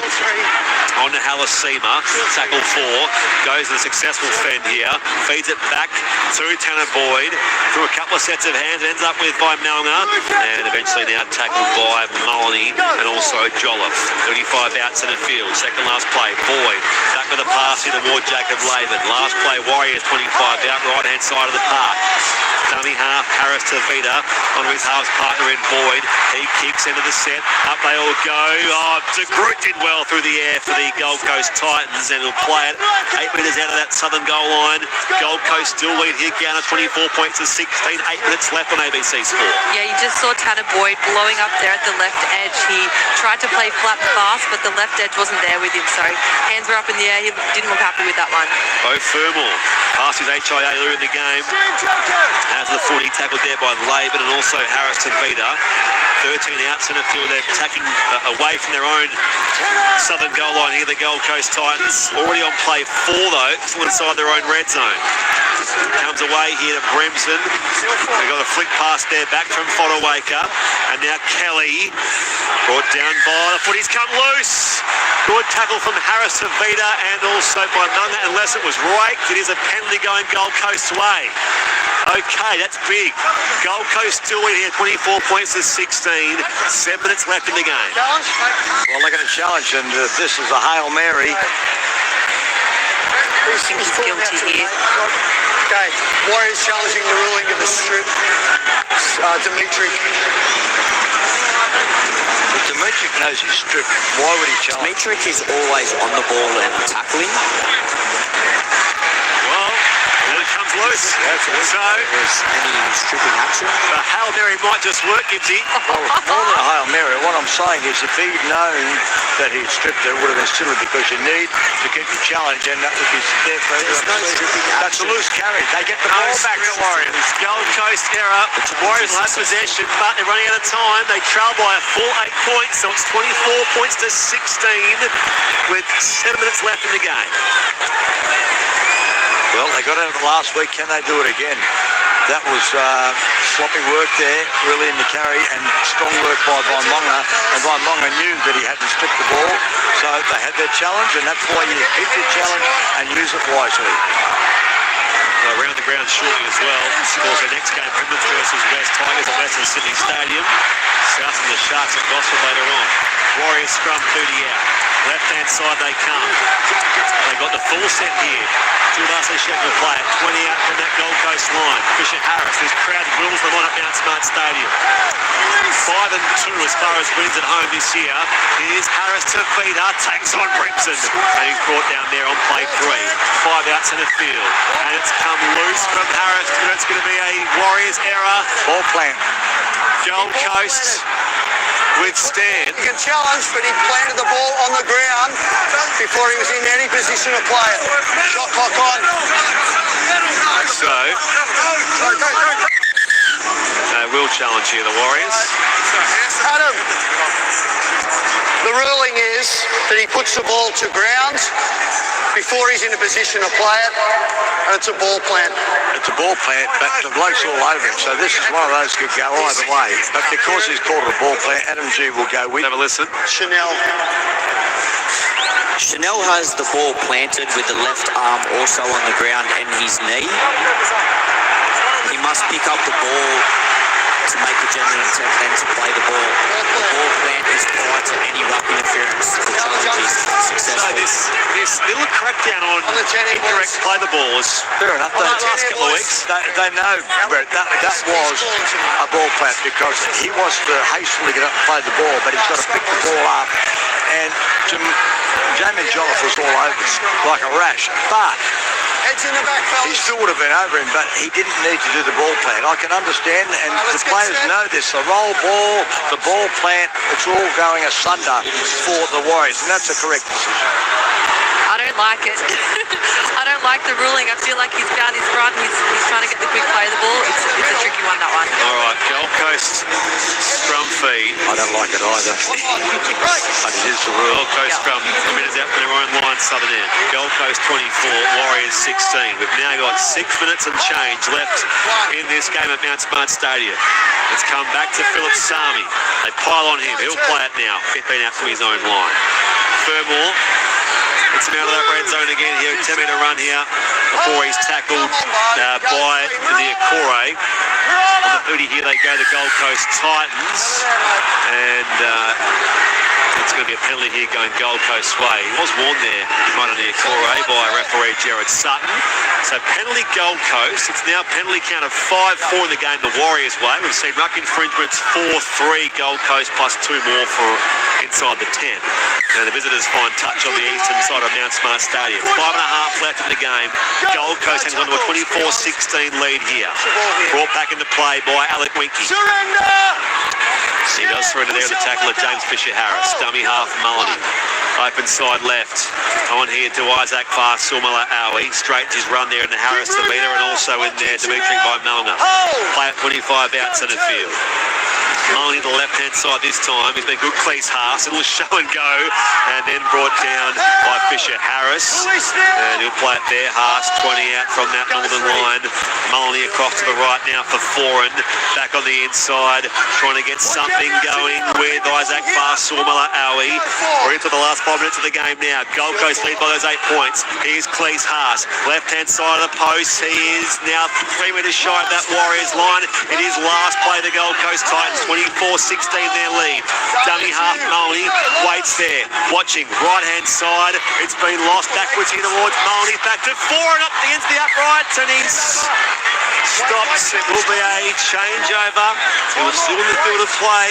On to Halasima. Tackle 4. Goes to the successful fend here. Feeds it back to Tanner Boyd. Through a couple of sets of hands. Ends up with by Malnga. And eventually now tackled by Maloney and also Jolliffe. 35 out centre field. Second last play. Boyd. Back with a pass here toward Jacob Laban. Last play Warriors 25 out right hand side of the park. Dummy half, Harris to Vita, onto his halves partner in Boyd. He kicks into the set. Up they all go. Oh, De Groot did well through the air for the Gold Coast Titans, and he'll play it 8 metres out of that southern goal line. Gold Coast still lead here, Gowner 24 points to 16. 8 minutes left on ABC Sport. Yeah, you just saw Tanner Boyd blowing up there at the left edge. He tried to play flat and fast, but the left edge wasn't there with him, so hands were up in the air. He didn't look happy with that one. Bo Fermor passed his HIA earlier in the game. Out to the 40, tackled there by Laban and also Harris to Vita. 13 out centre field. They're attacking away from their own southern goal line here, the Gold Coast Titans. Already on play 4 though, still inside their own red zone. Comes away here to Brimson. They've got a flick pass there back from Fodawaker. And now Kelly brought down by the foot. He's come loose. Good tackle from Harris to Vita and also by Munga. Unless it was raked, it is a penalty going Gold Coast's way. Okay, that's big. Gold Coast still in here, 24 points to 16. 7 minutes left in the game. Well, they're going to challenge, and this is a Hail Mary. He's guilty here. Okay, Warriors challenging the ruling of the strip. Dimitri. Dimitri knows he's stripped. Why would he challenge? Dimitri is always on the ball and tackling. Well, then it comes loose. So, any stripping action. The Hail Mary might just work, Gibbsy. Well, more than a Hail Mary, what I'm saying is if he'd known that he'd stripped it, it would have been silly because you need to keep the challenge and that would be there for everyone to see. That's a loose carry. They get the ball back to Warriors. Gold Coast error. Warriors last possession, but they're running out of time. They trail by a full 8 points, so it's 24 points to 16 with 7 minutes left in the game. Well, they got out of it last week. Can they do it again? That was sloppy work there, really in the carry, and strong work by Vaimonga. And Vaimonga knew that he hadn't stripped the ball, so they had their challenge, and that's why you keep your challenge and use it wisely. Around the ground shortly as well. Of course, the next game, Penrith versus West Tigers at Western Sydney Stadium. South and the Sharks at Gosford later on. Warriors scrum 30 out. Left-hand side they come. They got the full set here. Judas Shepherd play it. 20 out from that Gold Coast line. Fisher Harris, this crowd wills them on at Mount Smart Stadium. 5-2 as far as wins at home this year. Here's Harris to Vida, takes on Brimson. And he's brought down there on play 3. 5 out centre field. And it's come loose from Harris. It's going to be a Warriors error. Ball plant. Gold Coast withstand. He can challenge, but he planted the ball on the ground before he was in any position to play it. Shot clock on. So, they will challenge here, the Warriors. Adam, the ruling is that he puts the ball to ground before he's in a position to play it, and it's a ball plant. It's a ball plant, but the bloke's all over him, so this is one of those could go either way. But because he's called it a ball plant, Adam G will go with. Have a listen. Chanel has the ball planted with the left arm also on the ground and his knee. He must pick up the ball to make a genuine attempt and to play the ball. The ball plant is prior to any ruck interference. The challenge is successful. So this little crackdown on incorrect play the ball is fair enough. The last couple of weeks. They know, Brett, that was a ball plant because he wants to hastily get up and play the ball, but he's got to pick the ball up. And Jamie Jolliffe was all over him like a rash. But he still would have been over him, but he didn't need to do the ball plant. I can understand, and the players know this. The roll ball, the ball plant, it's all going asunder for the Warriors, and that's a correct decision. I don't like it. I don't like the ruling. I feel like he's found his front. He's trying to get the quick play of the ball. It's a tricky one, that one. All right, Gold Coast scrum feed. I don't like it either. But it is the rule. Gold Coast scrum. The minutes out for their own line, southern end. Gold Coast 24, Warriors 16. We've now got 6 minutes and change left in this game at Mount Smart Stadium. It's come back to Philip Sami. They pile on him. He'll play it now. 15 out from his own line. Furmore. It's him out of that red zone again here. 10-metre run here before he's tackled by the Akore. On the 30 here they go, the Gold Coast Titans. And it's going to be a penalty here going Gold Coast way. He was warned there, right on the Akore by referee Jared Sutton. So penalty Gold Coast. It's now penalty count of 5-4 in the game the Warriors way. We've seen ruck infringements 4-3 Gold Coast plus 2 more for inside the 10. Now the visitors find touch on the eastern side of Mount Smart Stadium. 5.5 left in the game. Gold Coast hangs on to a 24-16 lead here. Brought back into play by Alec Winky. Surrender! He does surrender there with the tackle of James Fisher-Harris. Dummy half Mullany. Open side left. On here to Isaac Far-Sumala-Aui. Straight his run there in the Harris to Vida, and also in there Dimitri Vaimonga. Play at 25 out centre field. Mullany to the left-hand side this time. He's been good Cleese Haas. A little show and go. And then brought down by Fisher-Harris. And he'll play it there. Haas 20 out from that northern line. Mullany across to the right now for Foran. Back on the inside. Trying to get something going with Isaac Far-Sumala-Aui. We're into the last 5 minutes of the game now. Gold Coast lead by those 8 points. Here's Cleese Haas. Left-hand side of the post. He is now 3 metres shy of that Warriors line. It is last play the Gold Coast Titans. 24-16 their lead. Dummy half Mullany waits there. Watching right-hand side. It's been lost backwards here towards Mullany. Back to Foran up against the uprights, and he's stops. It will be a changeover. It was still in the field of play.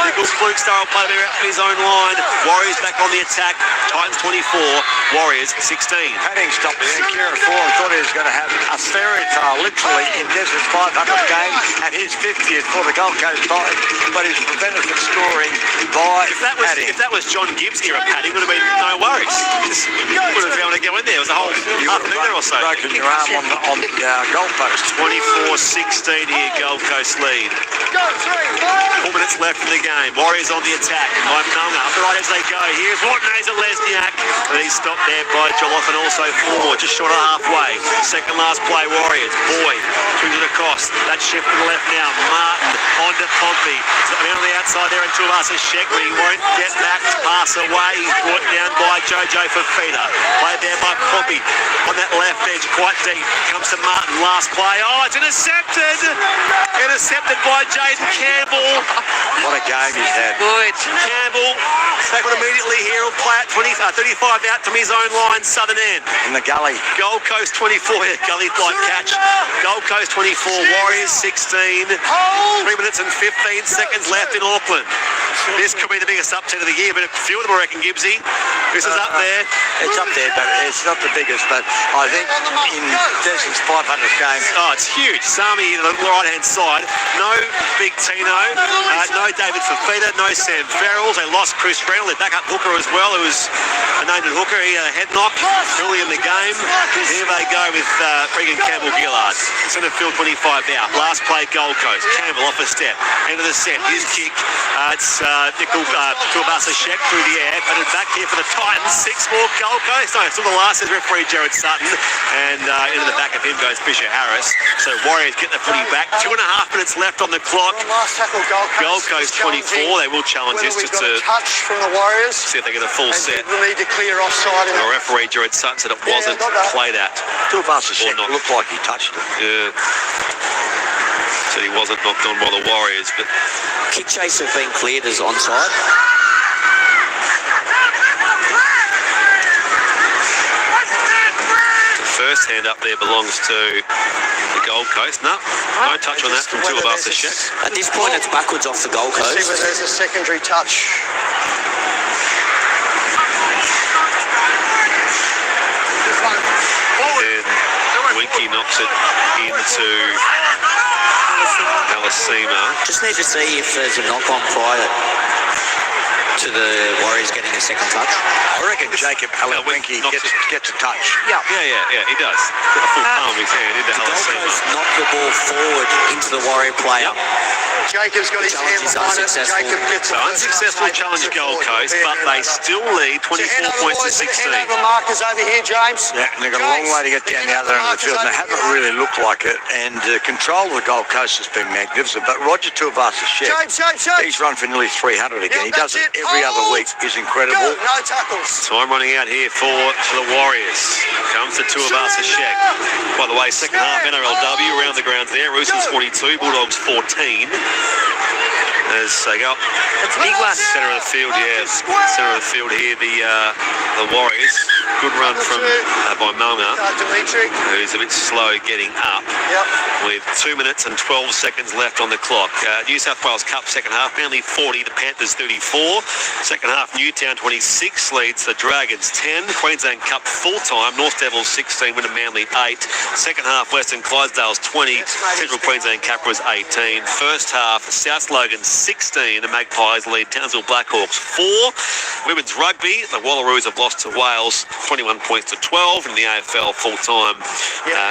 Nichols Fluke Star will play there out from his own line. Warriors back on the attack. Titans 24, Warriors 16. Padding stopped there. Kieran Ford thought he was going to have a fairy tale literally in Desmond's 500 game at his 50th for the Gold Coast Titans, but he's prevented from scoring by padding. If that was John Gibbs here at padding, would have been no worries. Just would have been able to go in there. It was a whole half an hour or so. Broken your arm on the goalpost. 24-16 here, Gold Coast lead. 4 minutes left in the game. Warriors on the attack. By Nunga. Up the right as they go. Here's Watnazer Lesniak. And he's stopped there by Joloff and also Ford. Just short of halfway. Second last play, Warriors. Boyd swings it across. That shift to the left now. Martin on to Pompey. He's on the outside there and Tuivasa Sheck, but he won't get back. Pass away. He's brought down by Jojo Fafita. Played there by Pompey. On that left edge, quite deep. Comes to Martin. Last play. Oh, it's intercepted. Intercepted by Jaden Campbell. What a game he's had. Good. Campbell, back on immediately here. He'll play at 35 out from his own line, southern end. In the gully. Gold Coast 24, gully flight catch. Gold Coast 24, Warriors 16. 3 minutes and 15 seconds left in Auckland. This could be the biggest upset of the year, but a few of them, I reckon, Gibbsy. This is up there. It's up there, but it's not the biggest. But I think in Desmond's 500 game. Oh, it's huge. Sami on the right-hand side. No Big Tino. No David Fafita. No Sam Farrell. They lost Chris Rennell, their backup hooker as well, who was a named hooker. He had a head knock early in the game. Here they go with Regan Campbell-Gillard. Centre field 25 out. Last play, Gold Coast. Campbell off a step. End of the set. His kick. It's Tuivasa Sheck through the air. Batted back here for the Titans. 6 more Gold Coast. No, still the last is referee Jared Sutton. And into the back of him goes Fisher Harris. So Warriors get the footy back. 2.5 minutes left on the clock. Last tackle, Gold Coast 24. They will challenge this just to touch from the Warriors. See if they get a full set. We'll need to clear offside. The referee Jared Sutton said it wasn't played at. Tuivasa Sheck looked like he touched it. Yeah. Said he wasn't knocked on by the Warriors, but Kick chase have been cleared as onside. the first hand up there belongs to the Gold Coast. No touch on that from Tuivasa Sheck. At this point, it's backwards off the Gold Coast. See whether there's a secondary touch. And Winky knocks it into Alasima. Just need to see if there's a knock-on prior to the Warriors getting a second touch. I reckon Jacob Alawinki gets a touch. Yeah, he does. Got a full palm of his hand into Gold Alasima. Coast knocked the ball forward into the Warrior player. Jacob's got his hand behind it. Jacob gets So unsuccessful challenge Gold Coast, but they still lead 24 points to 16. Hand over markers over here, James. Yeah, and they've got a long way to get down the other end of the field, and they haven't really looked like it. And the control of the Gold Coast has been magnificent. But Roger Tuivasa Sheck, he's run for nearly 300 again. He does it every other week. Is incredible. No tackles. Time running out here for the Warriors. Comes to Tuivasa Sheck. By the way, second half NRLW around the grounds there. Roosters 42, Bulldogs 14. As they go. That's a big one. Centre of the field, centre of the field here, the Warriors. Good run from by Malma, who's a bit slow getting up. With 2 minutes and 12 seconds left on the clock. New South Wales Cup second half, Manly 40, the Panthers 34. Second half, Newtown 26 leads the Dragons 10. Queensland Cup full time, North Devils 16, winning Manly 8. Second half, Western Clydesdales 20, Central Queensland Capras 18. First half, South Logan 16, the Magpies lead Townsville Blackhawks 4. Women's rugby, the Wallaroos have lost to Wales 21 points to 12 in the AFL full time.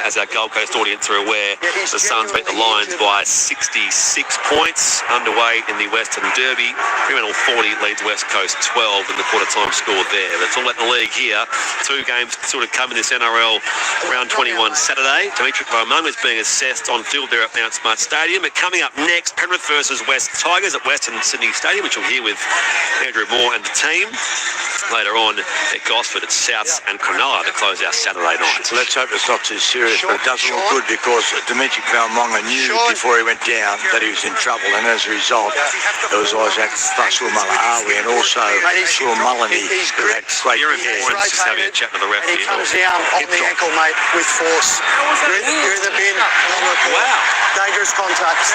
As our Gold Coast audience are aware, the Suns beat the Lions by 66 points. Underway in the Western Derby, Fremantle 40 leads West Coast 12 in the quarter time score there. That's all at the league here. 2 games sort of come in this NRL round 21 Saturday. Dimitri Vaimunga is being assessed on field there at Mount Smart Stadium. But coming up next, Penrith versus West Tigers at Western Sydney Stadium, which we'll hear with Andrew Moore and the team. later on at Gosford, at Souths and Cronulla to close our Saturday night. Let's hope it's not too serious, but it doesn't look good because Dimitri Valmonga knew before he went down that he was in trouble, and as a result, it was Isaac Fasul-Malaawi and also Shul Mullany who had great Foran's just having a chat with the ref He here. comes down on the ankle, mate, with force. You're in the bin. Wow. Dangerous contact.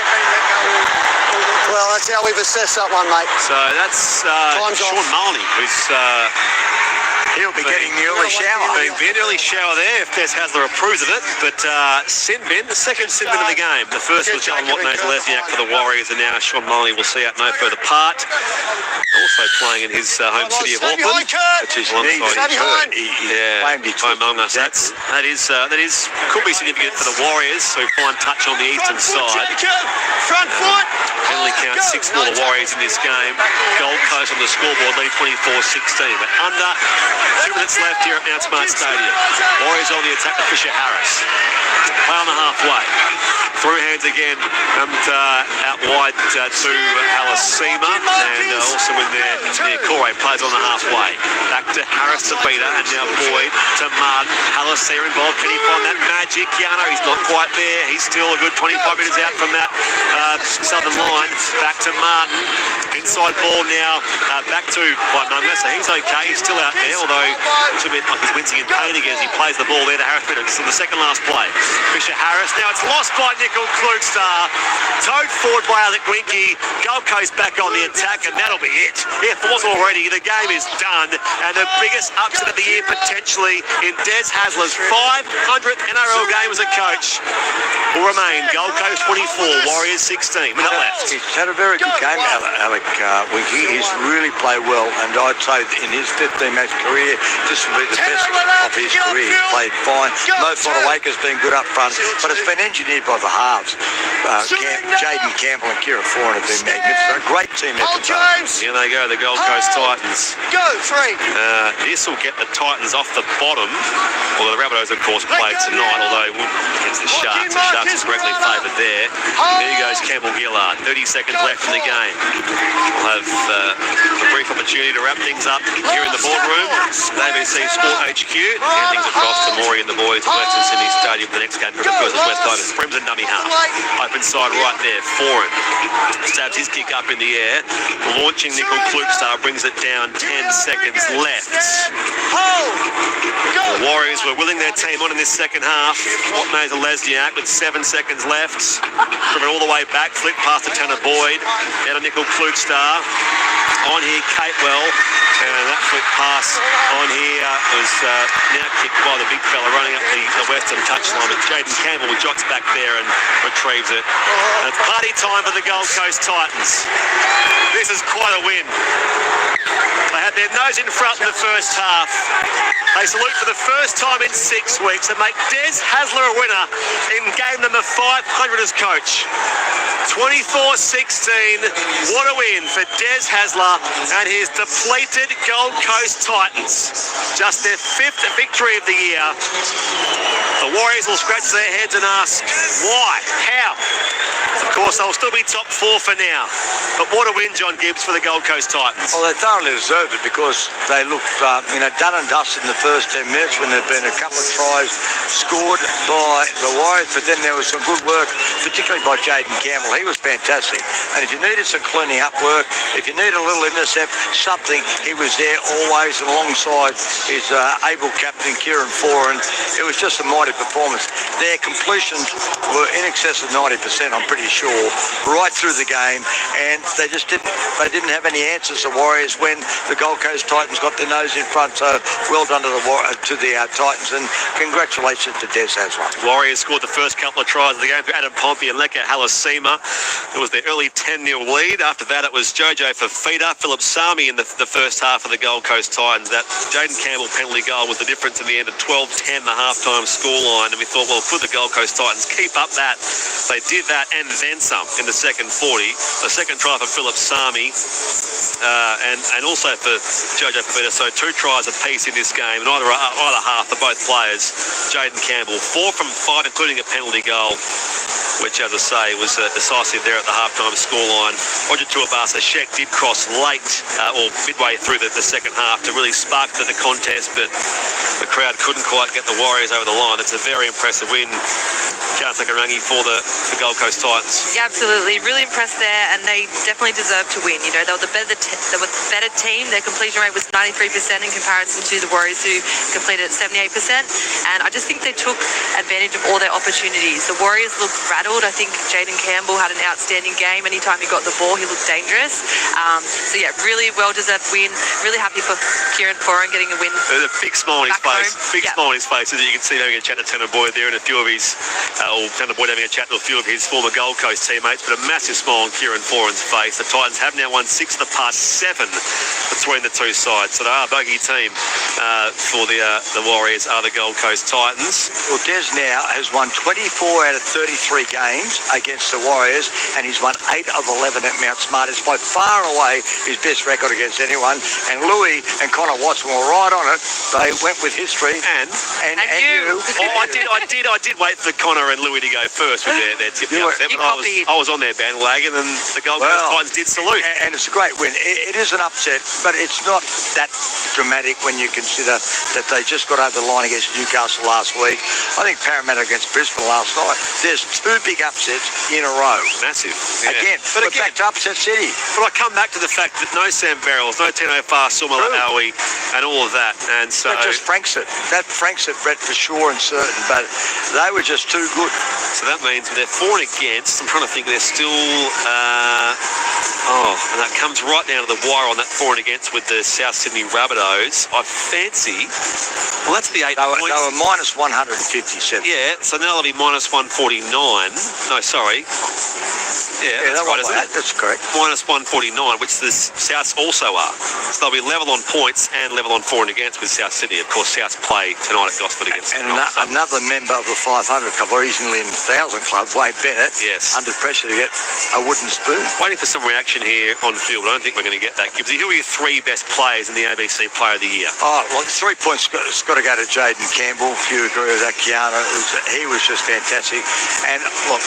Well, that's how we've assessed that one, mate. So that's Sean Mullany, who's he'll be getting the early shower. Being an early shower there if Des Hasler approves of it. But sin bin, the second sin bin of the game. The first was John Watney-Lesniak for the Warriors, and now Sean Mullany will see out no further part. Also playing in his home city of Auckland. That's his knee that's hurt. He claimed he took among us. That is could be significant for the Warriors, who find touch on the eastern side. Front foot. Penalty count 6-0 the Warriors in this game. Gold Coast on the scoreboard lead 24-16. But under 2 minutes left here at Mount Smart Stadium. Warriors on the attack with Fisher Harris. Play on the halfway. Through hands again and out wide to Halasima, and also in there near Corey, plays on the halfway. Back to Harris to Peter, and now Boyd to Martin. Halasima involved. Can he find that magic? Yano, he's not quite there. He's still a good 25 metres out from that southern line. Back to Martin. Inside ball now. Back to Wainunga, so he's okay. He's still out there, although it's a bit like he's wincing in pain again as he plays the ball there to Harris Peter. So the second last play. Fisher Harris. Now it's lost by Nickel Klugstar. Towed forward by Alec Winky. Gold Coast back on the attack, and that'll be it. If it wasn't already, the game is done. And the biggest upset of the year potentially in Des Hasler's 500th NRL game as a coach will remain Gold Coast 24, Warriors 16. Minute left. He's had a very good game, Alec Winky. He's really played well, and I'd say in his 15-match career, this will be the best of his career. He's played fine. Mo Fodawaker's been good up front, but it's been engineered by the halves. Jaden Campbell and Kieran Foran have been magnificent. A great team effort. Here they go, the Gold Coast Titans. Go, 3. This will get the Titans off the bottom. Although the Rabbitohs, of course, played tonight, although against the Sharks. The Sharks are correctly favoured there. There goes Campbell Gillard. 30 seconds left in the game. We'll have a brief opportunity to wrap things up here in the boardroom at ABC Sport HQ. And things across to Maury and the boys at Western Sydney Stadium for the next game. Versus West Tigers. Prims and dummy half. Open side right there. Foran stabs his kick up in the air. Launching Nickel Klugstar brings it down. 10 seconds left. The Warriors were willing their team on in this second half. Watney-Lesniak with 7 seconds left. Driven all the way back. Flick past to Tanner Boyd. Down to Nickel Klugstar. On here, Catewell. And that flick pass on here was now kicked by the big fella running up the western touchline. But Jaden Campbell jots back there and retrieves it. And it's party time for the Gold Coast Titans. This is quite a win. They had their nose in front in the first half. They salute for the first time in 6 weeks and make Des Hasler a winner in game number 500 as coach. 24-16. What a win for Des Hasler and his depleted Gold Coast Titans. Just their 5th victory of the year. The Warriors will scratch their heads and ask, why? How? Of course, they'll still be top 4 for now. But what a win, John Gibbs, for the Gold Coast Titans. Well, they thoroughly deserved it because they looked, done and dusted in the first 10 minutes when there'd been a couple of tries scored by the Warriors, but then there was some good work, particularly by Jaden Campbell. He was fantastic. And if you needed some cleaning up work, if you needed a little intercept, something, he was there always alongside his able captain, Kieran Foran. It was just a mighty performance. Their completions were in excess of 90%, I'm pretty sure, right through the game, and they didn't have any answers, the Warriors, when the Gold Coast Titans got their nose in front. So well done to the Titans, and congratulations to Des Hasler. Warriors scored the first couple of tries of the game through Adam Pompey and Leka Halasima. It was their early 10-0 lead. After that, it was Jojo Fafita, Philip Sami in the first half of the Gold Coast Titans. That Jaden Campbell penalty goal was the difference in the end of 12-10, the halftime scoreline. And we thought, well, could the Gold Coast Titans keep up that? They did that and then some in the second 40. The second try for Philip Sami and also for Jojo Fafita. So 2 tries apiece in this game, and either half for both players. Jaden Campbell, 4 from 5, including a penalty goal. which, as I say, was decisive there at the halftime scoreline. Roger Tuivasa-Sheck did cross late or midway through the second half to really spark the contest, but the crowd couldn't quite get the Warriors over the line. It's a very impressive win, Karangi, for the Gold Coast Titans. Yeah, absolutely. Really impressed there, and they definitely deserved to win. You know, they were the better team. Their completion rate was 93% in comparison to the Warriors, who completed at 78%. And I just think they took advantage of all their opportunities. The Warriors looked rattled. I think Jaden Campbell had an outstanding game. Anytime he got the ball, he looked dangerous. So yeah, really well-deserved win. Really happy for Kieran Foran getting a win. There's a big smile on his face. Home. Big smile on his face, as you can see having a chat to Tanner Boyd there, and a few of his, or Tanner Boyd having a chat to a few of his former Gold Coast teammates, but a massive smile on Kieran Foran's face. The Titans have now won 6 of the past 7 between the two sides. So they are a bogey team for the Warriors, are the Gold Coast Titans. Well, Des now has won 24 out of 33 games against the Warriors, and he's won 8 of 11 at Mount Smart. It's by far away his best record against anyone. And Louis and Connor Watson were right on it. They went with history. And you. I did wait for Connor and Louis to go first with their tip. I was on their bandwagon, and the Gold Coast Titans did salute. And it's a great win. It is an upset, but it's not that dramatic when you consider that they just got over the line against Newcastle last week. I think Parramatta against Brisbane last night. There's 2 big upsets in a row. Massive. Yeah. Again, but we're back to upset city. But I come back to the fact that no Sam Barrels, no Tino Fa'asumala Aui, and all of that. And so that just franks it. That franks it, Brett, for sure and certain. But they were just too good. So that means they're for and against. I'm trying to think. They're still. And that comes right down to the wire on that for and against with the South Sydney Rabbitohs. I fancy. Well, that's the 8 points. They were minus 157. Yeah, so now they'll be minus 149. No, sorry. Yeah, that's right, isn't it? That's correct. Minus 149, which the Souths also are. So they'll be level on points and level on for and against with South Sydney. Of course, Souths play tonight at Gosford against another member of the 500 Club, or easily in the 1,000 Club, Wade Bennett, under pressure to get a wooden spoon. Waiting for some reaction here on field. I don't think we're going to get that. Gibbsy, who are your 3 best players in the ABC Player of the Year? Oh, well, 3 points it's got to go to Jaden Campbell. If you agree with that, Kiana, he was just fantastic. And look,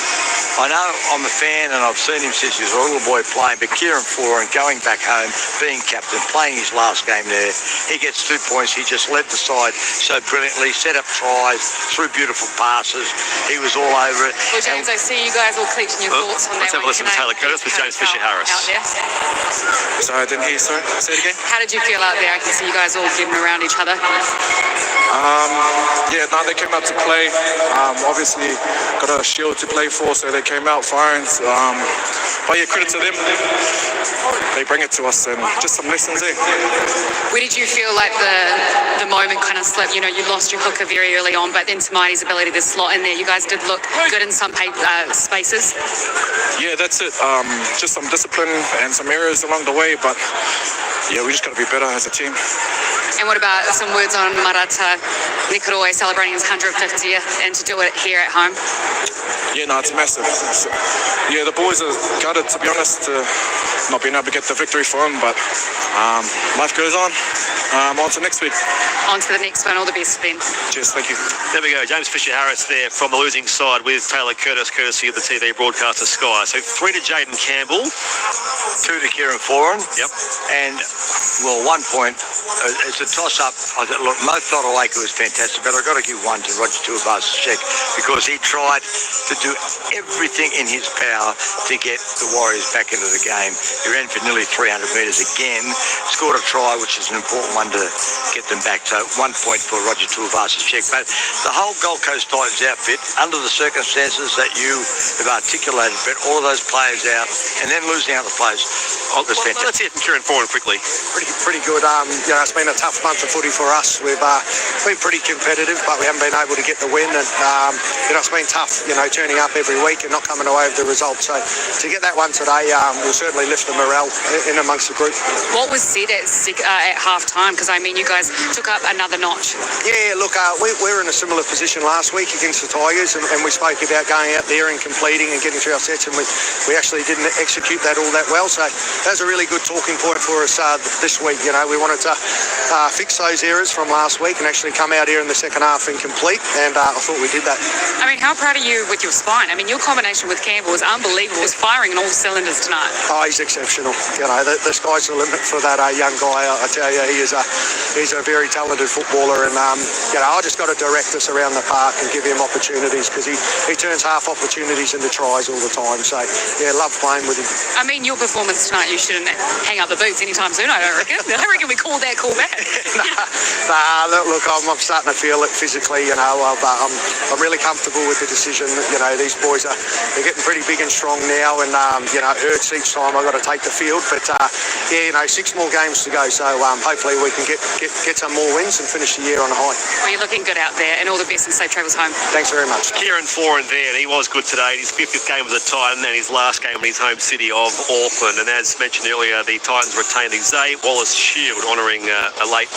I know I'm a fan and I've seen him since he was a little boy playing, but Kieran Foran going back home, being captain, playing his last game there, he gets 2 points. He just led the side so brilliantly, set up tries, threw beautiful passes. He was all over it. Well, James, I see you guys all collecting your thoughts on that. Let's have a listen to Taylor Curtis with James Fisher-Harris. Sorry, I didn't hear you, sorry. Say it again. How did you feel out there? I can see you guys all giving around each other. They came out to play. Obviously, got a shield to play for, so they came out firing. But yeah, credit to them. They bring it to us, and just some lessons there. Where did you feel like the moment kind of slipped? You know, you lost your hooker very early on, but then Tamati's ability to slot in there, you guys did look good in some spaces. Yeah, that's it. Just some discipline and some errors along the way, but yeah, we just got to be better as a team. And what about some words on Marata Nikoroe celebrating his 150th and to do it here at home? Yeah, no, it's massive. The boys are gutted, to be honest, not being able to get the victory for them, but life goes on. On to next week. On to the next one. All the best, Ben. Cheers, thank you. There we go. James Fisher-Harris there from the losing side with Taylor Curtis, courtesy of the TV broadcaster Sky. So 3 to Jaden Campbell. 2 to Kieran Foran. Yep. And, 1 point. It's a toss-up. Look, Mo Thotawaker was fantastic, but I've got to give 1 to Roger Tuivasa-Sheck because he tried to do everything in his power to get the Warriors back into the game. He ran for nearly 300 metres again, scored a try, which is an important one to get them back. So 1 point for Roger Tuivasa-Sheck. But the whole Gold Coast Titans outfit, under the circumstances that you have articulated, but all of those players out, and then losing out the players, was fantastic. Let's hear from Kieran Foran quickly. Pretty good. It's been a tough month of footy for us. We've been pretty competitive, but we haven't been able to get the win. And it's been tough. Turning up every week and not coming away with the result. So to get that one today will certainly lift the morale in amongst the group. What was said at half time? Because you guys took up another notch. Yeah, look, we were in a similar position last week against the Tigers, and we spoke about going out there and completing and getting through our sets, and we actually didn't execute that all that well. So that's a really good talking point for us this week. You know, we wanted to fix those errors from last week and actually come out here in the second half and complete, and I thought we did that. I mean, how proud are you with your spine? I mean, your combination with Campbell was unbelievable. Was firing on all cylinders tonight. Oh, he's exceptional. You know, the sky's the limit for that young guy. I tell you, he's a very talented footballer, and you know, I just got to direct us around the park and give him opportunities, because he turns half opportunities into tries all the time. So yeah, love playing with him. I mean, your performance tonight, you shouldn't hang up the boots anytime soon, I don't reckon. I reckon we call that call back. Look, I'm starting to feel it physically. You know, I'm really comfortable with the decision. You know, these boys they're getting pretty big and strong now, and you know, it hurts each time I got to take the field. But yeah, you know, 6 more games to go, so hopefully we can get some more wins and finish the year on a high. Well, you're looking good out there, and all the best and safe travels home. Thanks very much. Kieran Foran there, and he was good today. His 50th game as a Titan and his last game in his home city of Auckland. And as mentioned earlier, the Titans retained the Zay Wallace Shield, honouring a late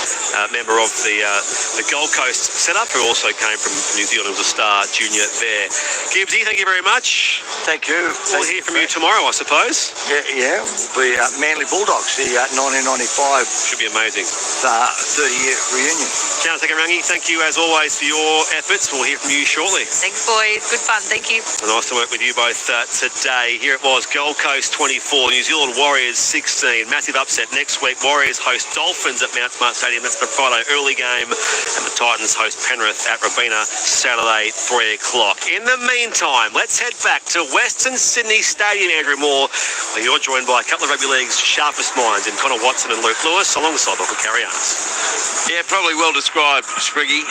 member of the Gold Coast setup, who also came from New Zealand, was a star junior there. Gibbsy, thank you very much. Thank you. We'll hear from you tomorrow, I suppose. Yeah. The Manly Bulldogs, the 1995. Should be amazing. 30-year reunion. Chance Takarangi, thank you as always for your efforts. We'll hear from you shortly. Thanks, boys. Good fun. Thank you. Nice to work with you both today. Here it was, Gold Coast 24, New Zealand Warriors 16. Massive upset next week. Warriors host Dolphins at Mount Smart Stadium. That's the Friday early game. And the Titans host Penrith at Robina Saturday 3 o'clock. In the meantime, let's head back to Western Sydney Stadium, Andrew Moore, where you're joined by a couple of rugby league's sharpest minds in Connor Watson and Luke Lewis, alongside Michael Carrianos. Yeah, probably well described, Spriggy.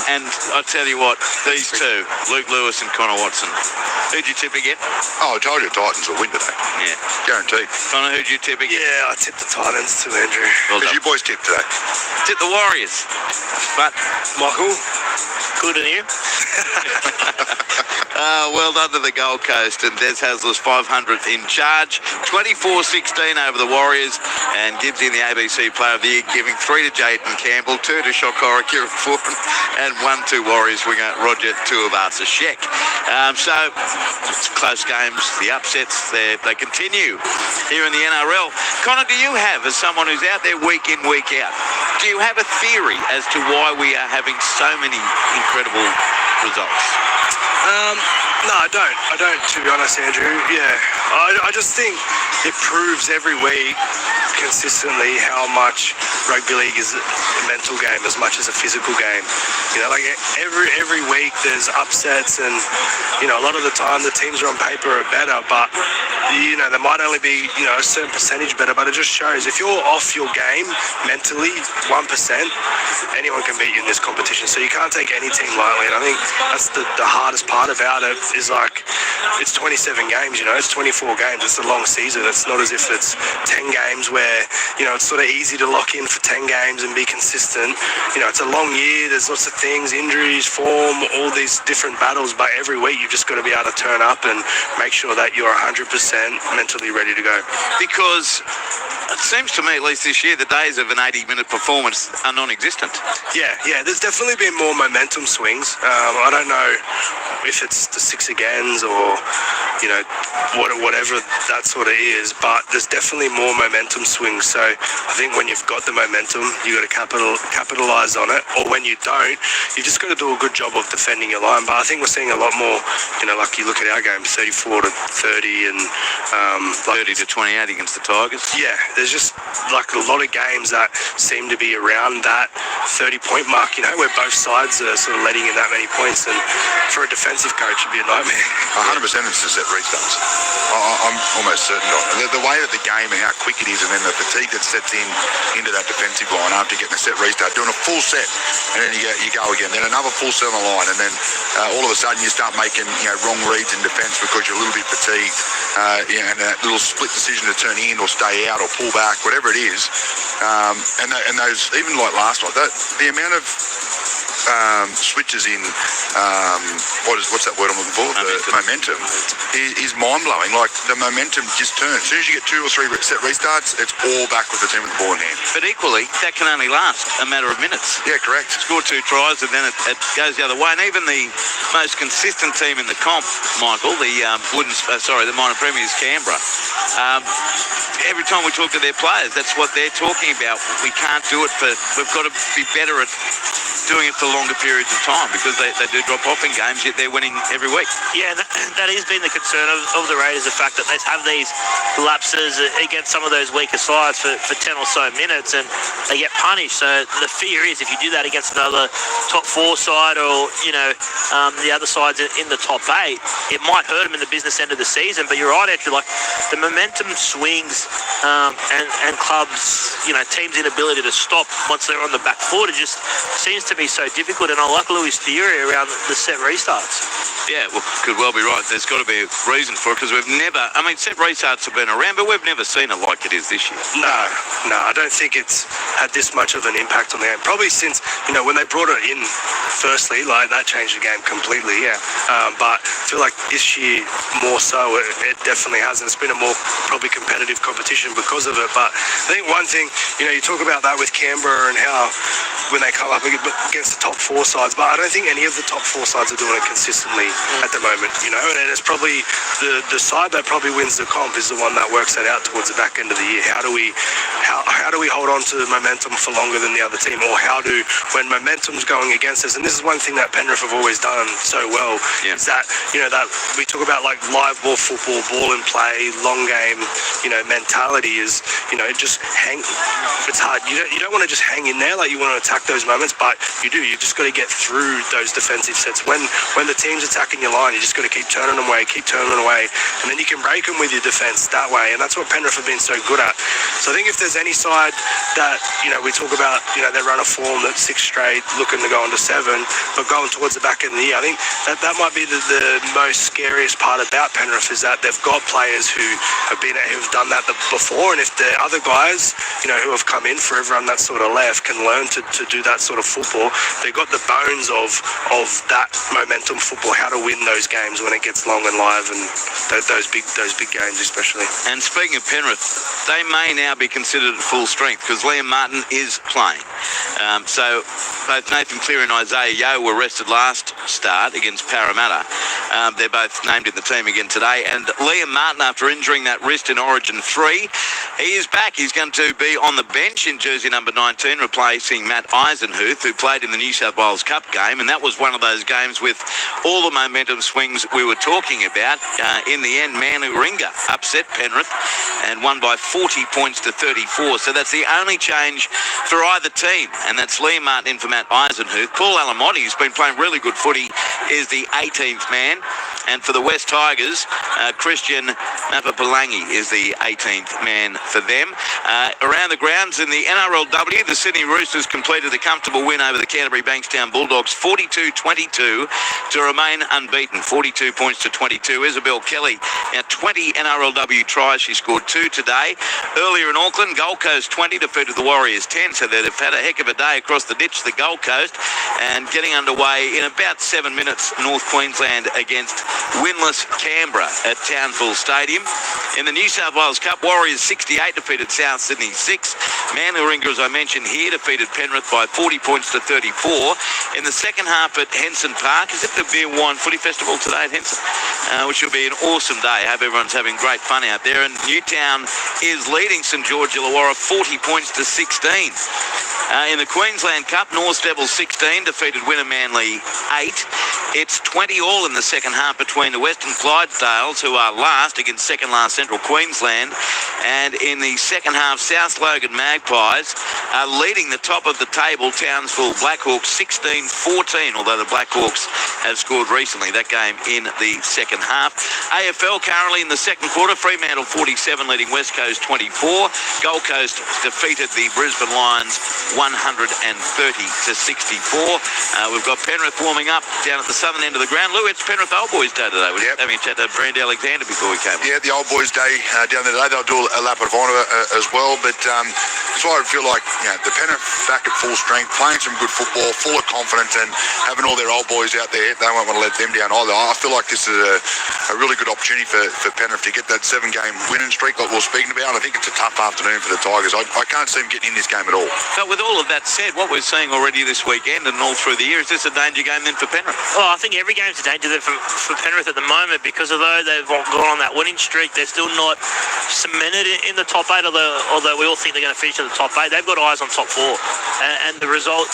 And I tell you what, these two, Luke Lewis and Connor Watson. Who'd you tip again? Oh, I told you Titans will win today. Yeah. Guaranteed. Connor, who'd you tip again? Yeah, I tipped the Titans too, Andrew. Well Because you boys tipped today. Tip the Warriors. But, Michael, good in you. well done to the Gold Coast, and Des Hasler's 500th in charge. 24-16 over the Warriors, and Gibbs in the ABC Player of the Year, giving 3 to Jayden Campbell, 2 to Shokora Kieran Foran, and 1 to Warriors winger Roger Tuivasa-Sheck. So, it's close games, the upsets, they continue here in the NRL. Connor, do you have, as someone who's out there week in, week out, do you have a theory as to why we are having so many incredible results? No, I don't, to be honest, Andrew. Yeah, I just think it proves every week consistently how much rugby league is a mental game as much as a physical game. You know, like every week there's upsets, and you know, a lot of the time the teams are on paper are better, but you know, they might only be, you know, a certain percentage better, but it just shows if you're off your game mentally 1%, anyone can beat you in this competition. So you can't take any team lightly, and I think that's the hardest part about it, is like it's 27 games, you know, it's 24 games, it's a long season. It's not as if it's 10 games where, you know, it's sort of easy to lock in for 10 games and be consistent. You know, it's a long year, there's lots of things, injuries, form, all these different battles, but every week you've just got to be able to turn up and make sure that you're 100% mentally ready to go. Because it seems to me, at least this year, the days of an 80-minute performance are non-existent. Yeah, there's definitely been more momentum swings. I don't know if it's the 6 agains or, you know, whatever that sort of is, but there's definitely more momentum swings. So I think when you've got the momentum, you got to capitalize on it, or when you don't, you just got to do a good job of defending your line. But I think we're seeing a lot more, you know, like you look at our game, 34 to 30 and 30 to 28 against the Tigers. Yeah, there's just like a lot of games that seem to be around that 30-point mark, you know, where both sides are sort of letting in that many points, and for a defensive coach it'd be a nightmare. 100% it's the set restarts. I'm almost certain of it. The way that the game and how quick it is, and then the fatigue that sets into that defensive line after getting a set restart, doing a full set, and then you go again, then another full set on the line, and then all of a sudden you start making, you know, wrong reads in defence because you're a little bit fatigued, and that little split decision to turn in or stay out or pull back, whatever it is, and those, even like last night, the amount of switches in what's that word I'm looking for? The momentum is mind-blowing. Like, the momentum just turns. As soon as you get 2 or 3 set restarts, it's all back with the team with the ball in hand. But equally, that can only last a matter of minutes. Yeah, correct. Score 2 tries and then it goes the other way. And even the most consistent team in the comp, Michael, the minor premiers, Canberra, every time we talk to their players, that's what they're talking about. We can't do it we've got to be better at doing it for longer periods of time, because they do drop off in games, yet they're winning every week. Yeah, that has been the concern of the Raiders, the fact that they have these lapses against some of those weaker sides for 10 or so minutes, and they get punished. So the fear is, if you do that against another top 4 side, or the other sides in the top 8, it might hurt them in the business end of the season. But you're right, Andrew, like, the momentum swings and clubs, teams' inability to stop once they're on the back foot, it just seems to be so difficult. And I like Louis' theory around the set restarts. Yeah, well, could well be right. There's got to be a reason for it, because we've never, set restarts have been around, but we've never seen it like it is this year. No, I don't think it's had this much of an impact on the game. Probably since, when they brought it in firstly, like, that changed the game completely, yeah. But I feel like this year more so, it definitely has. It's been a more probably competitive competition because of it. But I think one thing, you talk about that with Canberra and how when they come up against the top 4 sides, but I don't think any of the top 4 sides are doing it consistently at the moment, and it's probably the side that probably wins the comp is the one that works that out towards the back end of the year. How do we hold on to momentum for longer than the other team, or when momentum's going against us? And this is one thing that Penrith have always done so well, is that, that we talk about, like, live ball football, ball in play, long game, mentality is, just hang. It's hard. You don't want to just hang in there, like, you want to attack those moments, but you just got to get through those defensive sets. When the team's attacking your line, you just got to keep turning them away, and then you can break them with your defense that way. And that's what Penrith have been so good at. So I think if there's any side that, we talk about, they run a form that's 6 straight, looking to go on to 7, but going towards the back end of the year, I think that might be the most scariest part about Penrith, is that they've got players who've done that before, and if the other guys, who have come in for everyone that's sort of left, can learn to do that sort of football, they've got the bones of that momentum football, how to win those games when it gets long and live, and those big games especially. And speaking of Penrith, they may now be considered at full strength, because Liam Martin is playing. So both Nathan Cleary and Isaiah Yeo were rested last start against Parramatta. They're both named in the team again today. And Liam Martin, after injuring that wrist in Origin 3, he is back. He's going to be on the bench in jersey number 19, replacing Matt Eisenhuth, who played in the New South Wales Cup game. And that was one of those games with all the momentum swings we were talking about. In the end, Manu Ringa upset Penrith and won by 40 points to 34. So that's the only change for either team. And that's Liam Martin in for Matt Eisenhuth. Paul Alamotti, who's been playing really good footy, is the 18th man. And for the West Tigers, Christian Mapapalangi is the 18th man for them. Around the grounds in the NRLW, the Sydney Roosters completed a comfortable win over the Canterbury Bankstown Bulldogs, 42-22, to remain unbeaten. 42 points to 22. Isabel Kelly, now 20 NRLW tries. She scored 2 today. Earlier in Auckland, Gold Coast 20 defeated the Warriors 10. So they've had a heck of a day across the ditch, the Gold Coast, and getting underway in about 7 minutes, North Queensland against winless Canberra at Townsville Stadium. In the New South Wales Cup, Warriors 68 defeated South Sydney 6. Manuringa, as I mentioned here, defeated Penrith by 40 points to 34. In the second half at Henson Park, is it the Beer Wine Footy Festival today at Henson? Which will be an awesome day. I hope everyone's having great fun out there. And Newtown is leading St George Illawarra 40 points to 16. In the Queensland Cup, North Devils 16 defeated Winner Manly 8. It's 20 all in the second half between the Western Clydesdales, who are last, against second last Central Queensland. And in the second half, South Logan Magpies are leading the top of the table, Townsville Blackhawks 16-14, although the Blackhawks have scored recently, that game in the second half. AFL currently in the second quarter, Fremantle 47 leading West Coast 24. Gold Coast defeated the Brisbane Lions 130-64. We've got Penrith warming up down at the southern end of the ground. Lou, it's Penrith Old Boys Day today. We're having a chat to Brand Alexander before we came on. Yeah, the Old Boys Day down there today. They'll do a lap of honour as well. But so I feel like the Penrith back at full strength, playing some good football, full of confidence, and having all their old boys out there, they won't want to let them down either. I feel like this is a really good opportunity for Penrith to get that 7-game winning streak that we're speaking about. I think it's a tough afternoon for the Tigers. I can't see them getting in this game at all. But with all of that said, what we're seeing already this weekend and all through the year, is this a danger game then for Penrith? Oh, I think every game's a danger for Penrith at the moment, because although they've gone on that winning streak, they're still not cemented in the top 8, although we all think they're going to finish in the top 8. They've got eyes on top 4. And the result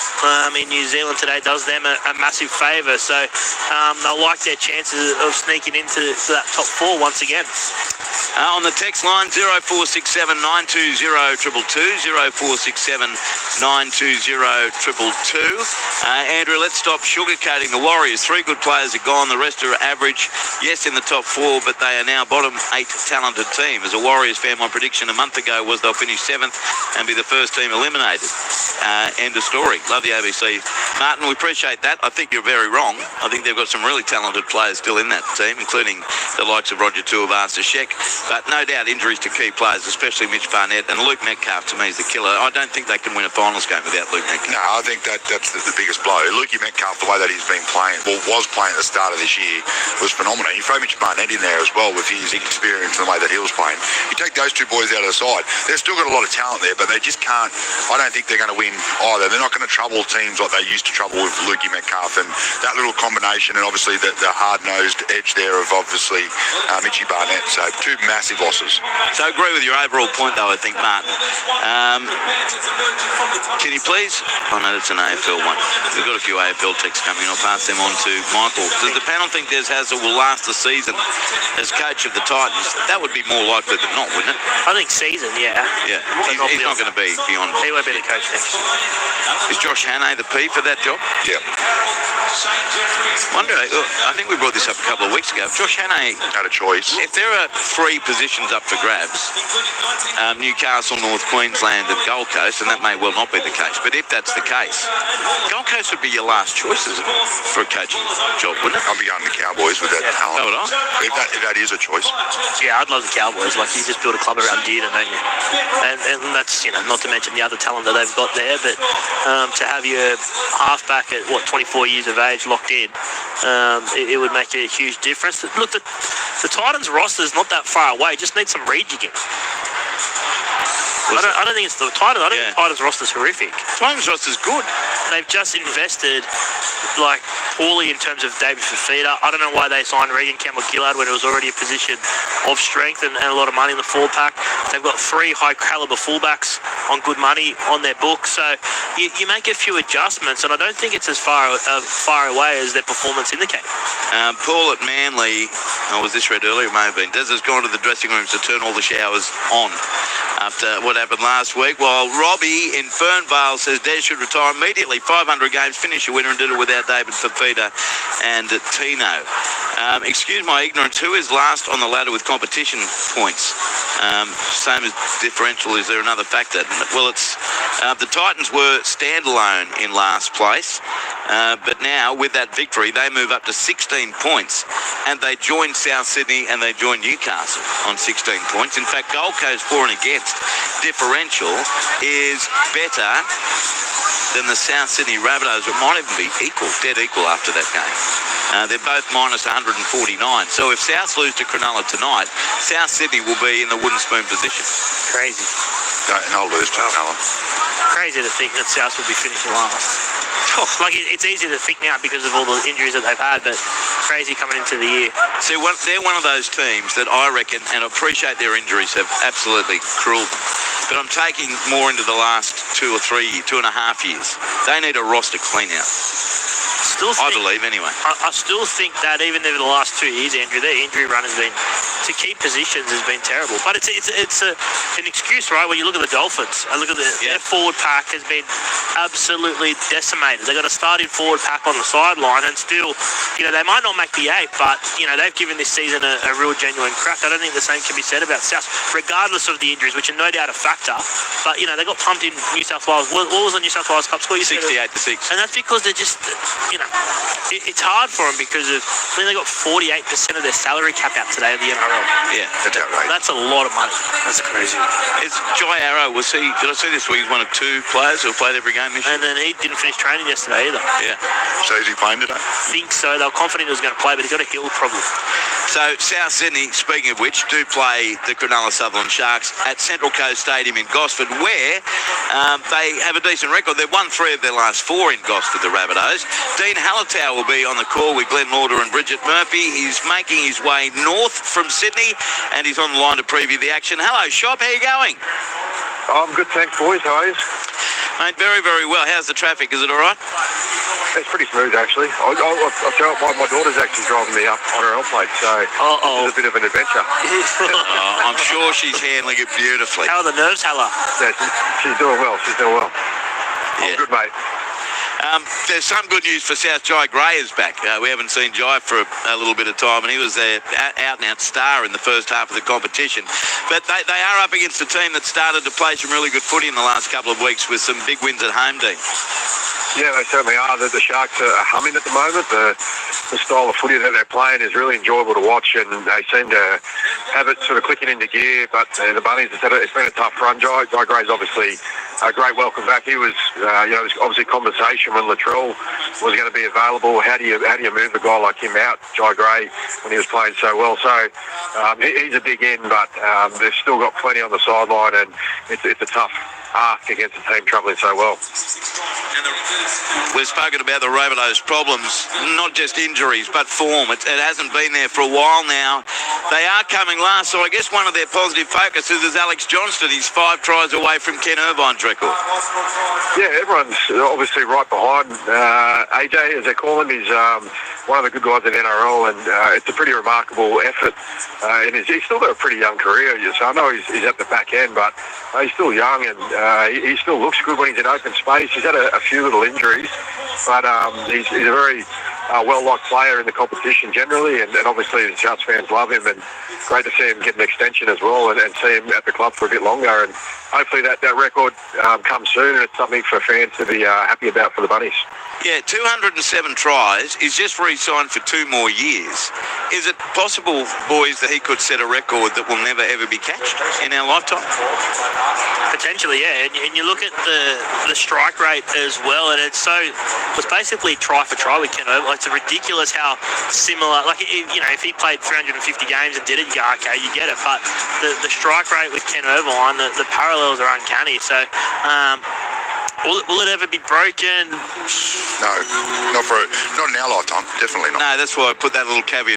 in New Zealand today does them a massive favour. So they'll like their chances of sneaking into that top 4 once again. On the text line, 0467 920 222, 0467 920 222. Andrew, let's stop sugarcoating the Warriors. 3 good players are gone. The rest are average. Yes, in the top 4, but they are now bottom 8 talented team. As a Warriors fan, my prediction a month ago was they'll finish 7th and be the first team eliminated. End of story. Love the ABC. Martin, we appreciate that. I think you're very wrong. I think they've got some really talented players still in that team, including the likes of Roger Tuivasa-Sheck. But no doubt injuries to key players, especially Mitch Barnett, and Luke Metcalf to me is the killer. I don't think they can win a finals game without Luke Metcalf. No, I think that's the biggest blow. Lukey Metcalf, the way that he's been playing, was playing at the start of this year, was phenomenal. You throw Mitch Barnett in there as well with his experience and the way that he was playing. You take those 2 boys out of the side, they've still got a lot of talent there, but they just can't. I don't think they're going to win either. They're not going to trouble teams like they used to trouble with Lukey Metcalf, and that little combination, and obviously the hard-nosed edge there of obviously Mitchy Barnett. So 2 massive losses. So I agree with your overall point, though, I think, Martin. Can you please? Oh, no, that's an AFL one. We've got a few AFL texts coming. I'll pass them on to Michael. Does the panel think Des Hasler will last the season as coach of the Titans? That would be more likely than not, wouldn't it? I think season, yeah. Yeah, he's not going to be beyond. He won't be the coach next year. Is Josh Hannay the P for that job? Yeah. Wonder, I think we brought this up a couple of weeks ago. Josh Hannay had a choice. If there are 3 positions up for grabs, Newcastle, North Queensland and Gold Coast, and that may well not be the case, but if that's the case, Gold Coast would be your last choices for a coaching job, wouldn't it? I'll be going to the Cowboys with that talent. So would I. If that is a choice. Yeah, I'd love the Cowboys. Like, you just build a club around Dearden, don't you? And that's, not to mention the other talent that they've got there, but to have your halfback at, 24 years of age locked in, it would make a huge difference. Look, the Titans roster is not that far away. Just need some rejigging. I don't think it's the Titans. I don't think the Titans roster's horrific. Titans roster's good. They've just invested poorly in terms of David Fafita. I don't know why they signed Regan Campbell-Gillard when it was already a position of strength and a lot of money in the 4-pack. They've got 3 high-caliber fullbacks on good money on their books. So you make a few adjustments, and I don't think it's as far away as their performance indicates. Paul at Manly, was this read earlier? It may have been. Des has gone to the dressing rooms to turn all the showers on after what happened last week, while Robbie in Fernvale says Des should retire immediately. 500 games, finish a winner, and did it without David Fafita and Tino. Excuse my ignorance, who is last on the ladder with competition points? Same as differential, is there another factor? Well, it's the Titans were standalone in last place, but now with that victory they move up to 16 points, and they join South Sydney and they join Newcastle on 16 points. In fact, Gold Coast for and against differential is better than the South Sydney Rabbitohs. It might even be dead equal after that game. They're both minus 149. So if South lose to Cronulla tonight, South Sydney will be in the wooden spoon position. Crazy. And I'll lose to Cronulla. Crazy to think that South will be finishing last. It's easy to think now because of all the injuries that they've had, but crazy coming into the year. See, they're one of those teams that I reckon, and I appreciate their injuries have absolutely cruelled them, but I'm taking more into the last 2 or 3, 2.5 years. They need a roster clean out. I believe, anyway. I still think that even over the last 2 years, Andrew, their injury run has been to keep positions has been terrible. But it's an excuse, right? When you look at the Dolphins, and look at their forward pack has been absolutely decimated. They've got a starting forward pack on the sideline, and still, they might not make the 8, but they've given this season a real genuine crack. I don't think the same can be said about South, regardless of the injuries, which are no doubt a factor. But they got pumped in New South Wales. What was the New South Wales Cup score? 68-6, and that's because they're just, it's hard for them because of. They got 48% of their salary cap out today in the NRL. Yeah, that's a lot of money. That's crazy. It's Jai Arrow. Did I see this week? He's one of 2 players who played every game this year. And then he didn't finish training yesterday either. Yeah. So is he playing today? I think so. They were confident he was going to play, but he got a heel problem. So South Sydney, speaking of which, do play the Cronulla Sutherland Sharks at Central Coast Stadium in Gosford, where they have a decent record. They've won 3 of their last 4 in Gosford, the Rabbitohs. Dean Hallertau will be on the call with Glenn Lauder and Bridget Murphy. He's making his way north from Sydney, and he's on the line to preview the action. Hello, Shop. How are you going? I'm good, thanks, boys. How are you? Mate, very, very well. How's the traffic? Is it all right? It's pretty smooth, actually. I'll tell you, my daughter's actually driving me up on her L plate, so it's a bit of an adventure. I'm sure she's handling it beautifully. How are the nerves, Hella? Yeah, she's doing well. She's doing well. I'm good, mate. There's some good news for South. Jai Gray is back. We haven't seen Jai for a little bit of time, and he was their out-and-out star in the first half of the competition. But they are up against a team that started to play some really good footy in the last couple of weeks with some big wins at home, Dean. Yeah, they certainly are. The Sharks are humming at the moment. The style of footy that they're playing is really enjoyable to watch, and they seem to have it sort of clicking into gear. But the Bunnies, it's been a tough run. Jai Gray's obviously a great welcome back. He was, there's obviously conversation when Latrell was going to be available. How do you move a guy like him out, Jai Gray, when he was playing so well? So he's a big end, but they've still got plenty on the sideline, and it's a tough ask against a team travelling so well. We've spoken about the Rabbitohs' problems, not just injuries, but form. It hasn't been there for a while now. They are coming last, so I guess one of their positive focuses is Alex Johnston. He's 5 tries away from Ken Irvine's record. Yeah, everyone's obviously right behind AJ, as they call him. He's one of the good guys in NRL, and it's a pretty remarkable effort. And he's still got a pretty young career, so I know he's at the back end, but he's still young, and he still looks good when he's in open space. He's had a few little injuries, but he's a very well-liked player in the competition generally, and obviously the Sharks fans love him, and great to see him get an extension as well, and see him at the club for a bit longer, and hopefully that record comes soon, and it's something for fans to be happy about for the Bunnies. Yeah, 207 tries. He's just re-signed for 2 more years. Is it possible, boys, that he could set a record that will never ever be catched in our lifetime? Potentially, yeah. And you look at the strike rate as well, and it's basically try for try with Ken Irvine. It's ridiculous how similar. Like, if he played 350 games and did it, you go, okay, you get it. But the strike rate with Ken Irvine, the parallels are uncanny. So. Will it ever be broken? No, not in our lifetime. Definitely not. No, that's why I put that little caveat.